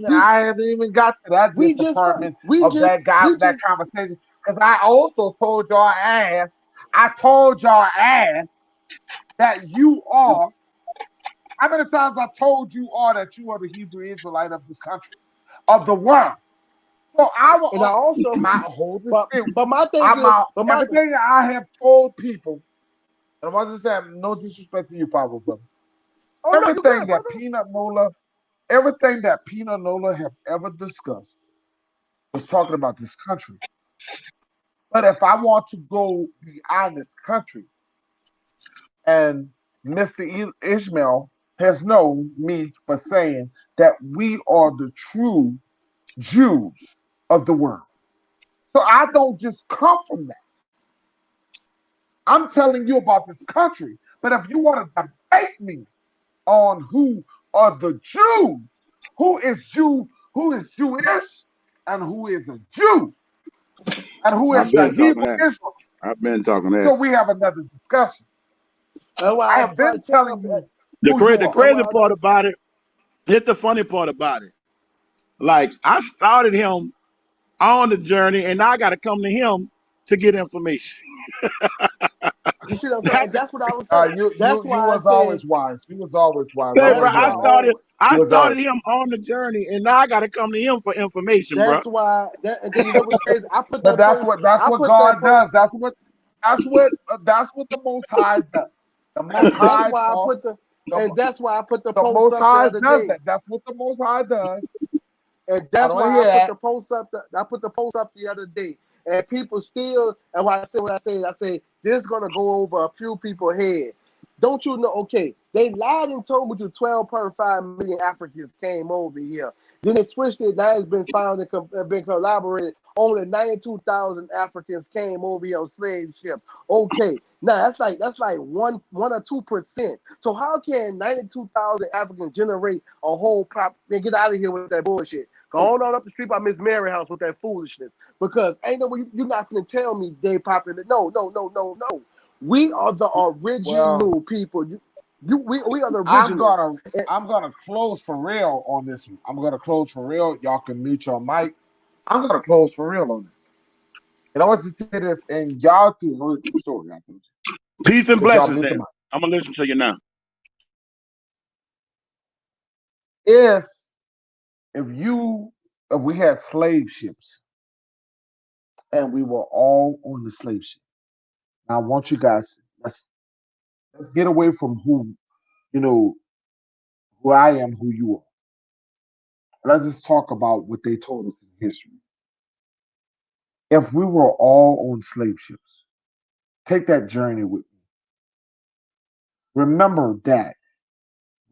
We I haven't even got to that we just disappointment we of just we that just conversation. Because I also told y'all ass, I told y'all ass that you are. How many times I told you all that you are the Hebrew Israelite of this country, of the world? So and I also my whole but dispute, but my thing is my but my everything that I have told people, and I want to say no disrespect to you, Father brother. oh no, you Everything good, that brother. everything that Peanut Nola have ever discussed was talking about this country. But if I want to go beyond this country, and Mr. Ishmael has known me for saying that we are the true Jews of the world. So I don't just come from that. I'm telling you about this country. But if you want to debate me on who are the Jews, who is Jewish, and who is a Jew, and who I've is the been talking Hebrew that. Israel, I've been talking that. so we have another discussion. That's I why I have try to been tell telling them. you The who you the are. That's crazy why part about it, here's the funny part about it. Like I started him on the journey, and now I got to come to him to get information. you see what I'm saying. And that's what I was saying. You That's you why I was said. always wise. You was always wise. Say, I'm bro, That's with you why on that. You I was always. started him on the journey, and now I got to come to him for information, bro. That's why. And then you know what's crazy? I put But that post. that's I what put that God does. post. That's what the Most High does. The Most That's High why I talks. put the. The, And that's why I put the the post Most up the High other does day. that. That's what the Most High does. And I that's don't why hear I put that. the post up. I put the post up the other day, and people still. And why I say what I say this is gonna go over a few people's head. Don't you know? Okay, they lied and told me to 12.5 million Africans came over here. Then they switched it. Now it's been found and been collaborated. Only 92,000 Africans came over here on slave ship. Okay, now that's like one or 2%. So how can 92,000 Africans generate a whole pop? Then get out of here with that bullshit. Go on up the street by Miss Mary house with that foolishness. Because ain't no way you're not gonna tell me they popular. No, no, no, no, no. We are the Well, original people. We are the I'm originals. gonna And I'm gonna close for real on this one. I'm gonna close for real. Y'all can mute your mic. I'm gonna close for real on this. And I want to say this, and y'all too heard the story. I think. Peace and But y'all blessings, mute the then. mic. I'm gonna listen to you now. Is if we had slave ships and we were all on the slave ship. Now I want you guys let's get away from you know who I am, who you are. Let's just talk about what they told us in history. If we were all on slave ships, take that journey with me. Remember that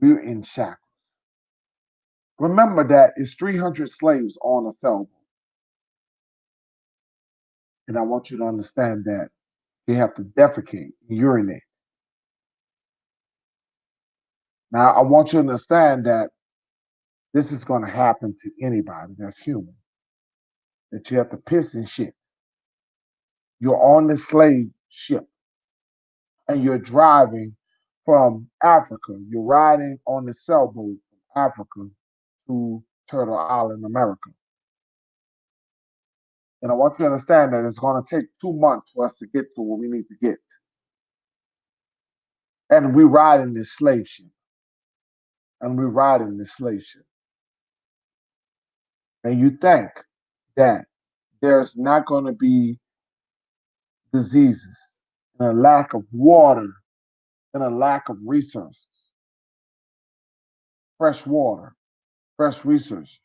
we're in shackles. Remember that it's 300 slaves on a sailboat. And I want you to understand that they have to defecate, urinate. Now, I want you to understand that this is going to happen to anybody that's human, that you have to piss and shit. You're on the slave ship and you're driving from Africa. You're riding on the sailboat from Africa to Turtle Island, America. And I want you to understand that it's going to take 2 months for us to get to where we need to get. And we ride in this slave ship. And we ride in this slave ship. And you think that there's not going to be diseases and a lack of water and a lack of resources, fresh water, fresh resources.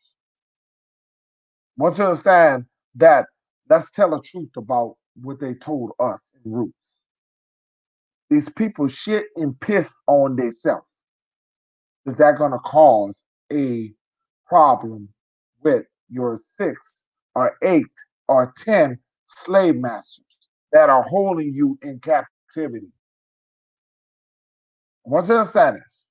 I want you to understand that let's tell the truth about what they told us in Roots. These people shit and piss on themselves. Is that going to cause a problem with your 6 or 8 or 10 slave masters that are holding you in captivity? I want you to understand this,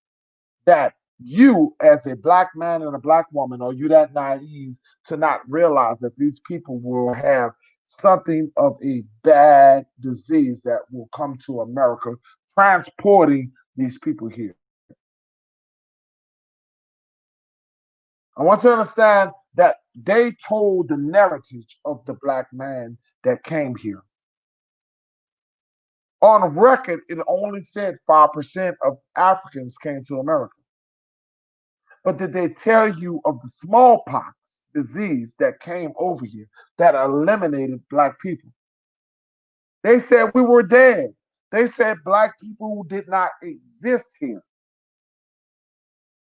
that you, as a black man and a black woman, are you that naive to not realize that these people will have something of a bad disease that will come to America, transporting these people here? I want you to understand that they told the narrative of the black man that came here. On record, it only said 5% of Africans came to America. But did they tell you of the smallpox disease that came over here that eliminated black people? They said we were dead. They said black people did not exist here.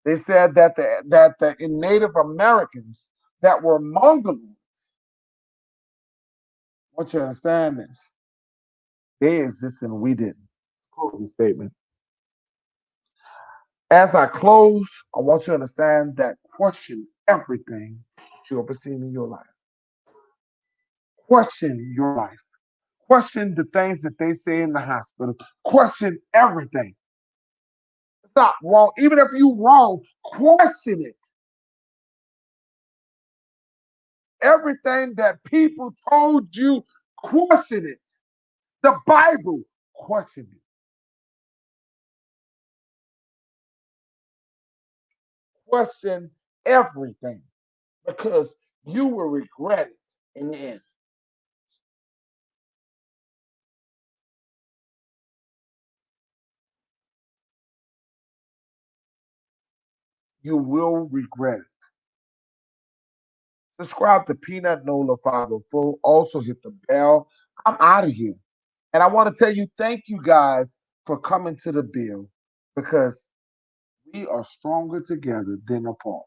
They said that the Native Americans that were Mongoloids, I want you to understand this, they existed and we didn't. Closing statement. As I close, I want you to understand that question everything you ever seen in your life. Question your life. Question the things that they say in the hospital. Question everything. It's not wrong. Even if you're wrong, question it. Everything that people told you, question it. The Bible, question it. Question everything because you will regret it in the end. You will regret it. Subscribe to Peanut Nola 504. Also hit the bell. I'm out of here. And I want to tell you, thank you guys for coming to the bill because we are stronger together than apart.